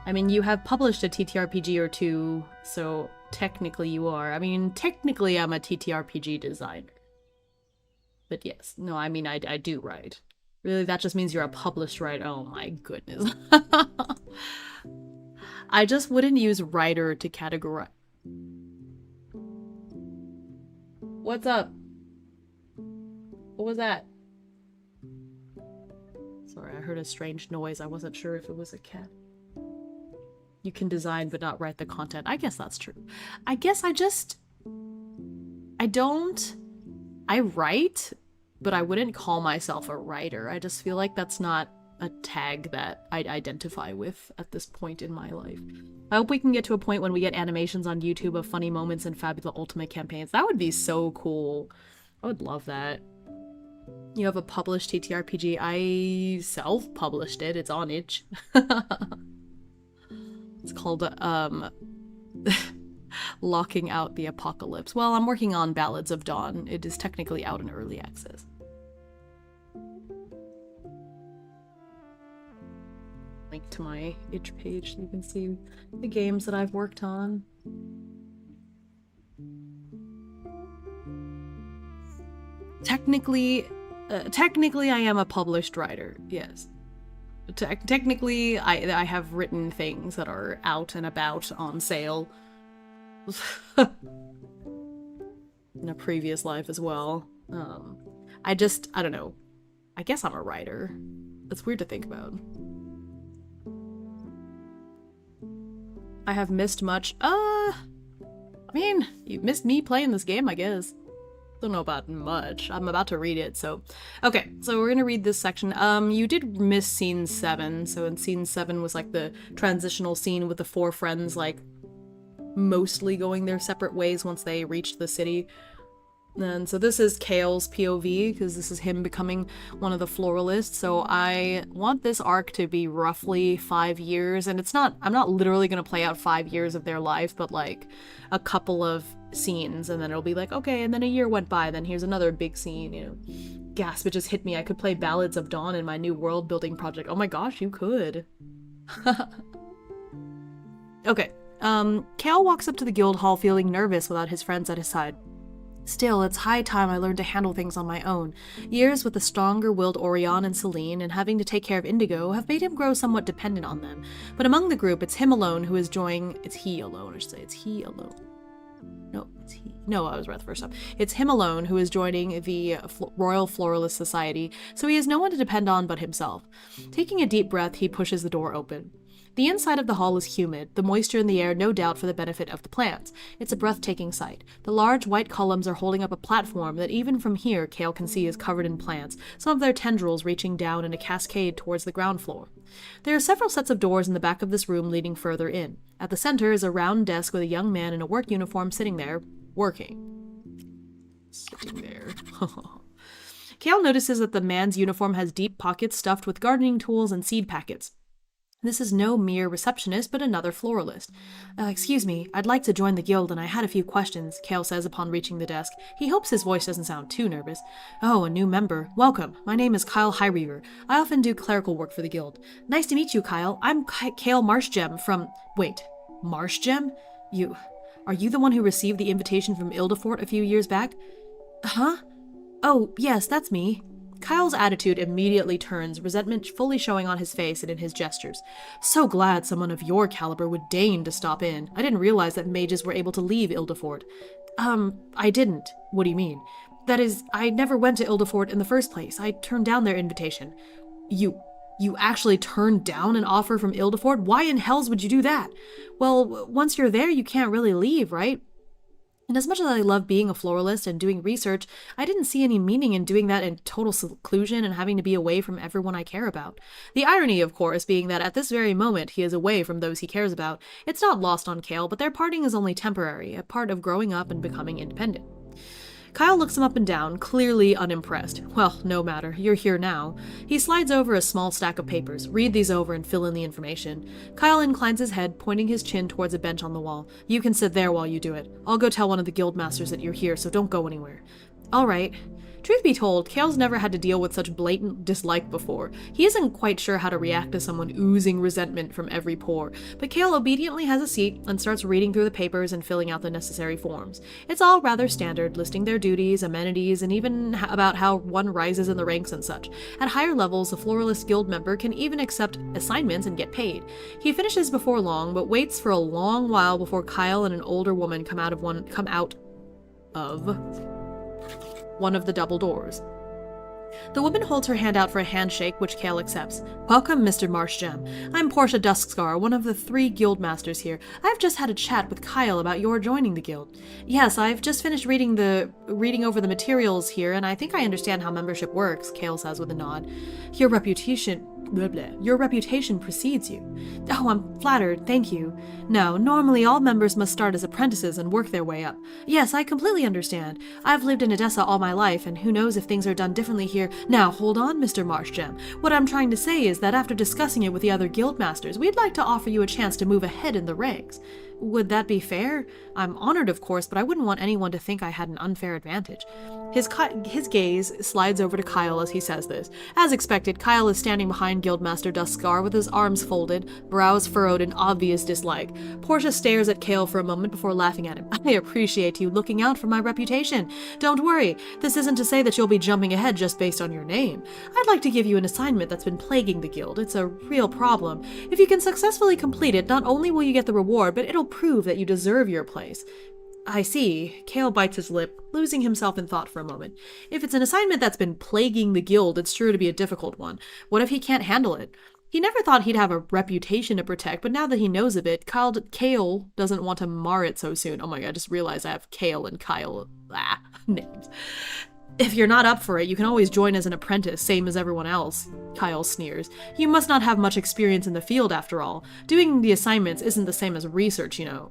I mean, you have published a TTRPG or two, so technically you are. I mean, technically I'm a TTRPG designer. But yes, no, I mean, I do write. Really, that just means you're a published writer. Oh my goodness. I just wouldn't use writer to categorize. What's up? What was that? Sorry, I heard a strange noise. I wasn't sure if it was a cat. You can design but not write the content. I guess that's true. I guess I write, but I wouldn't call myself a writer. I just feel like that's not a tag that I'd identify with at this point in my life. I hope we can get to a point when we get animations on YouTube of funny moments in Fabula Ultima campaigns. That would be so cool. I would love that. You have a published TTRPG. I self-published it. It's on itch. It's called, Locking Out the Apocalypse. Well, I'm working on Ballads of Dawn. It is technically out in early access. Link to my itch page so you can see the games that I've worked on. Technically I am a published writer, yes. Technically, I have written things that are out and about on sale. In a previous life as well. I don't know. I guess I'm a writer. It's weird to think about. I have missed much. I mean, you've missed me playing this game, I guess. Don't know about much. I'm about to read it, so... Okay, so we're gonna read this section. You did miss scene 7, so in scene 7 was, like, the transitional scene with the 4 friends, like, mostly going their separate ways once they reached the city. And so this is Kale's POV, because this is him becoming one of the floralists, so I want this arc to be roughly 5 years, and I'm not literally gonna play out 5 years of their life, but, like, a couple of scenes, and then it'll be like, okay, and then a year went by, then here's another big scene, you know. Gasp, it just hit me. I could play Ballads of Dawn in my new world building project. Oh my gosh, you could. Okay, Kale walks up to the guild hall feeling nervous without his friends at his side. Still, it's high time I learned to handle things on my own. Years with the stronger-willed Orion and Celine and having to take care of Indigo have made him grow somewhat dependent on them. But among the group, it's him alone who is joining... It's he alone, I should say. It's he alone. No, it's he. No, I was right the first time. It's him alone who is joining the Royal Floralist Society, so he has no one to depend on but himself. Taking a deep breath, he pushes the door open. The inside of the hall is humid, the moisture in the air no doubt for the benefit of the plants. It's a breathtaking sight. The large white columns are holding up a platform that even from here Kale can see is covered in plants, some of their tendrils reaching down in a cascade towards the ground floor. There are several sets of doors in the back of this room leading further in. At the center is a round desk with a young man in a work uniform sitting there, working. Sitting there. Kale notices that the man's uniform has deep pockets stuffed with gardening tools and seed packets. This is no mere receptionist, but another floralist. Excuse me, I'd like to join the guild and I had a few questions, Kale says upon reaching the desk. He hopes his voice doesn't sound too nervous. Oh, a new member. Welcome. My name is Kyle Highreaver. I often do clerical work for the guild. Nice to meet you, Kyle. I'm Kale Marshgem from... Wait, Marshgem? Are you the one who received the invitation from Ildefort a few years back? Huh? Oh, yes, that's me. Kyle's attitude immediately turns, resentment fully showing on his face and in his gestures. So glad someone of your caliber would deign to stop in. I didn't realize that mages were able to leave Ildefort. I didn't. What do you mean? That is, I never went to Ildefort in the first place. I turned down their invitation. You actually turned down an offer from Ildefort? Why in hells would you do that? Well, once you're there, you can't really leave, right? And as much as I love being a floralist and doing research, I didn't see any meaning in doing that in total seclusion and having to be away from everyone I care about. The irony, of course, being that at this very moment he is away from those he cares about. It's not lost on Kale, but their parting is only temporary, a part of growing up and becoming independent. Kyle looks him up and down, clearly unimpressed. Well, no matter, you're here now. He slides over a small stack of papers. Read these over and fill in the information. Kyle inclines his head, pointing his chin towards a bench on the wall. You can sit there while you do it. I'll go tell one of the guild masters that you're here, so don't go anywhere. All right. Truth be told, Kale's never had to deal with such blatant dislike before. He isn't quite sure how to react to someone oozing resentment from every pore, but Kale obediently has a seat and starts reading through the papers and filling out the necessary forms. It's all rather standard, listing their duties, amenities, and even about how one rises in the ranks and such. At higher levels, a Floralist Guild member can even accept assignments and get paid. He finishes before long, but waits for a long while before Kyle and an older woman come out of one of the double doors. The woman holds her hand out for a handshake, which Kale accepts. Welcome, Mr. Marshgem. I'm Portia Duskscar, one of the 3 guild masters here. I've just had a chat with Kyle about your joining the guild. Yes, I've just finished reading over the materials here, and I think I understand how membership works, Kale says with a nod. Your reputation Blah, blah. Your reputation precedes you. Oh, I'm flattered, thank you. No, normally all members must start as apprentices and work their way up. Yes, I completely understand. I've lived in Odessa all my life, and who knows if things are done differently here. Now, hold on, Mr. Marshgem. What I'm trying to say is that after discussing it with the other guildmasters, we'd like to offer you a chance to move ahead in the ranks. Would that be fair? I'm honored, of course, but I wouldn't want anyone to think I had an unfair advantage. His gaze slides over to Kyle as he says this. As expected, Kyle is standing behind Guildmaster Duskar with his arms folded, brows furrowed in obvious dislike. Portia stares at Kale for a moment before laughing at him. I appreciate you looking out for my reputation. Don't worry, this isn't to say that you'll be jumping ahead just based on your name. I'd like to give you an assignment that's been plaguing the guild. It's a real problem. If you can successfully complete it, not only will you get the reward, but it'll prove that you deserve your place. I see. Kale bites his lip, losing himself in thought for a moment. If it's an assignment that's been plaguing the guild, it's sure to be a difficult one. What if he can't handle it? He never thought he'd have a reputation to protect, but now that he knows of it, Kale doesn't want to mar it so soon. Oh my god, I just realized I have Kale and Kyle names. If you're not up for it, you can always join as an apprentice, same as everyone else, Kyle sneers. You must not have much experience in the field after all. Doing the assignments isn't the same as research, you know.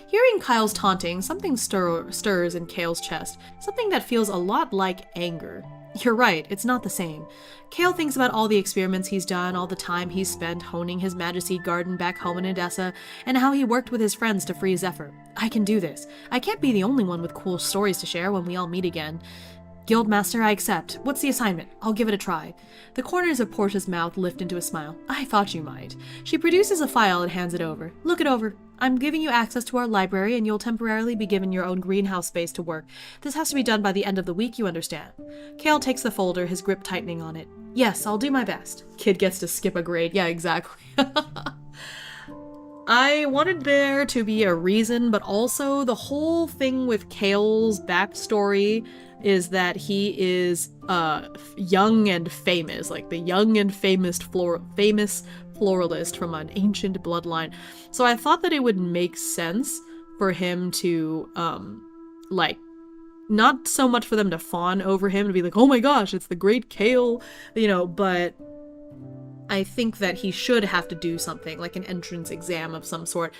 Hearing Kyle's taunting, something stirs in Kale's chest, something that feels a lot like anger. You're right, it's not the same. Kale thinks about all the experiments he's done, all the time he's spent honing his Majesty garden back home in Odessa, and how he worked with his friends to free Zephyr. I can do this. I can't be the only one with cool stories to share when we all meet again. Guildmaster, I accept. What's the assignment? I'll give it a try. The corners of Portia's mouth lift into a smile. I thought you might. She produces a file and hands it over. Look it over. I'm giving you access to our library, and you'll temporarily be given your own greenhouse space to work. This has to be done by the end of the week, you understand. Kale takes the folder, his grip tightening on it. Yes, I'll do my best. Kid gets to skip a grade. Yeah, exactly. I wanted there to be a reason, but also the whole thing with Kale's backstory is that he is young and famous, like the young and famous floralist from an ancient bloodline. So I thought that it would make sense for him to like, not so much for them to fawn over him, to be like, oh my gosh, it's the great Kale, you know, but I think that he should have to do something, like an entrance exam of some sort,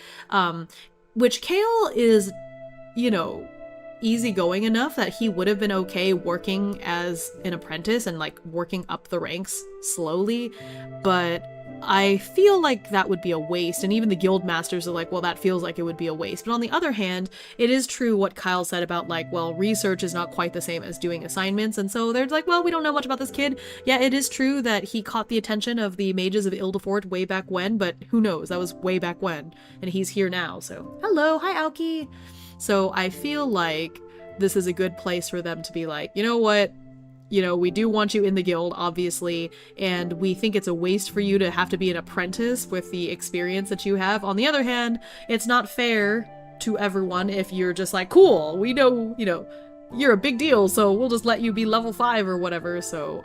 which Kale is, you know, easygoing enough that he would have been okay working as an apprentice and like working up the ranks slowly, but I feel like that would be a waste, and even the guild masters are like, well, that feels like it would be a waste. But on the other hand, it is true what Kyle said about like, well, research is not quite the same as doing assignments, and so they're like, well, we don't know much about this kid. Yeah, it is true that he caught the attention of the mages of Ildefort way back when, but who knows, that was way back when, and he's here now, so hello, hi Aoki. So I feel like this is a good place for them to be like, you know what, you know, we do want you in the guild, obviously, and we think it's a waste for you to have to be an apprentice with the experience that you have. On the other hand, it's not fair to everyone if you're just like, cool, we know, you know, you're a big deal, so we'll just let you be level 5 or whatever, so,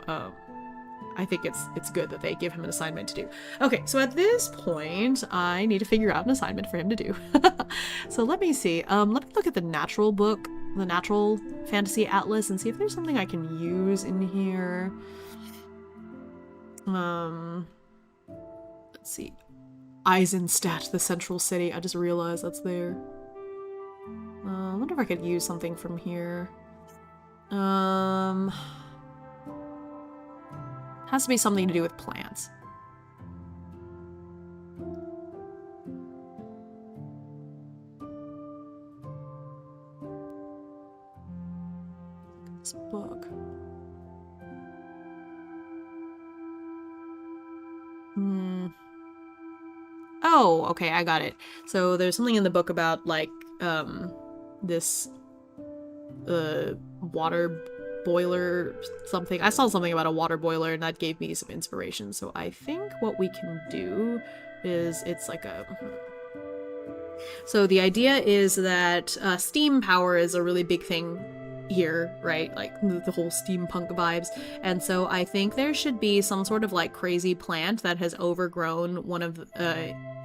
I think it's good that they give him an assignment to do. Okay, so at this point, I need to figure out an assignment for him to do. So let me see. Let me look at the natural book, the Natural Fantasy Atlas, and see if there's something I can use in here. Let's see. Eisenstadt, the central city. I just realized that's there. I wonder if I could use something from here. Has to be something to do with plants. This book. Oh, okay, I got it. So there's something in the book about like this water boiler something. I saw something about a water boiler and that gave me some inspiration. So I think what we can do is it's like a... So the idea is that steam power is a really big thing here, right? Like the whole steampunk vibes. And so I think there should be some sort of like crazy plant that has overgrown one of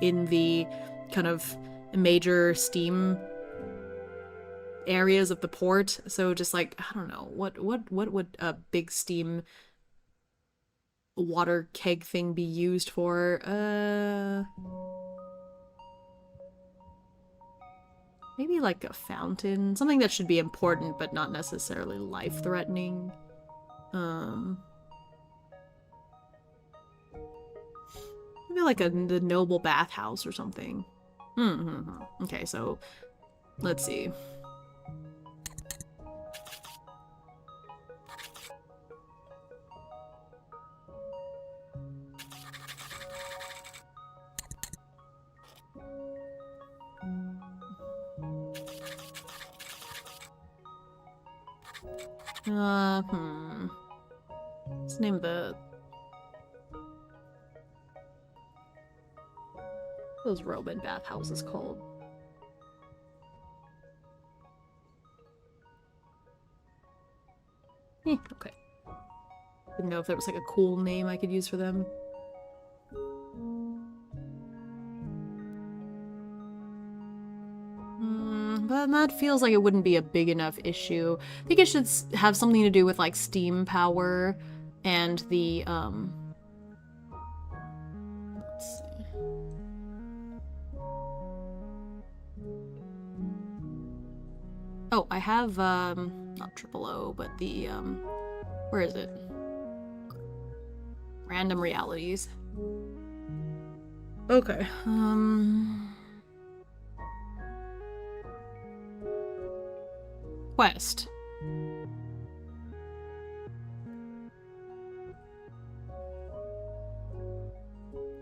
in the kind of major steam areas of the port. So just like, I don't know, what would a big steam water keg thing be used for? Maybe like a fountain. Something that should be important but not necessarily life-threatening. Maybe like the noble bathhouse or something. Okay, so let's see. What's the name of those Roman bathhouses called? Okay. Didn't know if there was like a cool name I could use for them. But that feels like it wouldn't be a big enough issue. I think it should have something to do with like steam power and the let's see. Oh, I have not triple O, but the where is it? Random realities. Okay. Quest.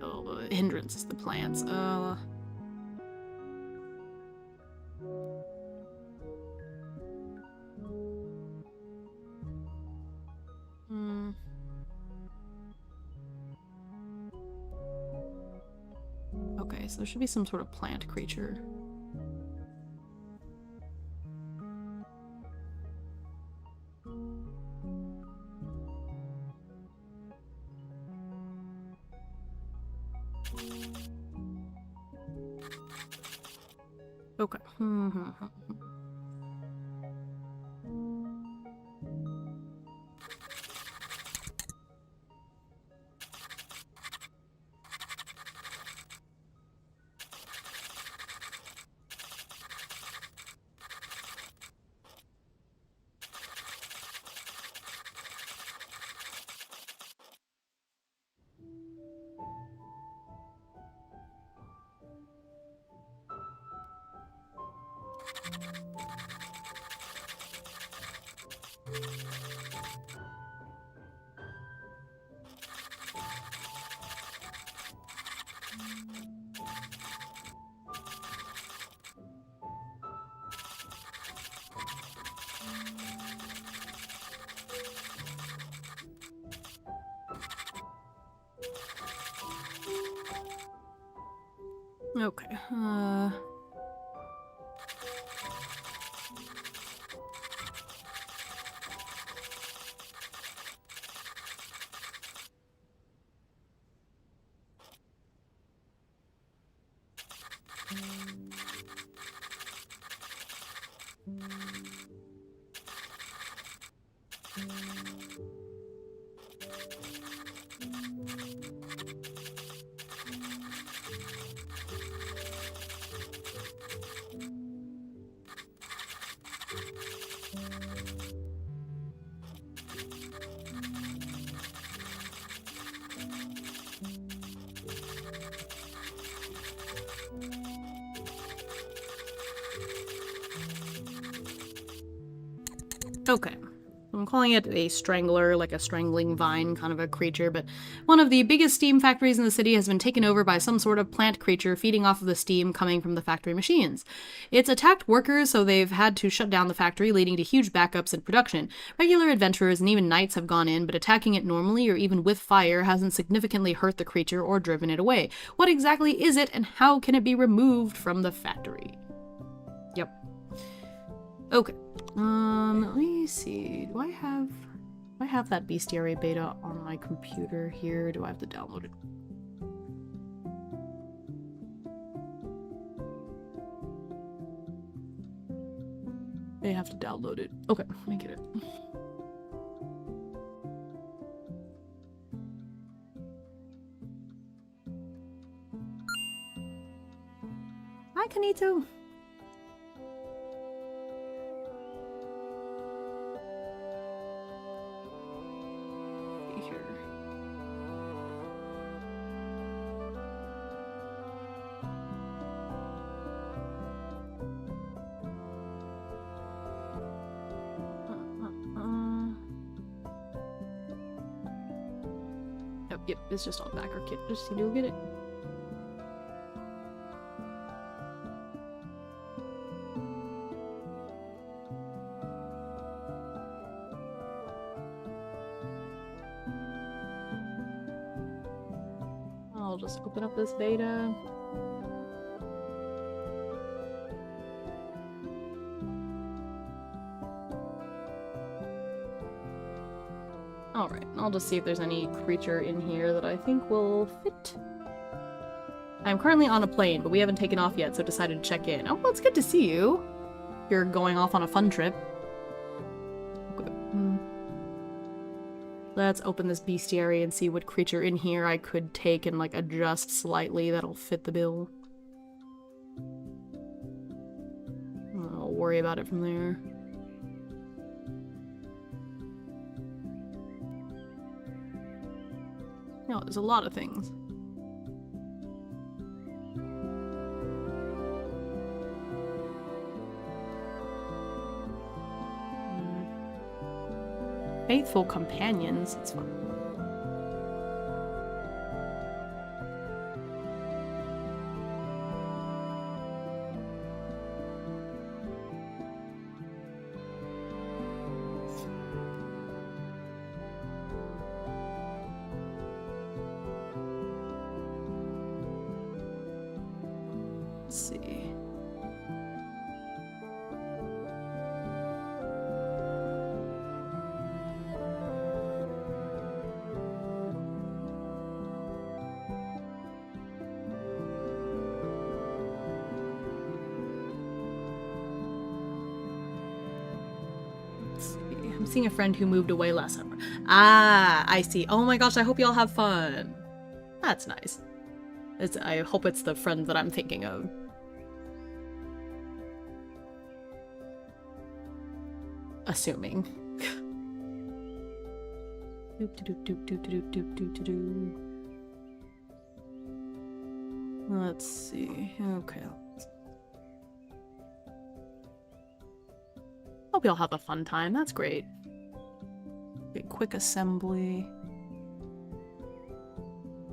Oh, the hindrance is the plants. Okay, so there should be some sort of plant creature. Okay. Okay. Okay. I'm calling it a strangler, like a strangling vine kind of a creature, but one of the biggest steam factories in the city has been taken over by some sort of plant creature feeding off of the steam coming from the factory machines. It's attacked workers, so they've had to shut down the factory, leading to huge backups in production. Regular adventurers and even knights have gone in, but attacking it normally or even with fire hasn't significantly hurt the creature or driven it away. What exactly is it, and how can it be removed from the factory? Yep. Okay. Let me see. Do I have that bestiary beta on my computer here? Do I have to download it? I have to download it. Okay, let me get it. Hi, Kanito. Here. Yep, it's just on backer kit. Just you get it. I'll just open up this beta. Alright, I'll just see if there's any creature in here that I think will fit. I'm currently on a plane, but we haven't taken off yet, so decided to check in. Oh, well, it's good to see you. You're going off on a fun trip. Okay. Let's open this bestiary and see what creature in here I could take and, like, adjust slightly that'll fit the bill. I'll worry about it from there. No, there's a lot of things. Faithful companions. It's fun. Let's see. I'm seeing a friend who moved away last summer. Ah, I see. Oh my gosh, I hope y'all have fun. That's nice. I hope it's the friend that I'm thinking of. Assuming. Let's see. Okay. Hope y'all have a fun time. That's great. Okay, quick assembly.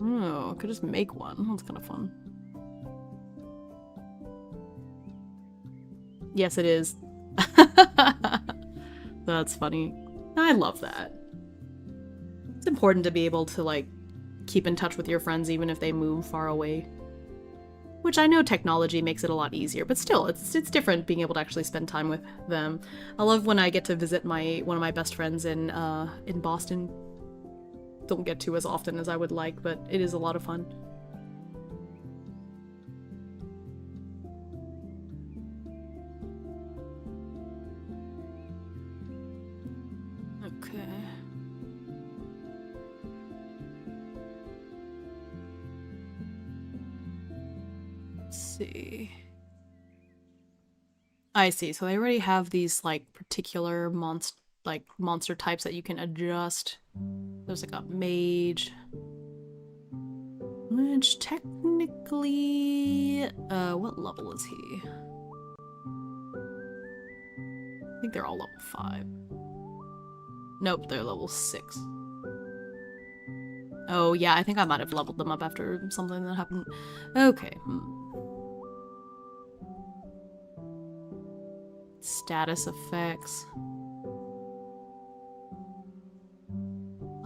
Oh, I could just make one. That's kind of fun. Yes, it is. That's funny. I love that. It's important to be able to, like, keep in touch with your friends even if they move far away. Which I know technology makes it a lot easier, but still, it's different being able to actually spend time with them. I love when I get to visit one of my best friends in Boston. Don't get to as often as I would like, but it is a lot of fun. Okay. Let's see. I see. So they already have these, like, particular monster types that you can adjust. There's like a mage, which technically, what level is he? I think they're all level 5. Nope, they're level 6. Oh yeah, I think I might have leveled them up after something that happened. Okay. Status effects.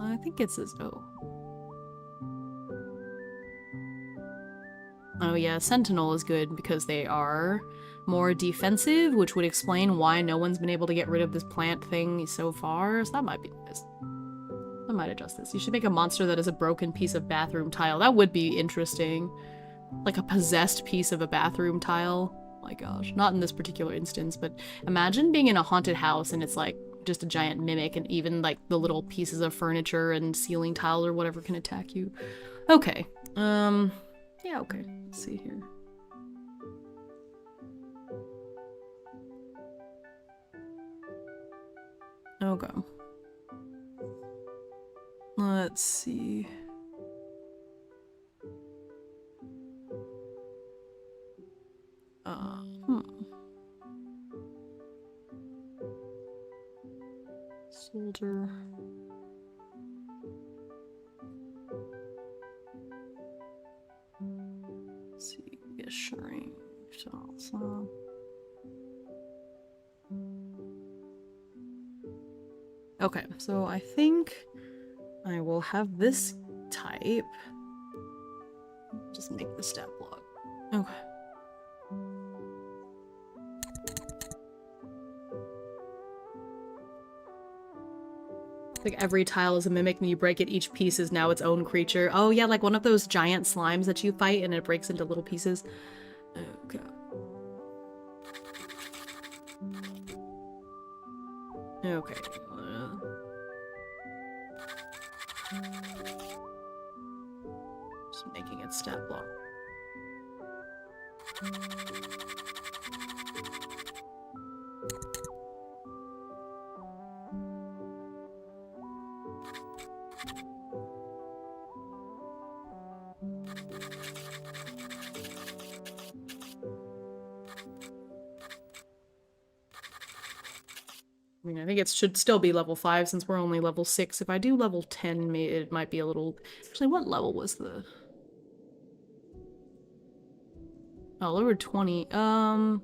I think it says Oh yeah, Sentinel is good because they are more defensive, which would explain why no one's been able to get rid of this plant thing so far, so that might be nice. I might adjust this. You should make a monster that is a broken piece of bathroom tile. That would be interesting. Like a possessed piece of a bathroom tile. Oh my gosh, not in this particular instance, but imagine being in a haunted house and it's like just a giant mimic and even like the little pieces of furniture and ceiling tile or whatever can attack you. Okay. Yeah, okay. Let's see here. Okay. Let's see. Soldier. Let's see, assuring salsa. Okay, so I think I will have this type. Just make the stat block. Okay. Like every tile is a mimic and you break it, each piece is now its own creature. Oh yeah, like one of those giant slimes that you fight and it breaks into little pieces. Okay. Okay. Just making it stat block. I mean, I think it should still be level 5 since we're only level 6. If I do level 10, it might be a little... Actually, what level was the... Oh, level 20. I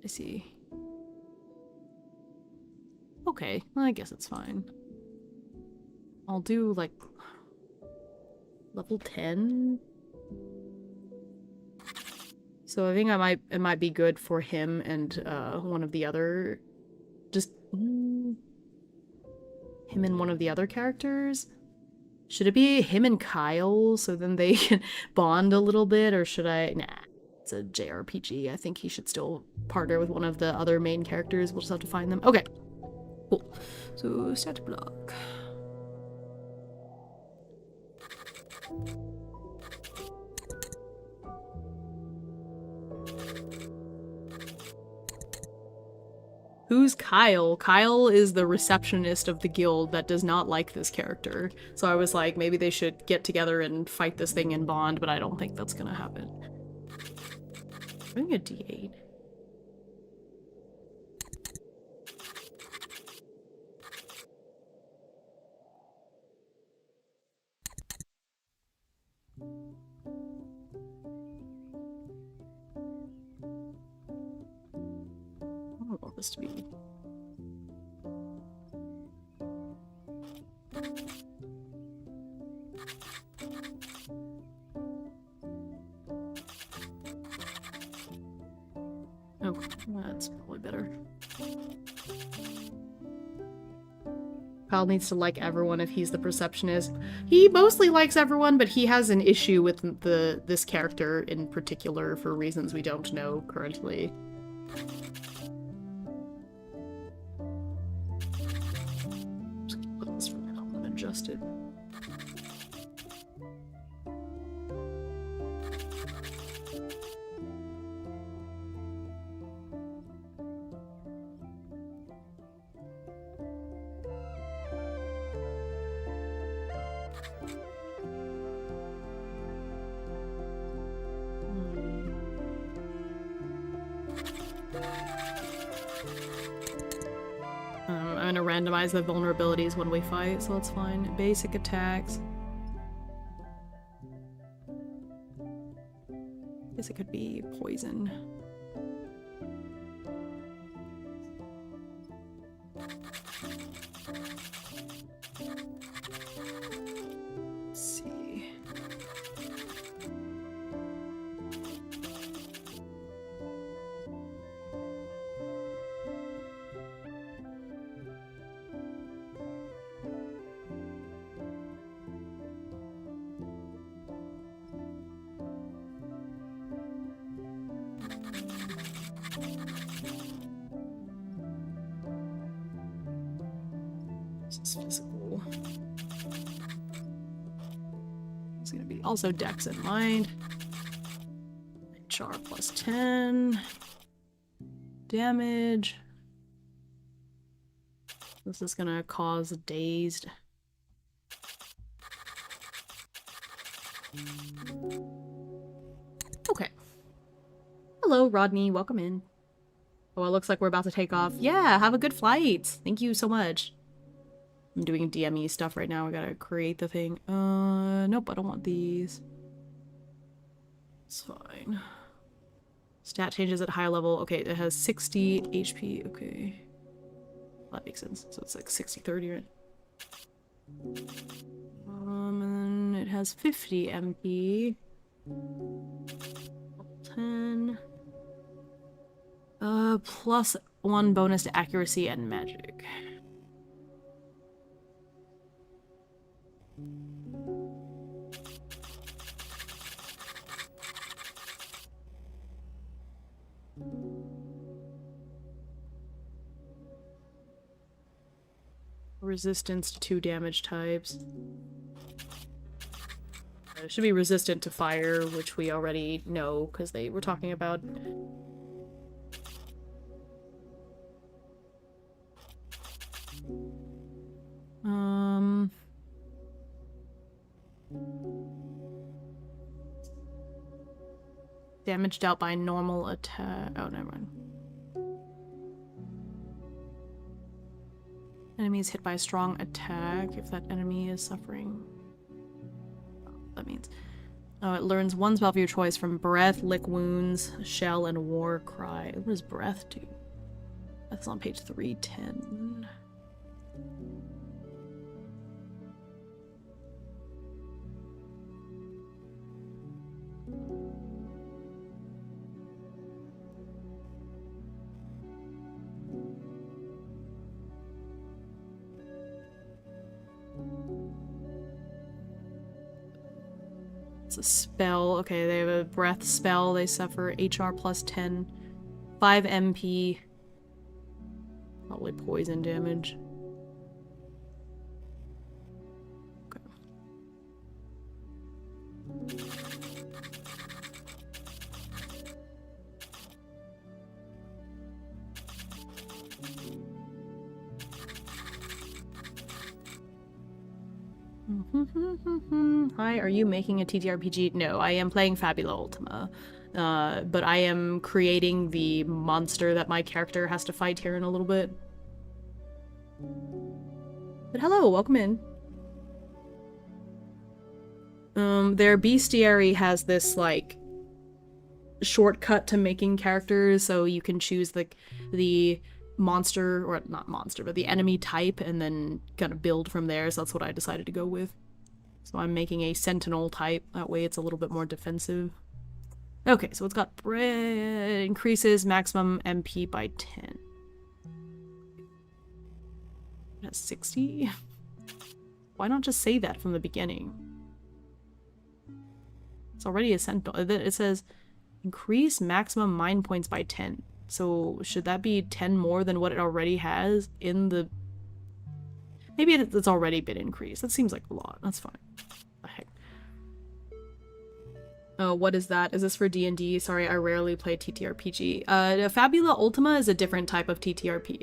see. Okay, well, I guess it's fine. I'll do, like... level 10? So I think it might be good for him and one of the other, just him and one of the other characters. Should it be him and Kyle so then they can bond a little bit, or should I? Nah, it's a JRPG. I think he should still partner with one of the other main characters. We'll just have to find them. Okay, cool. So stat block. Who's Kyle? Kyle is the receptionist of the guild that does not like this character. So I was like, maybe they should get together and fight this thing in bond, but I don't think that's gonna happen. I'm doing a D8. I don't want this to be... Oh, that's probably better. Kyle needs to like everyone if he's the perceptionist. He mostly likes everyone, but he has an issue with this character in particular for reasons we don't know currently. Just put this for now and adjust it. I'm gonna randomize the vulnerabilities when we fight, so that's fine. Basic attacks. I guess it could be poison. Let's see. This is physical. It's gonna be also dex in mind. HR plus 10. Damage. This is gonna cause dazed. Okay. Hello, Rodney. Welcome in. Oh, it looks like we're about to take off. Yeah, have a good flight. Thank you so much. I'm doing DME stuff right now. I gotta create the thing. Nope, I don't want these. It's fine. Stat changes at high level. Okay, it has 60 HP. Okay. That makes sense. So it's like 60-30, right? And then it has 50 MP. 10. Plus 1 bonus to accuracy and magic. Resistance to 2 damage types. It should be resistant to fire, which we already know because they were talking about. Damage dealt by normal attack. Oh, never mind. Enemies hit by a strong attack if that enemy is suffering. Oh, that means. Oh, it learns one spell of your choice from Breath, Lick Wounds, Shell, and War Cry. What does Breath do? That's on page 310. It's a spell. Okay, they have a breath spell. They suffer HR plus 10. 5 MP. Probably poison damage. Okay. Hi, are you making a TTRPG? No, I am playing Fabula Ultima. But I am creating the monster that my character has to fight here in a little bit. But hello, welcome in. Their bestiary has this, like, shortcut to making characters, so you can choose, like, the monster, or not monster, but the enemy type, and then kind of build from there, so that's what I decided to go with. So I'm making a sentinel type, that way it's a little bit more defensive. Okay, so it's got increases maximum MP by 10. It has 60? Why not just say that from the beginning? It's already a sentinel. It says increase maximum mind points by 10. So should that be 10 more than what it already has in the... Maybe it's already been increased. That seems like a lot. That's fine. The heck. Oh, what is that? Is this for D&D? Sorry, I rarely play TTRPG. Fabula Ultima is a different type of TTRPG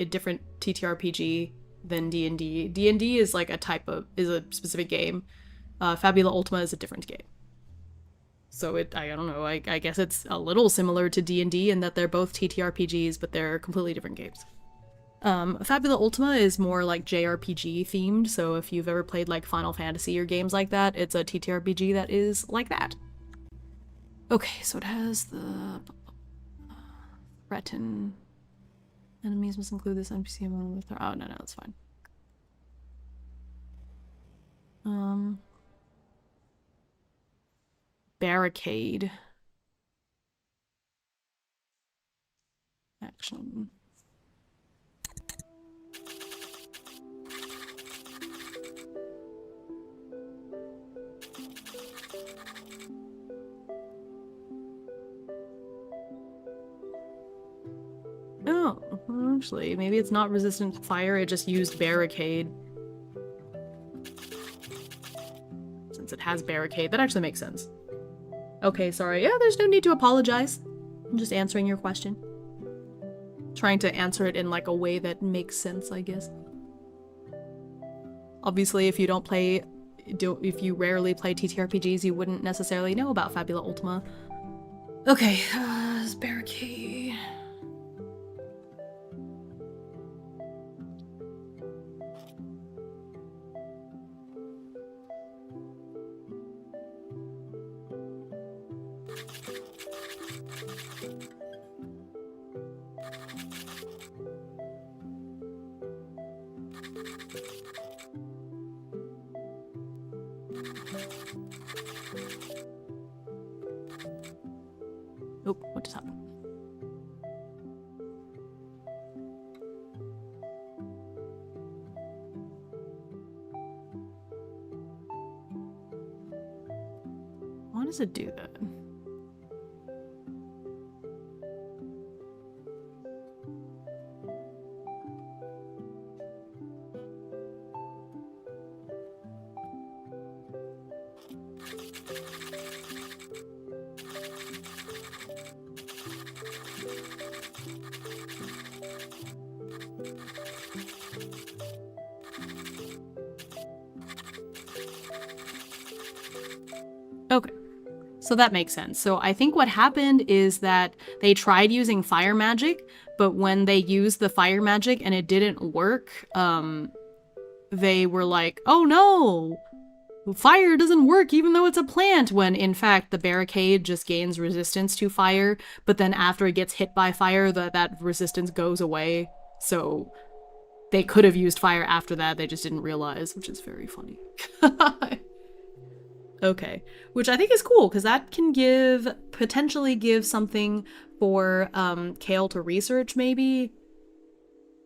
than D&D. D&D is like is a specific game. Fabula Ultima is a different game. So I don't know, I guess it's a little similar to D&D in that they're both TTRPGs, but they're completely different games. Fabula Ultima is more like JRPG themed, so if you've ever played like Final Fantasy or games like that, it's a TTRPG that is like that. Okay, so it has the threaten. Enemies must include this NPC among the oh no, that's fine. Barricade. Action. Oh, actually, maybe it's not resistant to fire, it just used barricade. Since it has barricade, that actually makes sense. Okay, sorry. Yeah, there's no need to apologize. I'm just answering your question. Trying to answer it in like a way that makes sense, I guess. Obviously, if you don't play, if you rarely play TTRPGs, you wouldn't necessarily know about Fabula Ultima. Okay, this barricade. Oh, what just happened? Why does it do that? Okay, so that makes sense. So I think what happened is that they tried using fire magic, but when they used the fire magic and it didn't work, they were like, oh no, fire doesn't work even though it's a plant, when in fact the barricade just gains resistance to fire, but then after it gets hit by fire, that resistance goes away. So they could have used fire after that, they just didn't realize, which is very funny. Okay, which I think is cool, because that can potentially give something for Kale to research, maybe?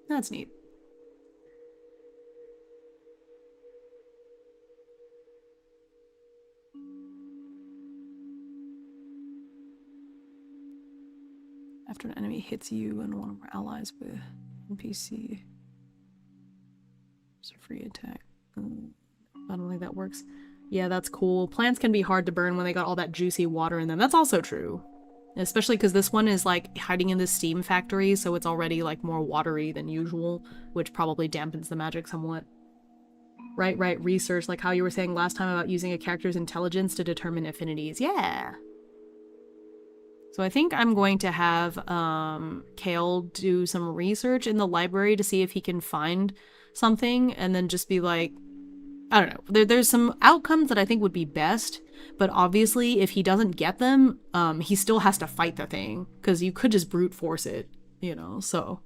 That's neat. After an enemy hits you and one of our allies with NPC, it's a free attack. I don't think that works. Yeah, that's cool. Plants can be hard to burn when they got all that juicy water in them. That's also true. Especially because this one is like hiding in this steam factory, so it's already like more watery than usual, which probably dampens the magic somewhat. Right, research, like how you were saying last time about using a character's intelligence to determine affinities. Yeah! So I think I'm going to have Kale do some research in the library to see if he can find something, and then just be like, I don't know. There's some outcomes that I think would be best, but obviously if he doesn't get them, he still has to fight the thing, because you could just brute force it, you know, so.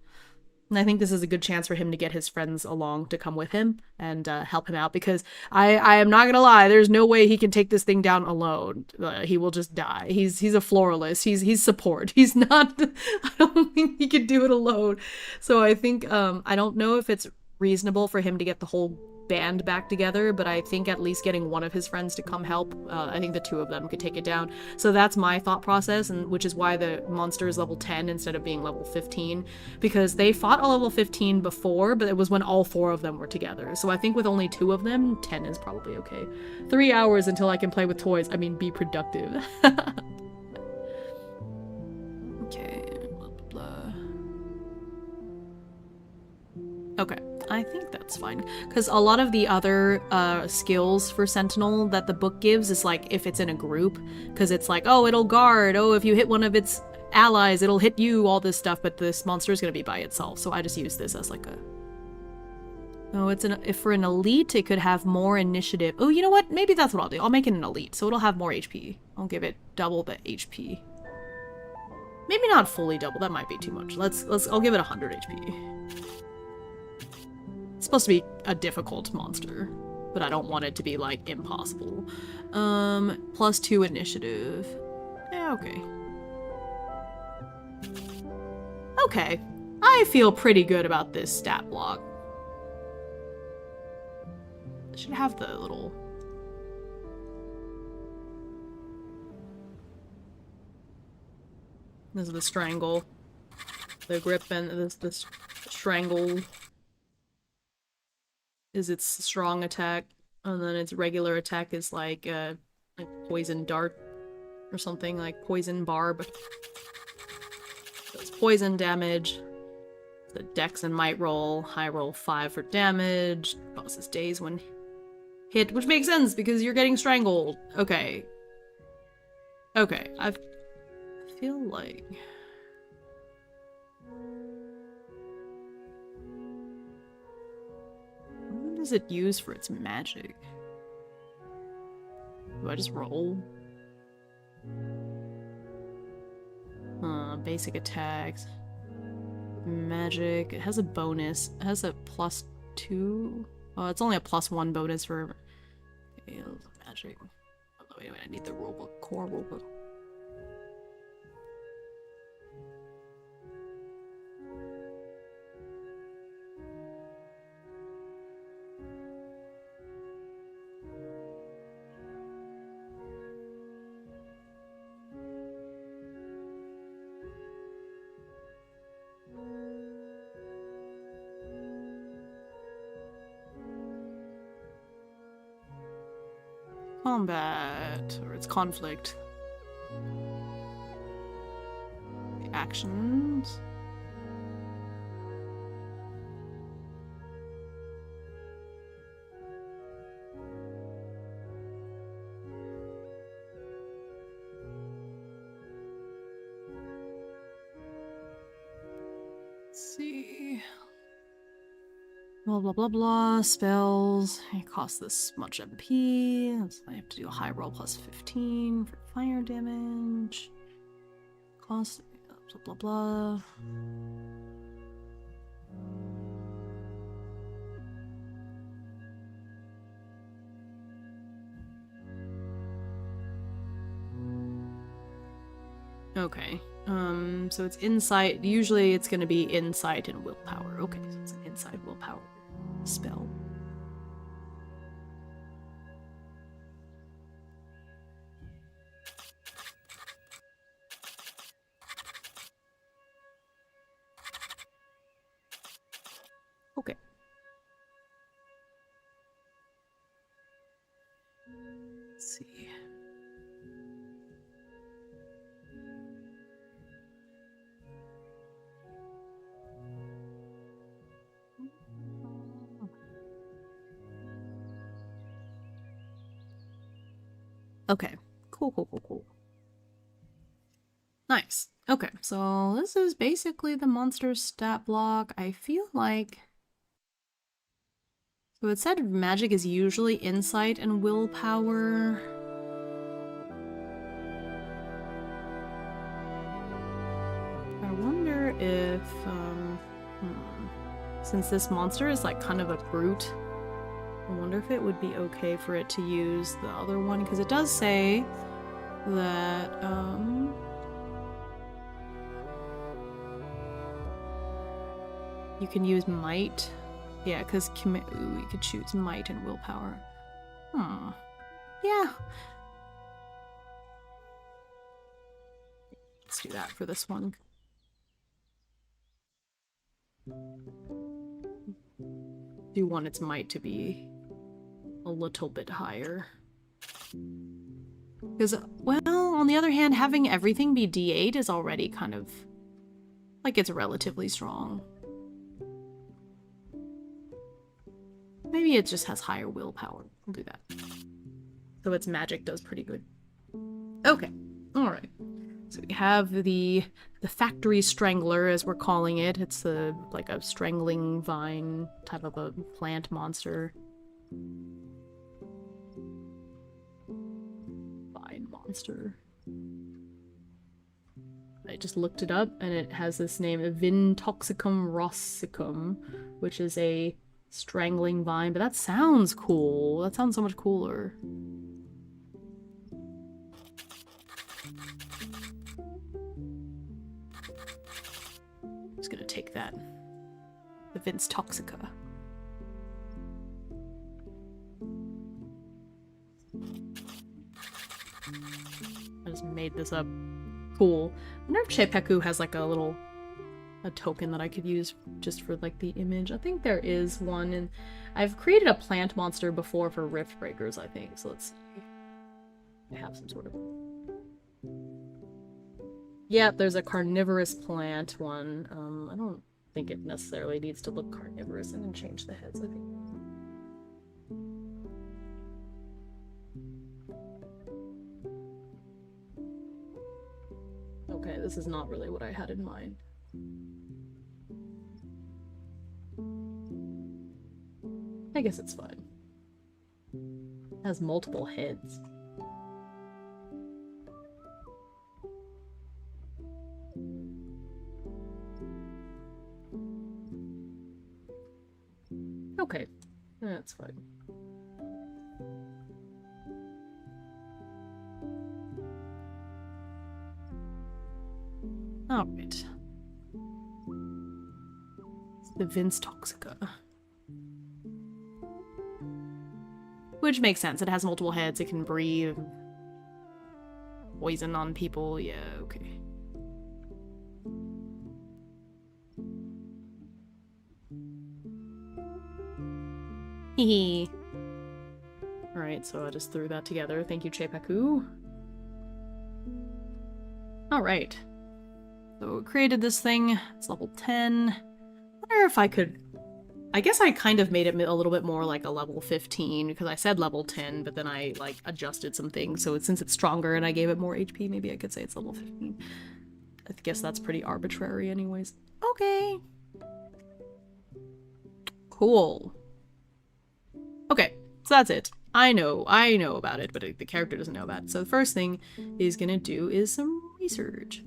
And I think this is a good chance for him to get his friends along to come with him and help him out, because I am not gonna lie, there's no way he can take this thing down alone. He will just die. He's a floralist. He's support. He's not, I don't think he could do it alone. So I think, I don't know if it's reasonable for him to get the whole band back together, but I think at least getting one of his friends to come help, I think the two of them could take it down. So that's my thought process, and which is why the monster is level 10 instead of being level 15, because they fought a level 15 before, but it was when all 4 of them were together. So I think with only 2 of them, 10 is probably okay. 3 hours until I can play with toys. I mean, be productive. Okay, blah, blah, blah. Okay. I think that's fine, because a lot of the other skills for Sentinel that the book gives is like if it's in a group, because it's like, oh, it'll guard, oh, if you hit one of its allies, it'll hit you, all this stuff, but this monster is going to be by itself, so I just use this as like a... Oh, if for an elite, it could have more initiative. Oh, you know what? Maybe that's what I'll do. I'll make it an elite, so it'll have more HP. I'll give it double the HP. Maybe not fully double, that might be too much. I'll give it 100 HP. It's supposed to be a difficult monster, but I don't want it to be, like, impossible. +2 initiative. Yeah, okay. Okay. I feel pretty good about this stat block. I should have the little... This is the strangle. The grip and this strangle is its strong attack, and then its regular attack is like poison dart or something, like poison barb. So it's poison damage, The Dex and Might roll. High roll 5 for damage. Boss's days when hit, which makes sense because you're getting strangled. Okay. Okay, I feel like... What does it use for its magic? Do I just roll? Basic attacks. Magic. It has a bonus. It has a +2. Oh, it's only a +1 bonus for magic. Oh, wait, I need the rulebook. Core rulebook. Combat, or its conflict. The actions. Let's see. Blah blah blah blah. Spells. It costs this much MP. So I have to do a high roll +15 for fire damage. Cost blah blah blah. Okay. So it's insight. Usually it's gonna be insight and willpower. Okay, so it's an insight willpower spell. Okay. Let's see. Okay. Cool. Nice. Okay, so this is basically the monster's stat block. I feel like... So it said magic is usually insight and willpower. I wonder if, since this monster is like kind of a brute, I wonder if it would be okay for it to use the other one, because it does say that, you can use might. Yeah, because you could choose might and willpower. Yeah. Let's do that for this one. Do want its might to be a little bit higher. Because, well, on the other hand, having everything be D8 is already kind of... like, it's relatively strong. Maybe it just has higher willpower. We'll do that. So its magic does pretty good. Okay. Alright. So we have the factory strangler, as we're calling it. It's like a strangling vine type of a plant monster. Vine monster. I just looked it up, and it has this name, Vintoxicum rossicum, which is a strangling vine, but that sounds cool. That sounds so much cooler. I'm just gonna take that. The Vince Toxica. I just made this up. Cool. I wonder if Chepeku has like a token that I could use just for like the image. I think there is one, and I've created a plant monster before for Rift Breakers, I think. So let's see. I have some sort of... Yeah, there's a carnivorous plant one. I don't think it necessarily needs to look carnivorous and then change the heads, I think. Okay, this is not really what I had in mind. I guess it's fine. It has multiple heads. Okay, that's fine. Alright. The Vince Toxica. Which makes sense. It has multiple heads, it can breathe poison on people. Yeah, okay. Hehe. Alright, so I just threw that together. Thank you, Chepaku. Alright. So created this thing. It's level 10. I wonder if I could... I guess I kind of made it a little bit more like a level 15 because I said level 10, but then I like adjusted some things. So since it's stronger and I gave it more HP, maybe I could say it's level 15. I guess that's pretty arbitrary anyways. Okay. Cool. Okay, so that's it. I know about it, but the character doesn't know about it. So the first thing he's gonna do is some research.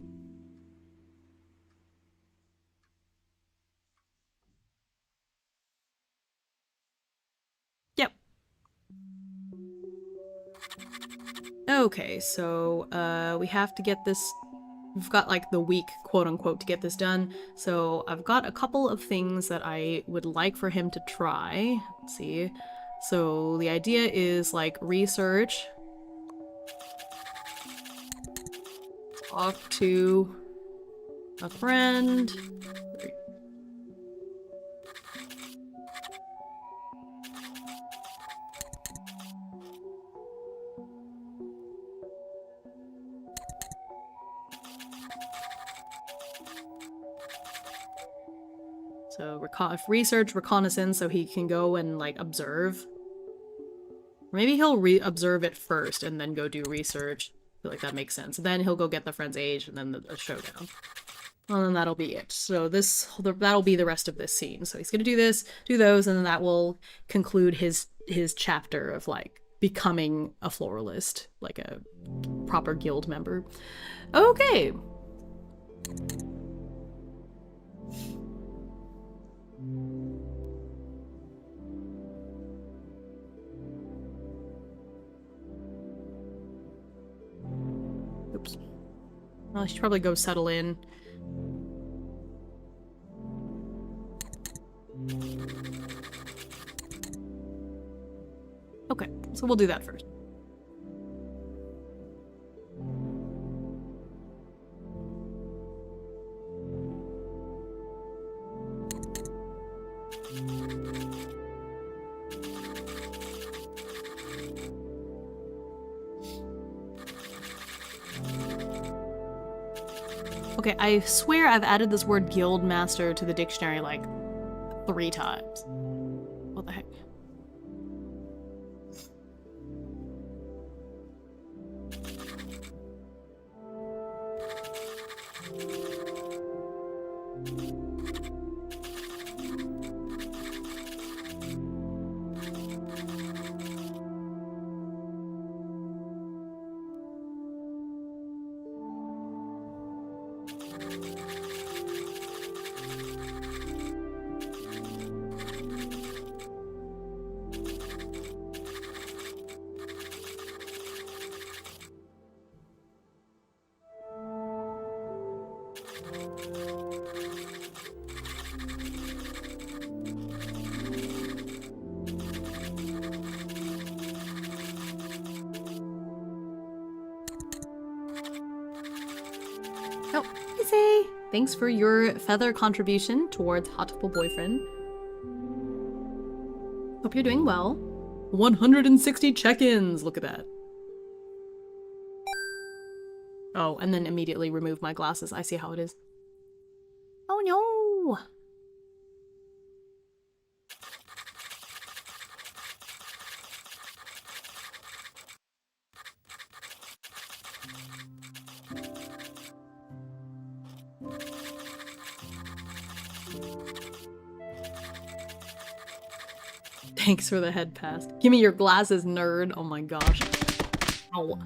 Yep. Okay, so we have to get this. We've got like the week, quote unquote, to get this done. So I've got a couple of things that I would like for him to try. Let's see. So the idea is like research, talk to a friend. So research, reconnaissance, so he can go and like observe. Or maybe he'll observe it first and then go do research. I feel like that makes sense. Then he'll go get the friend's age and then the showdown. Well, then that'll be it. So that'll be the rest of this scene. So he's gonna do this, do those, and then that will conclude his chapter of like becoming a floralist, like a proper guild member. Okay. Oops. Well, I should probably go settle in. Okay, so we'll do that first. Okay, I swear I've added this word guildmaster to the dictionary like 3 times. What the heck? Oh, easy! Thanks for your feather contribution towards Hatful Boyfriend. Hope you're doing well. 160 check-ins! Look at that. Oh, and then immediately remove my glasses. I see how it is. Oh no! Thanks for the head pass. Give me your glasses, nerd. Oh my gosh. Ow.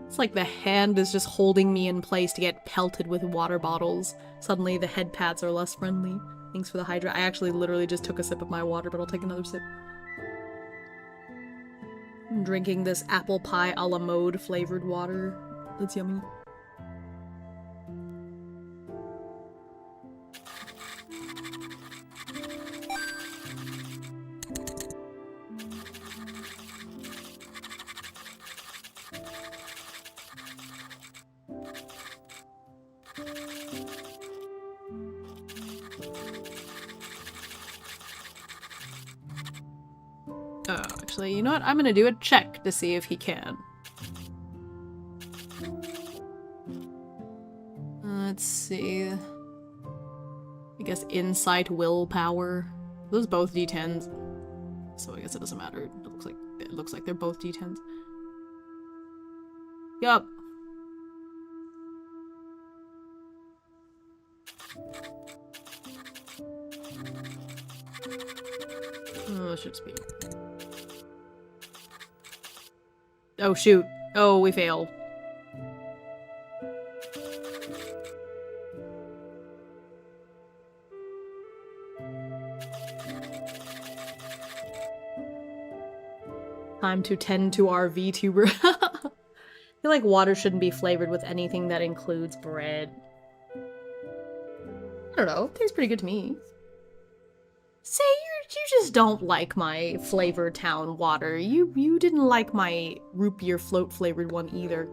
It's like the hand is just holding me in place to get pelted with water bottles. Suddenly the head pads are less friendly. Thanks for the hydra. I actually literally just took a sip of my water, but I'll take another sip. I'm drinking this apple pie a la mode flavored water. That's yummy. Oh, actually, you know what? I'm gonna do a check to see if he can. Let's see. I guess insight, willpower. Those both D10s. So I guess it doesn't matter. It looks like they're both D10s. Yup. Oh, it should speak. Oh shoot. Oh, we failed. Time to tend to our VTuber. I feel like water shouldn't be flavored with anything that includes bread. I don't know. It tastes pretty good to me. Say you just don't like my Flavor Town water. You didn't like my root beer float flavored one either.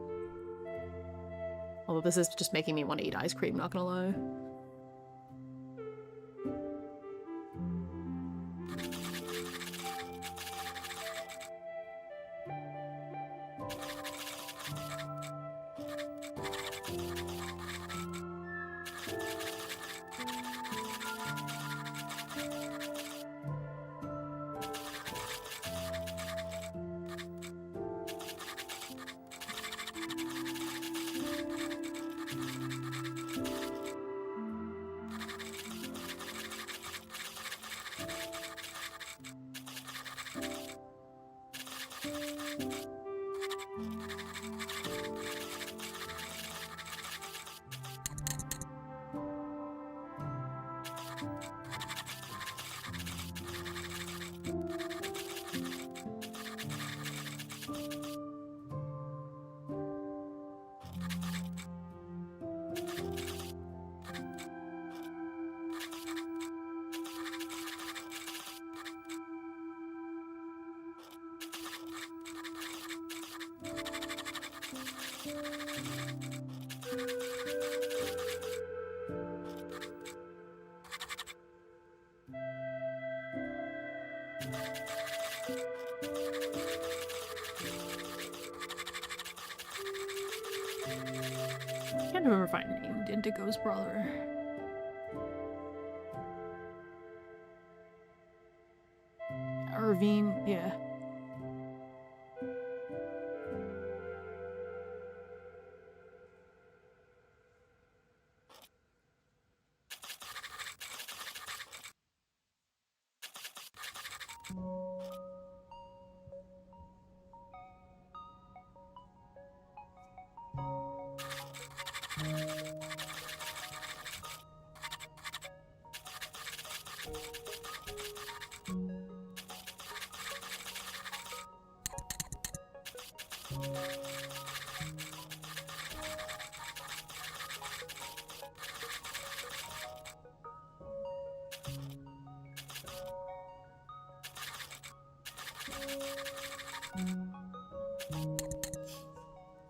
Although this is just making me want to eat ice cream, not gonna lie. Can't remember if I named Indigo's brother. Irvine, yeah.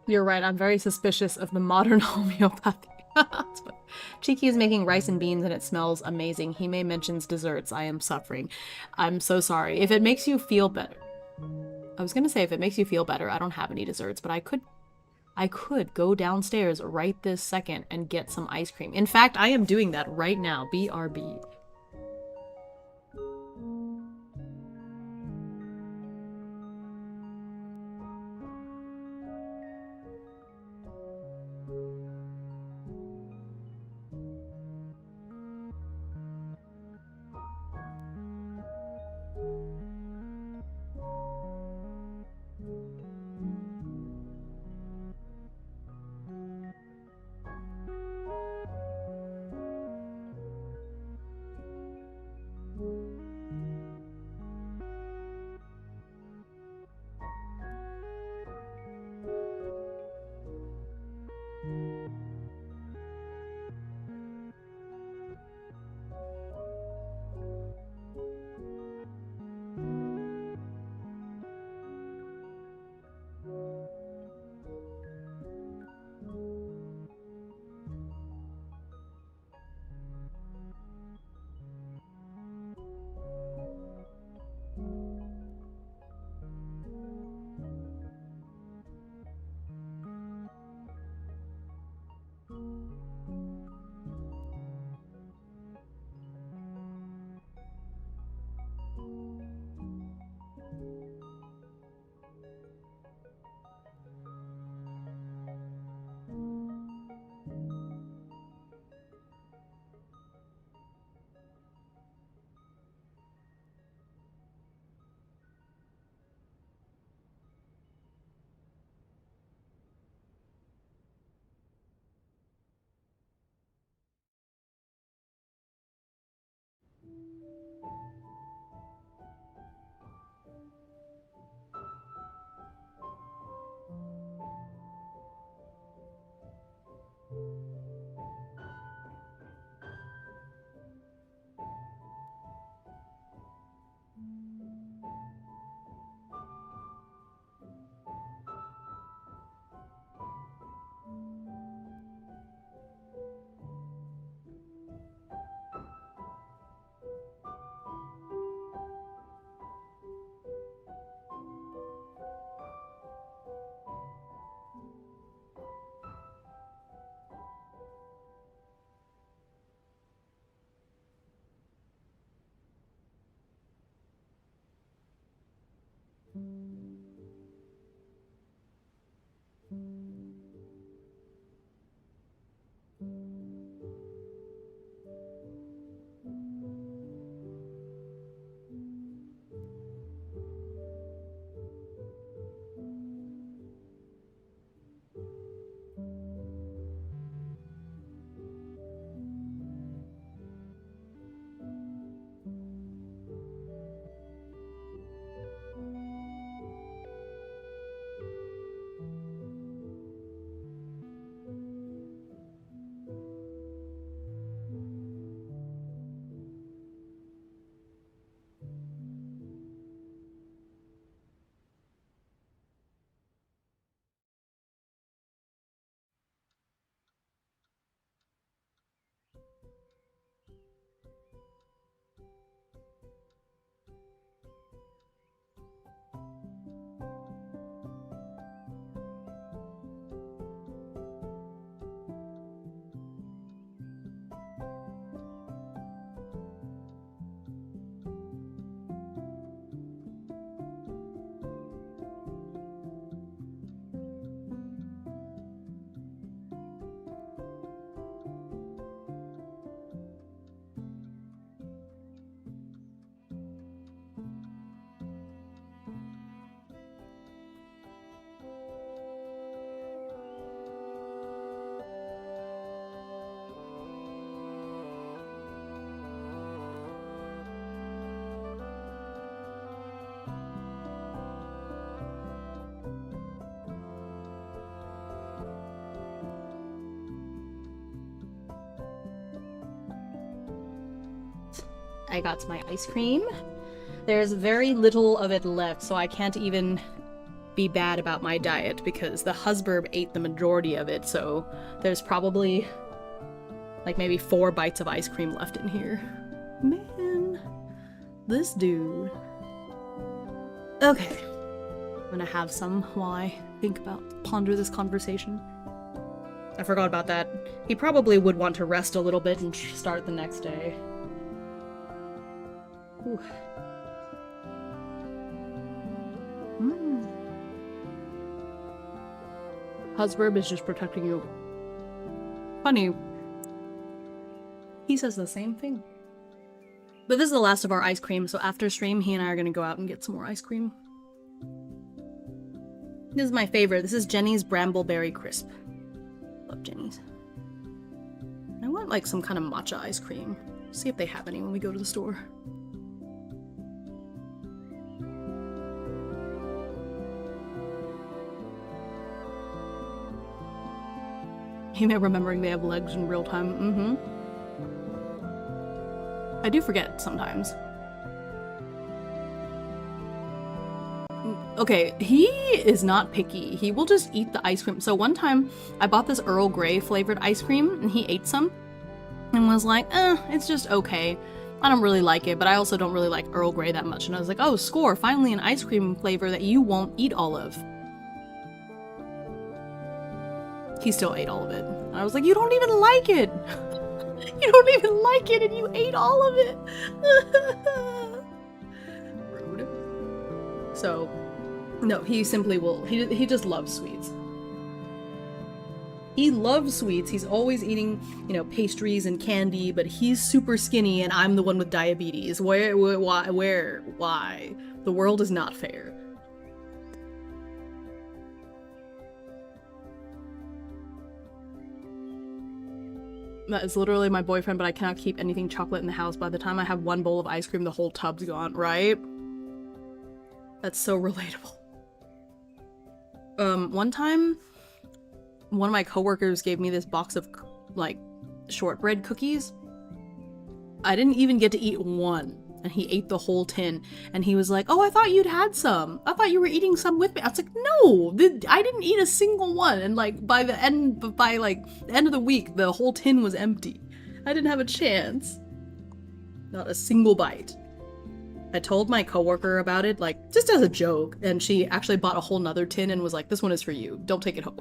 You're right, I'm very suspicious of the modern homeopathy. Cheeky is making rice and beans and it smells amazing. Hime mentions desserts. I am suffering. I'm so sorry. If it makes you feel better. I was gonna say if it makes you feel better, I don't have any desserts, but I could go downstairs right this second and get some ice cream. In fact, I am doing that right now. BRB. I got my ice cream. There's very little of it left, so I can't even be bad about my diet because the husband ate the majority of it, so there's probably like maybe 4 bites of ice cream left in here. Man, this dude. Okay, I'm gonna have some while I ponder this conversation. I forgot about that. He probably would want to rest a little bit and start the next day. Ooh. Husband is just protecting you. Funny. He says the same thing. But this is the last of our ice cream, so after stream, he and I are gonna go out and get some more ice cream. This is my favorite. This is Jenny's Brambleberry Crisp. Love Jenny's. I want like some kind of matcha ice cream. See if they have any when we go to the store. You may remembering they have legs in real time. I do forget sometimes. Okay, he is not picky. He will just eat the ice cream. So one time, I bought this Earl Grey flavored ice cream, and he ate some, and was like, it's just okay. I don't really like it, but I also don't really like Earl Grey that much. And I was like, oh, score, finally an ice cream flavor that you won't eat all of. He still ate all of it. I was like, you don't even like it! You don't even like it and you ate all of it! Rude. So, no, he simply will, he just loves sweets. He loves sweets. He's always eating, you know, pastries and candy, but he's super skinny and I'm the one with diabetes. Why? The world is not fair. That is literally my boyfriend, but I cannot keep anything chocolate in the house. By the time I have one bowl of ice cream, the whole tub's gone, right? That's so relatable. One time, one of my coworkers gave me this box of, like, shortbread cookies. I didn't even get to eat one, and he ate the whole tin, and he was like, oh, I thought you'd had some. I thought you were eating some with me. I was like, no, I didn't eat a single one, and, like, by the end of the week, the whole tin was empty. I didn't have a chance. Not a single bite. I told my coworker about it, like, just as a joke, and she actually bought a whole nother tin and was like, this one is for you. Don't take it home.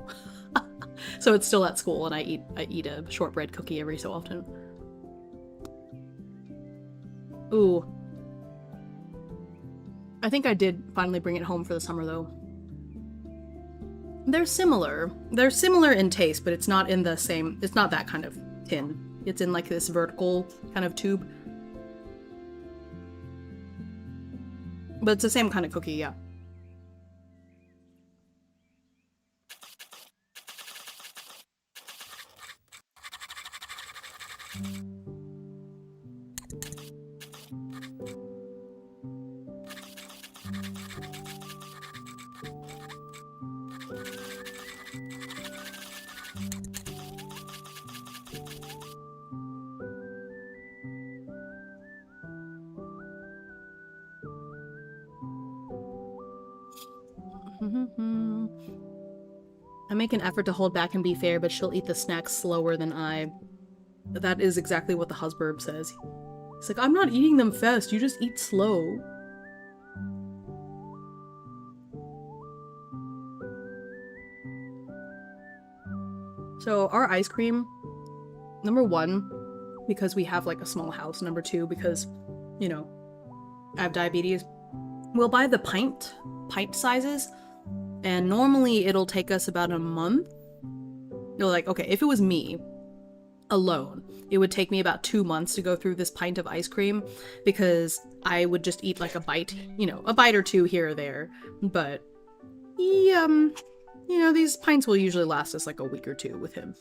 So it's still at school, and I eat a shortbread cookie every so often. Ooh. I think I did finally bring it home for the summer, though. They're similar. They're similar in taste, but it's not in the same... It's not that kind of tin. It's in, like, this vertical kind of tube. But it's the same kind of cookie, yeah. I make an effort to hold back and be fair, but she'll eat the snacks slower than I. That is exactly what the husband says. He's like, I'm not eating them fast, you just eat slow. So our ice cream, number one, because we have like a small house. Number two, because, you know, I have diabetes. We'll buy the pint sizes, and normally it'll take us about a month. No, like, okay, if it was me alone, it would take me about 2 months to go through this pint of ice cream, because I would just eat like a bite, you know, a bite or two here or there. But he, you know, these pints will usually last us like a week or two with him.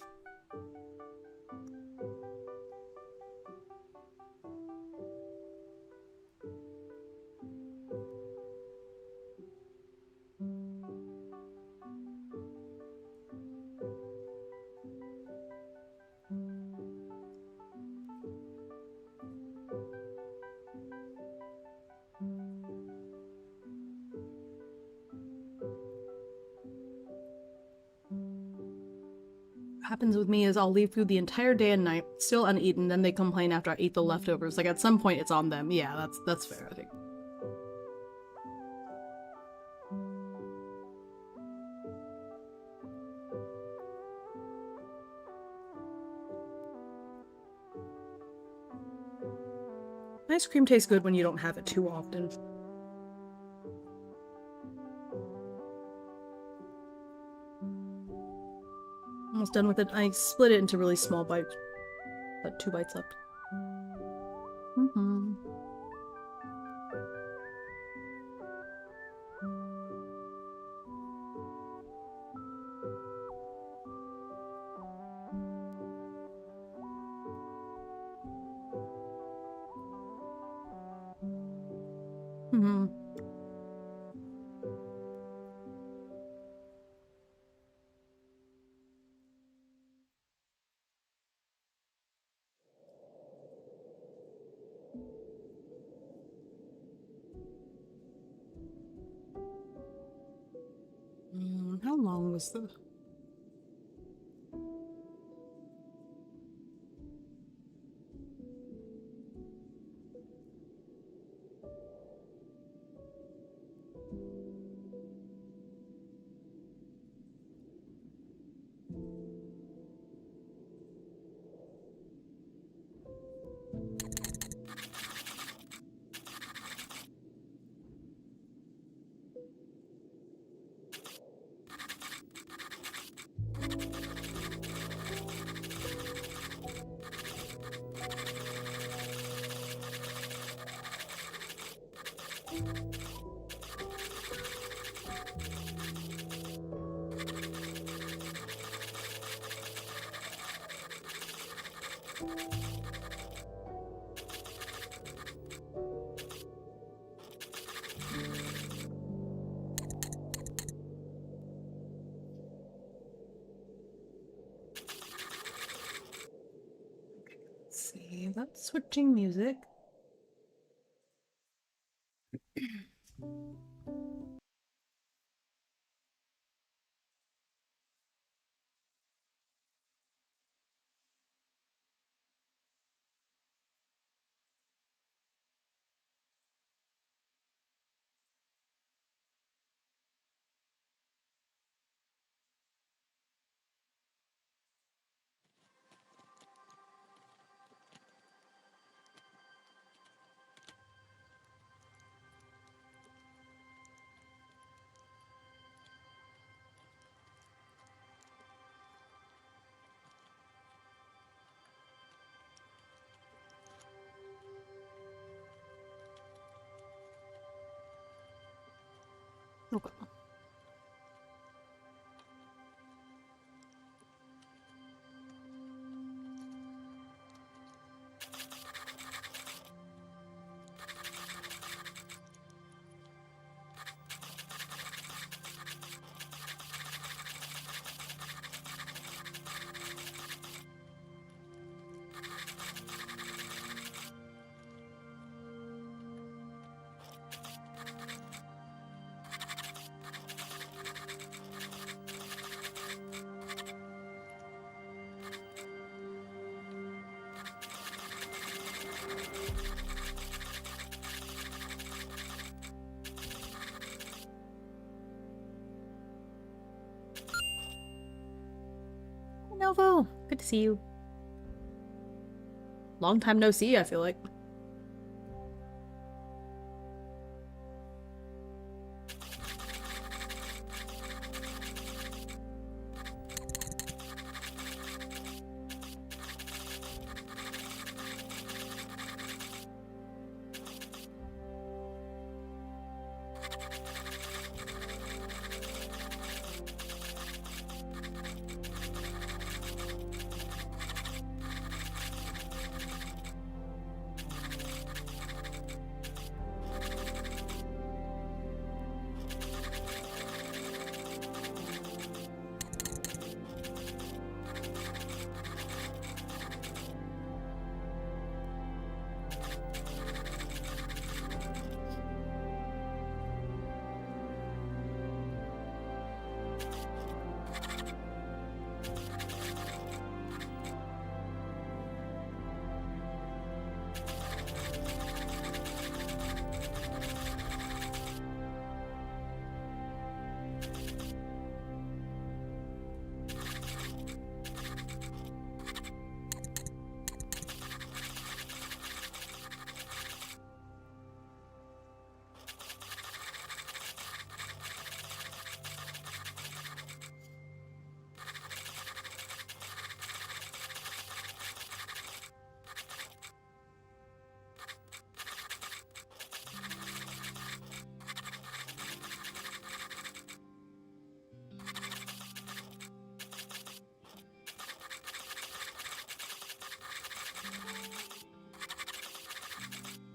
Happens with me is I'll leave food the entire day and night, still uneaten, then they complain after I eat the leftovers. Like, at some point it's on them. Yeah, that's fair, I think. Ice cream tastes good when you don't have it too often. Almost done with it. I split it into really small bites, but 2 bites left. How long was the... Let's see, that's switching music. Okay. Novo, good to see you. Long time no see, I feel like.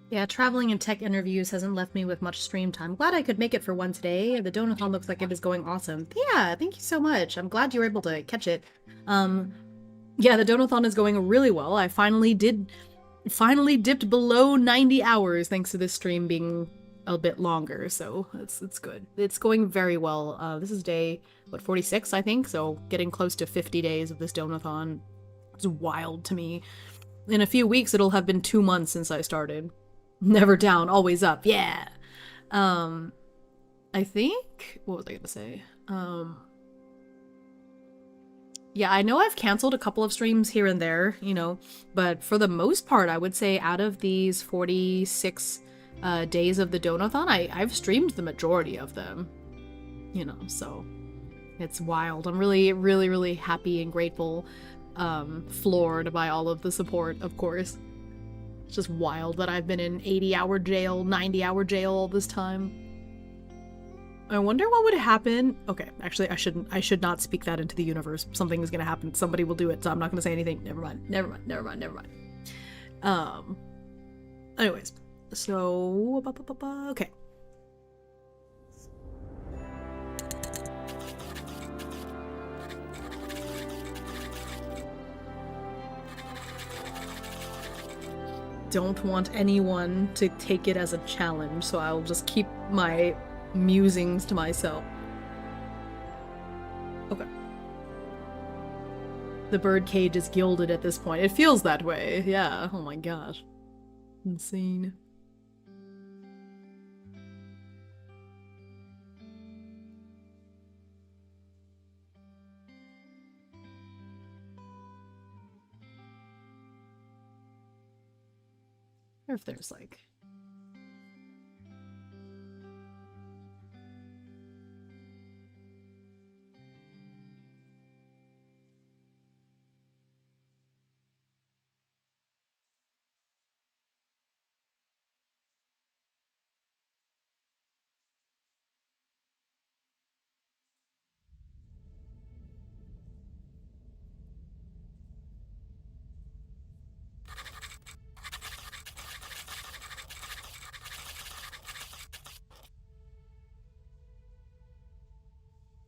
Yeah, traveling and tech interviews hasn't left me with much stream time. Glad I could make it for one today. The Donathon looks like it is going awesome. Yeah, thank you so much. I'm glad you were able to catch it. Yeah, the Donathon is going really well. I finally dipped below 90 hours thanks to this stream being a bit longer, so it's good. It's going very well. This is day, what, 46, I think? So getting close to 50 days of this Donathon. It's wild to me. In a few weeks, it'll have been 2 months since I started. Never down, always up. Yeah. I think, what was I gonna say? Yeah, I know I've canceled a couple of streams here and there, you know, but for the most part, I would say out of these 46 days of the Donathon, I've streamed the majority of them, you know, so it's wild. I'm really, really, really happy and grateful, floored by all of the support, of course. It's just wild that I've been in 80-hour jail, 90-hour jail all this time. I wonder what would happen. Okay, actually, I should not speak that into the universe. Something is gonna happen. Somebody will do it, so I'm not gonna say anything. Never mind. Anyways, so, okay. Don't want anyone to take it as a challenge, so I'll just keep my musings to myself. Okay. The bird cage is gilded at this point. It feels that way. Yeah. Oh my gosh. Insane. Or if there's like...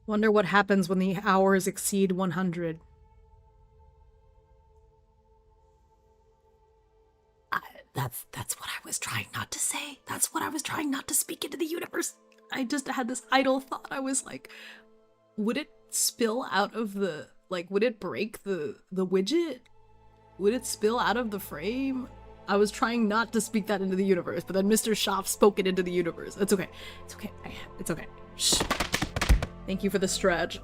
Wonder what happens when the hours exceed 100. That's what I was trying not to say. That's what I was trying not to speak into the universe. I just had this idle thought. I was like, would it spill out of the, like, would it break the widget? Would it spill out of the frame? I was trying not to speak that into the universe, but then Mr. Schaff spoke it into the universe. It's okay. It's okay. It's okay. Shh. Thank you for the stretch.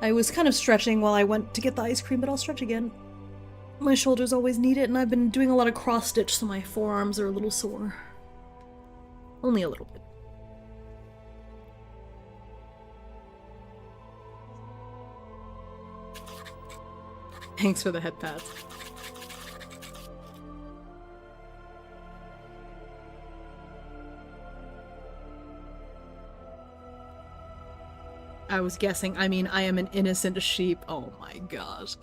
I was kind of stretching while I went to get the ice cream, but I'll stretch again. My shoulders always need it, and I've been doing a lot of cross-stitch, so my forearms are a little sore. Only a little bit. Thanks for the head pats. I was guessing. I mean, I am an innocent sheep. Oh my gosh.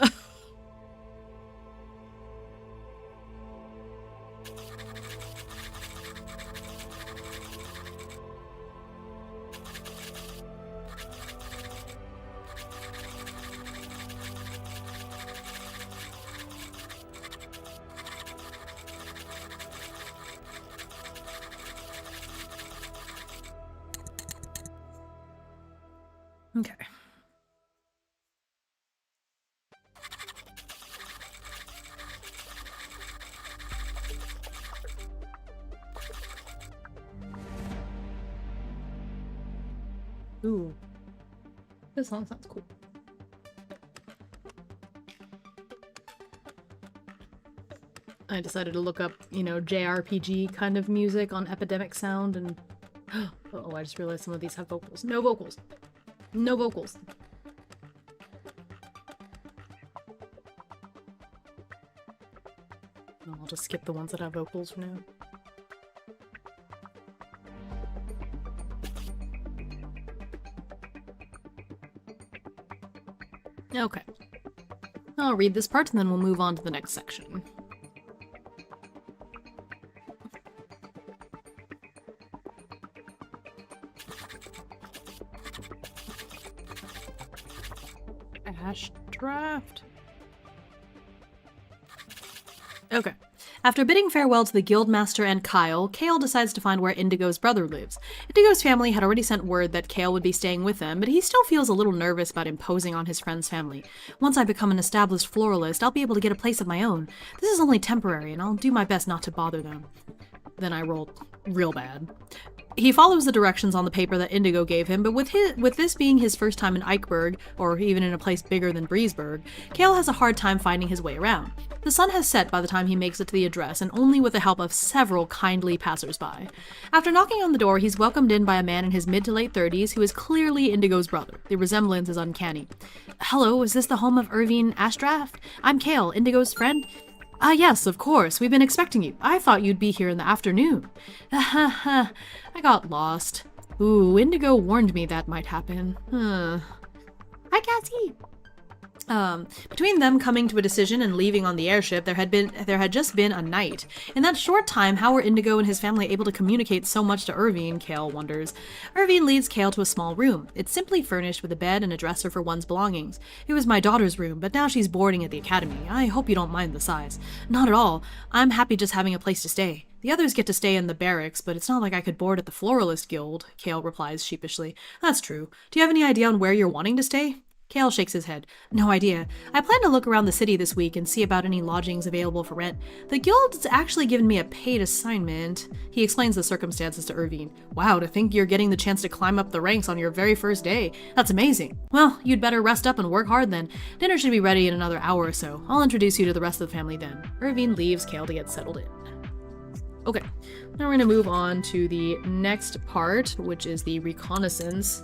Okay. Ooh. This song sounds cool. I decided to look up, you know, JRPG kind of music on Epidemic Sound and... oh, I just realized some of these have vocals. No vocals. No vocals. No, I'll just skip the ones that have vocals for now. Okay. I'll read this part and then we'll move on to the next section. Draft. Okay. After bidding farewell to the Guildmaster and Kyle, Kale decides to find where Indigo's brother lives. Indigo's family had already sent word that Kale would be staying with them, but he still feels a little nervous about imposing on his friend's family. Once I become an established floralist, I'll be able to get a place of my own. This is only temporary, and I'll do my best not to bother them. Then I rolled real bad. He follows the directions on the paper that Indigo gave him, but with this being his first time in Eichberg, or even in a place bigger than Breezeburg, Kale has a hard time finding his way around. The sun has set by the time he makes it to the address, and only with the help of several kindly passers-by. After knocking on the door, he's welcomed in by a man in his mid to late 30s who is clearly Indigo's brother. The resemblance is uncanny. Hello, is this the home of Irvine Ashdraft? I'm Kale, Indigo's friend. Yes, of course. We've been expecting you. I thought you'd be here in the afternoon. I got lost. Ooh, Indigo warned me that might happen. Hi, Cassie! Between them coming to a decision and leaving on the airship, there had just been a night. In that short time, how were Indigo and his family able to communicate so much to Irvine? Kale wonders. Irvine leads Kale to a small room. It's simply furnished with a bed and a dresser for one's belongings. It was my daughter's room, but now she's boarding at the academy. I hope you don't mind the size. Not at all. I'm happy just having a place to stay. The others get to stay in the barracks, but it's not like I could board at the Floralist Guild, Kale replies sheepishly. That's true. Do you have any idea on where you're wanting to stay? Kale shakes his head. No idea. I plan to look around the city this week and see about any lodgings available for rent. The guild's actually given me a paid assignment. He explains the circumstances to Irvine. Wow, to think you're getting the chance to climb up the ranks on your very first day. That's amazing. Well, you'd better rest up and work hard then. Dinner should be ready in another hour or so. I'll introduce you to the rest of the family then. Irvine leaves Kale to get settled in. Okay, now we're going to move on to the next part, which is the reconnaissance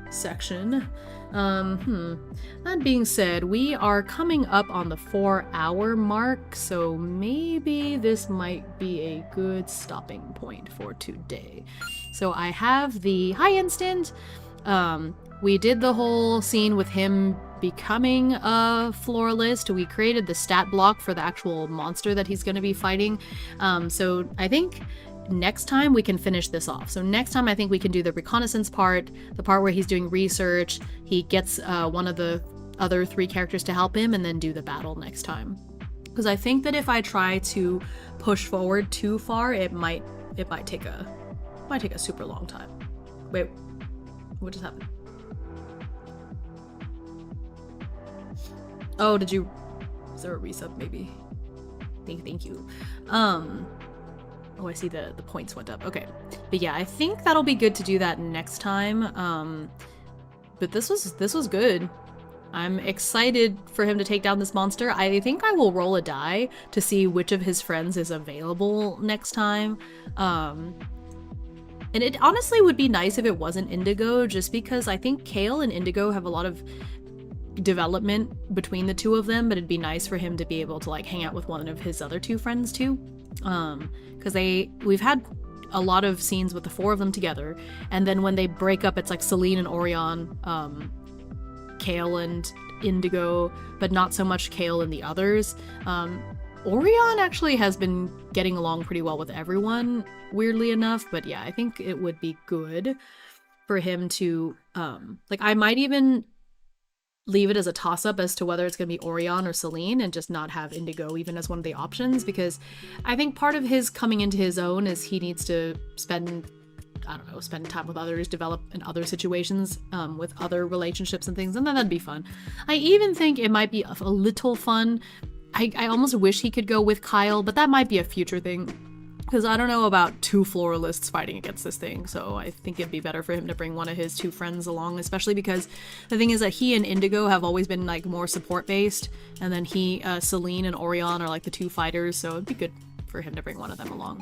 section. That being said, we are coming up on the 4-hour mark, so maybe this might be a good stopping point for today. So I have the high instant. We did the whole scene with him becoming a floralist. We created the stat block for the actual monster that he's going to be fighting. So I think next time we can finish this off. So next time I think we can do the reconnaissance part, the part where he's doing research, he gets one of the other 3 characters to help him, and then do the battle next time. Because I think that if I try to push forward too far, it might take a super long time. Wait, what just happened? Oh, is there a resub maybe? Thank you. Oh, I see the points went up. Okay. But yeah, I think that'll be good to do that next time. But this was good. I'm excited for him to take down this monster. I think I will roll a die to see which of his friends is available next time. And it honestly would be nice if it wasn't Indigo, just because I think Kale and Indigo have a lot of development between the two of them, but it'd be nice for him to be able to like hang out with one of his other 2 friends too. Because we've had a lot of scenes with the 4 of them together, and then when they break up, it's like Celine and Orion, Kale and Indigo, but not so much Kale and the others. Orion actually has been getting along pretty well with everyone, weirdly enough, but yeah, I think it would be good for him to, like, I might even leave it as a toss-up as to whether it's going to be Orion or Celine, and just not have Indigo even as one of the options, because I think part of his coming into his own is he needs to spend time with others, develop in other situations, with other relationships and things, and then that'd be fun. I even think it might be a little fun. I almost wish he could go with Kyle, but that might be a future thing. Because I don't know about 2 floralists fighting against this thing, so I think it'd be better for him to bring one of his 2 friends along, especially because the thing is that he and Indigo have always been like more support-based, and then Celine and Orion are like the 2 fighters, so it'd be good for him to bring one of them along.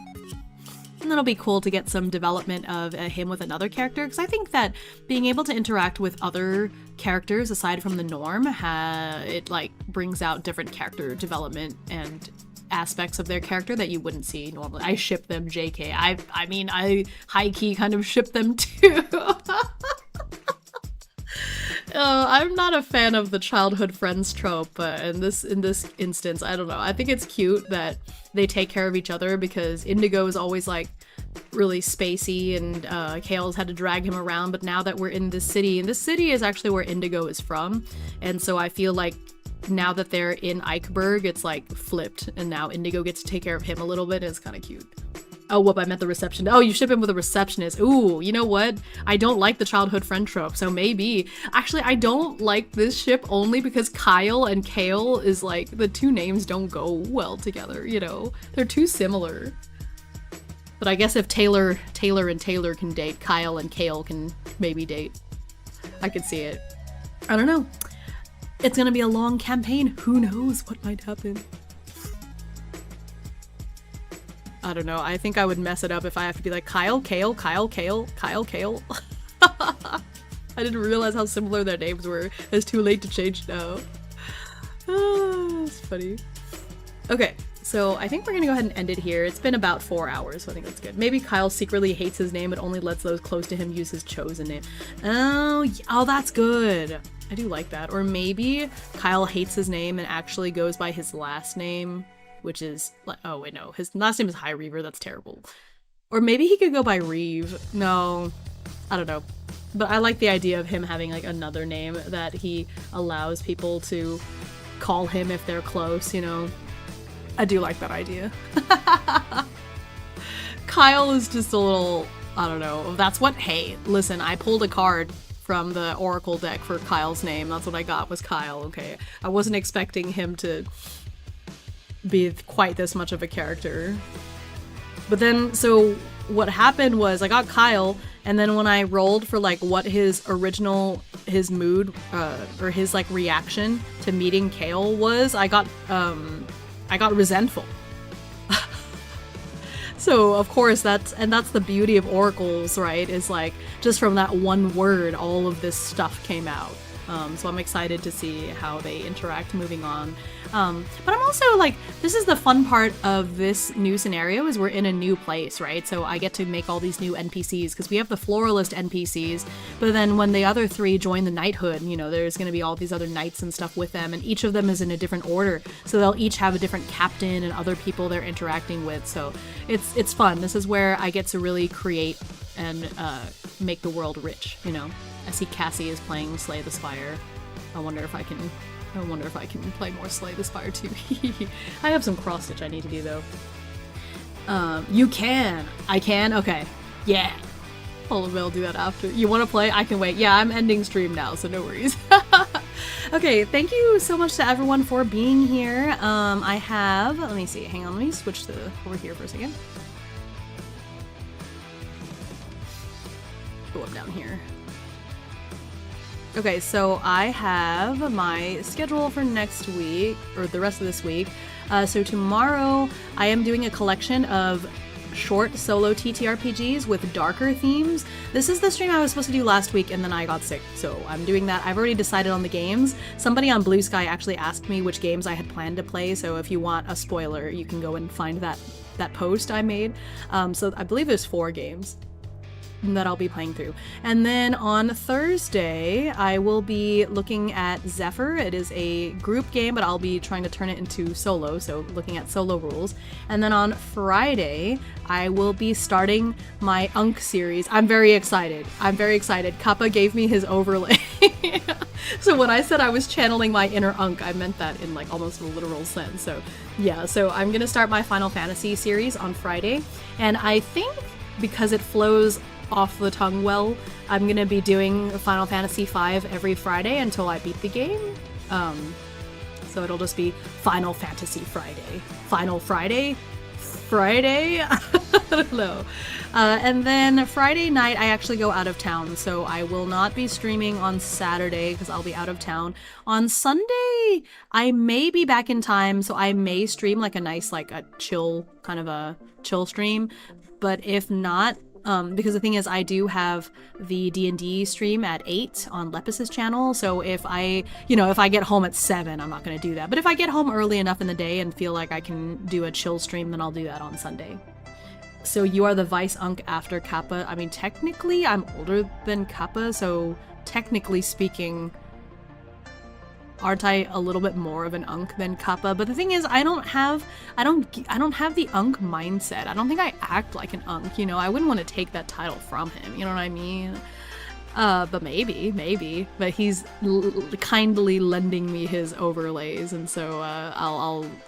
And then it'll be cool to get some development of him with another character, because I think that being able to interact with other characters aside from the norm, it like brings out different character development and aspects of their character that you wouldn't see normally. I ship them, JK. I mean, I high-key kind of ship them too. I'm not a fan of the childhood friends trope, but in this instance, I don't know. I think it's cute that they take care of each other, because Indigo is always like really spacey, and Kale's had to drag him around, but now that we're in this city, and this city is actually where Indigo is from, and so I feel like now that they're in Eichberg, it's like flipped, and now Indigo gets to take care of him a little bit, and it's kind of cute. Oh, whoop, I meant the reception. Oh, you ship him with a receptionist. Ooh, you know what? I don't like the childhood friend trope, so maybe. Actually, I don't like this ship only because Kyle and Kale is like, the 2 names don't go well together, you know? They're too similar. But I guess if Taylor and Taylor can date, Kyle and Kale can maybe date. I could see it. I don't know. It's gonna be a long campaign. Who knows what might happen? I don't know. I think I would mess it up if I have to be like Kyle, Kale, Kyle, Kale, Kyle, Kale. I didn't realize how similar their names were. It's too late to change now. It's funny. Okay, So I think we're gonna go ahead and end it here. It's been about 4 hours, so I think that's good. Maybe Kyle secretly hates his name and only lets those close to him use his chosen name. Oh, that's good. I do like that. Or maybe Kyle hates his name and actually goes by his last name, which is like, oh wait, no, his last name is High Reaver. That's terrible. Or maybe he could go by Reeve. No, I don't know. But I like the idea of him having like another name that he allows people to call him if they're close, you know? I do like that idea. Kyle is just a little, I don't know. That's what, hey, listen, I pulled a card from the Oracle deck for Kyle's name. That's what I got was Kyle, okay? I wasn't expecting him to be quite this much of a character. But then, so what happened was I got Kyle, and then when I rolled for like what his mood, or his like reaction to meeting Kale was, I got resentful. So of course that's the beauty of oracles, right? Is like just from that one word, all of this stuff came out. So I'm excited to see how they interact moving on. But I'm also like, this is the fun part of this new scenario is we're in a new place, right? So I get to make all these new NPCs because we have the Floralist NPCs, but then when the other three join the Knighthood, you know, there's going to be all these other knights and stuff with them, and each of them is in a different order. So they'll each have a different captain and other people they're interacting with. So it's fun. This is where I get to really create and make the world rich, you know? I see Cassie is playing Slay the Spire. I wonder if I can play more Slay the Spire too. I have some cross stitch I need to do though. You can. I can? Okay. Yeah. I'll do that after. You want to play? I can wait. Yeah, I'm ending stream now, so no worries. Okay, thank you so much to everyone for being here. I have, let me see, hang on, let me switch to over here for a second. Go up down here. Okay, so I have my schedule for next week, or the rest of this week. So tomorrow I am doing a collection of short solo TTRPGs with darker themes. This is the stream I was supposed to do last week and then I got sick, so I'm doing that. I've already decided on the games. Somebody on Blue Sky actually asked me which games I had planned to play, so if you want a spoiler, you can go and find that post I made. So I believe there's 4 games that I'll be playing through. And then on Thursday, I will be looking at Zephyr. It is a group game, but I'll be trying to turn it into solo, so looking at solo rules. And then on Friday, I will be starting my Unk series. I'm very excited. Kappa gave me his overlay. So when I said I was channeling my inner Unk, I meant that in like almost a literal sense. So yeah, so I'm gonna start my Final Fantasy series on Friday. And I think because it flows off the tongue well, I'm gonna be doing Final Fantasy V every Friday until I beat the game. So it'll just be Final Fantasy Friday. Final Friday? I don't know. And then Friday night I actually go out of town, so I will not be streaming on Saturday because I'll be out of town. On Sunday I may be back in time, so I may stream like a nice, like a chill, kind of a chill stream. But if not, because the thing is, I do have the D&D stream at 8 on Lepus's channel, so if I get home at 7, I'm not going to do that. But if I get home early enough in the day and feel like I can do a chill stream, then I'll do that on Sunday. So you are the Vice Unk after Kappa. I mean, technically, I'm older than Kappa, so technically speaking, aren't I a little bit more of an Unk than Kappa? But the thing is, I don't have the Unk mindset. I don't think I act like an Unk, you know? I wouldn't want to take that title from him, you know what I mean? But maybe. But he's kindly lending me his overlays, and so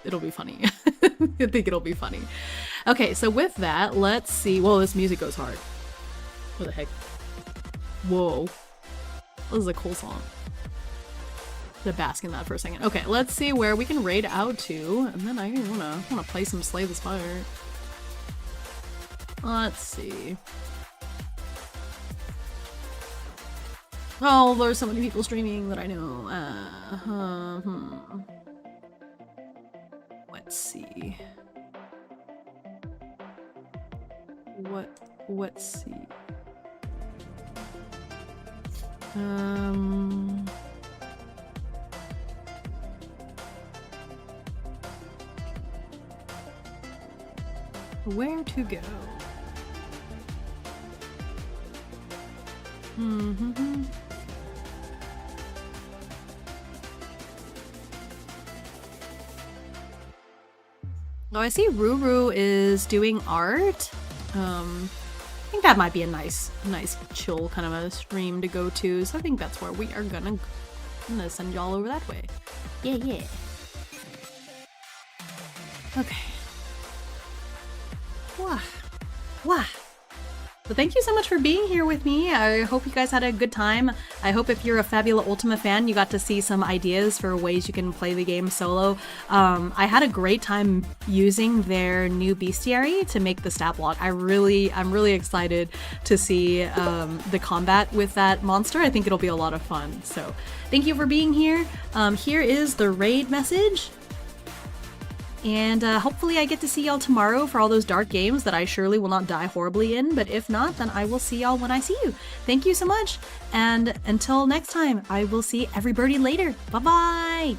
it'll be funny. I think it'll be funny. Okay, so with that, let's see. Whoa, this music goes hard. What the heck? Whoa. This is a cool song. To bask in that for a second. Okay, let's see where we can raid out to, and then I wanna play some Slay the Spire. Let's see. Oh, there's so many people streaming that I know. Let's see. Let's see. Where to go? Mm-hmm. Oh, I see Ruru is doing art. I think that might be a nice chill kind of a stream to go to. So I think that's where we are gonna send y'all over that way. Yeah. Okay. Wah. So thank you so much for being here with me. I hope you guys had a good time. I hope if you're a Fabula Ultima fan, you got to see some ideas for ways you can play the game solo. I had a great time using their new bestiary to make the stat block. I'm really excited to see the combat with that monster. I think it'll be a lot of fun. So thank you for being here. Here is the raid message. And hopefully I get to see y'all tomorrow for all those dark games that I surely will not die horribly in, but if not, then I will see y'all when I see you. Thank you so much, and until next time, I will see everybody later. Bye-bye!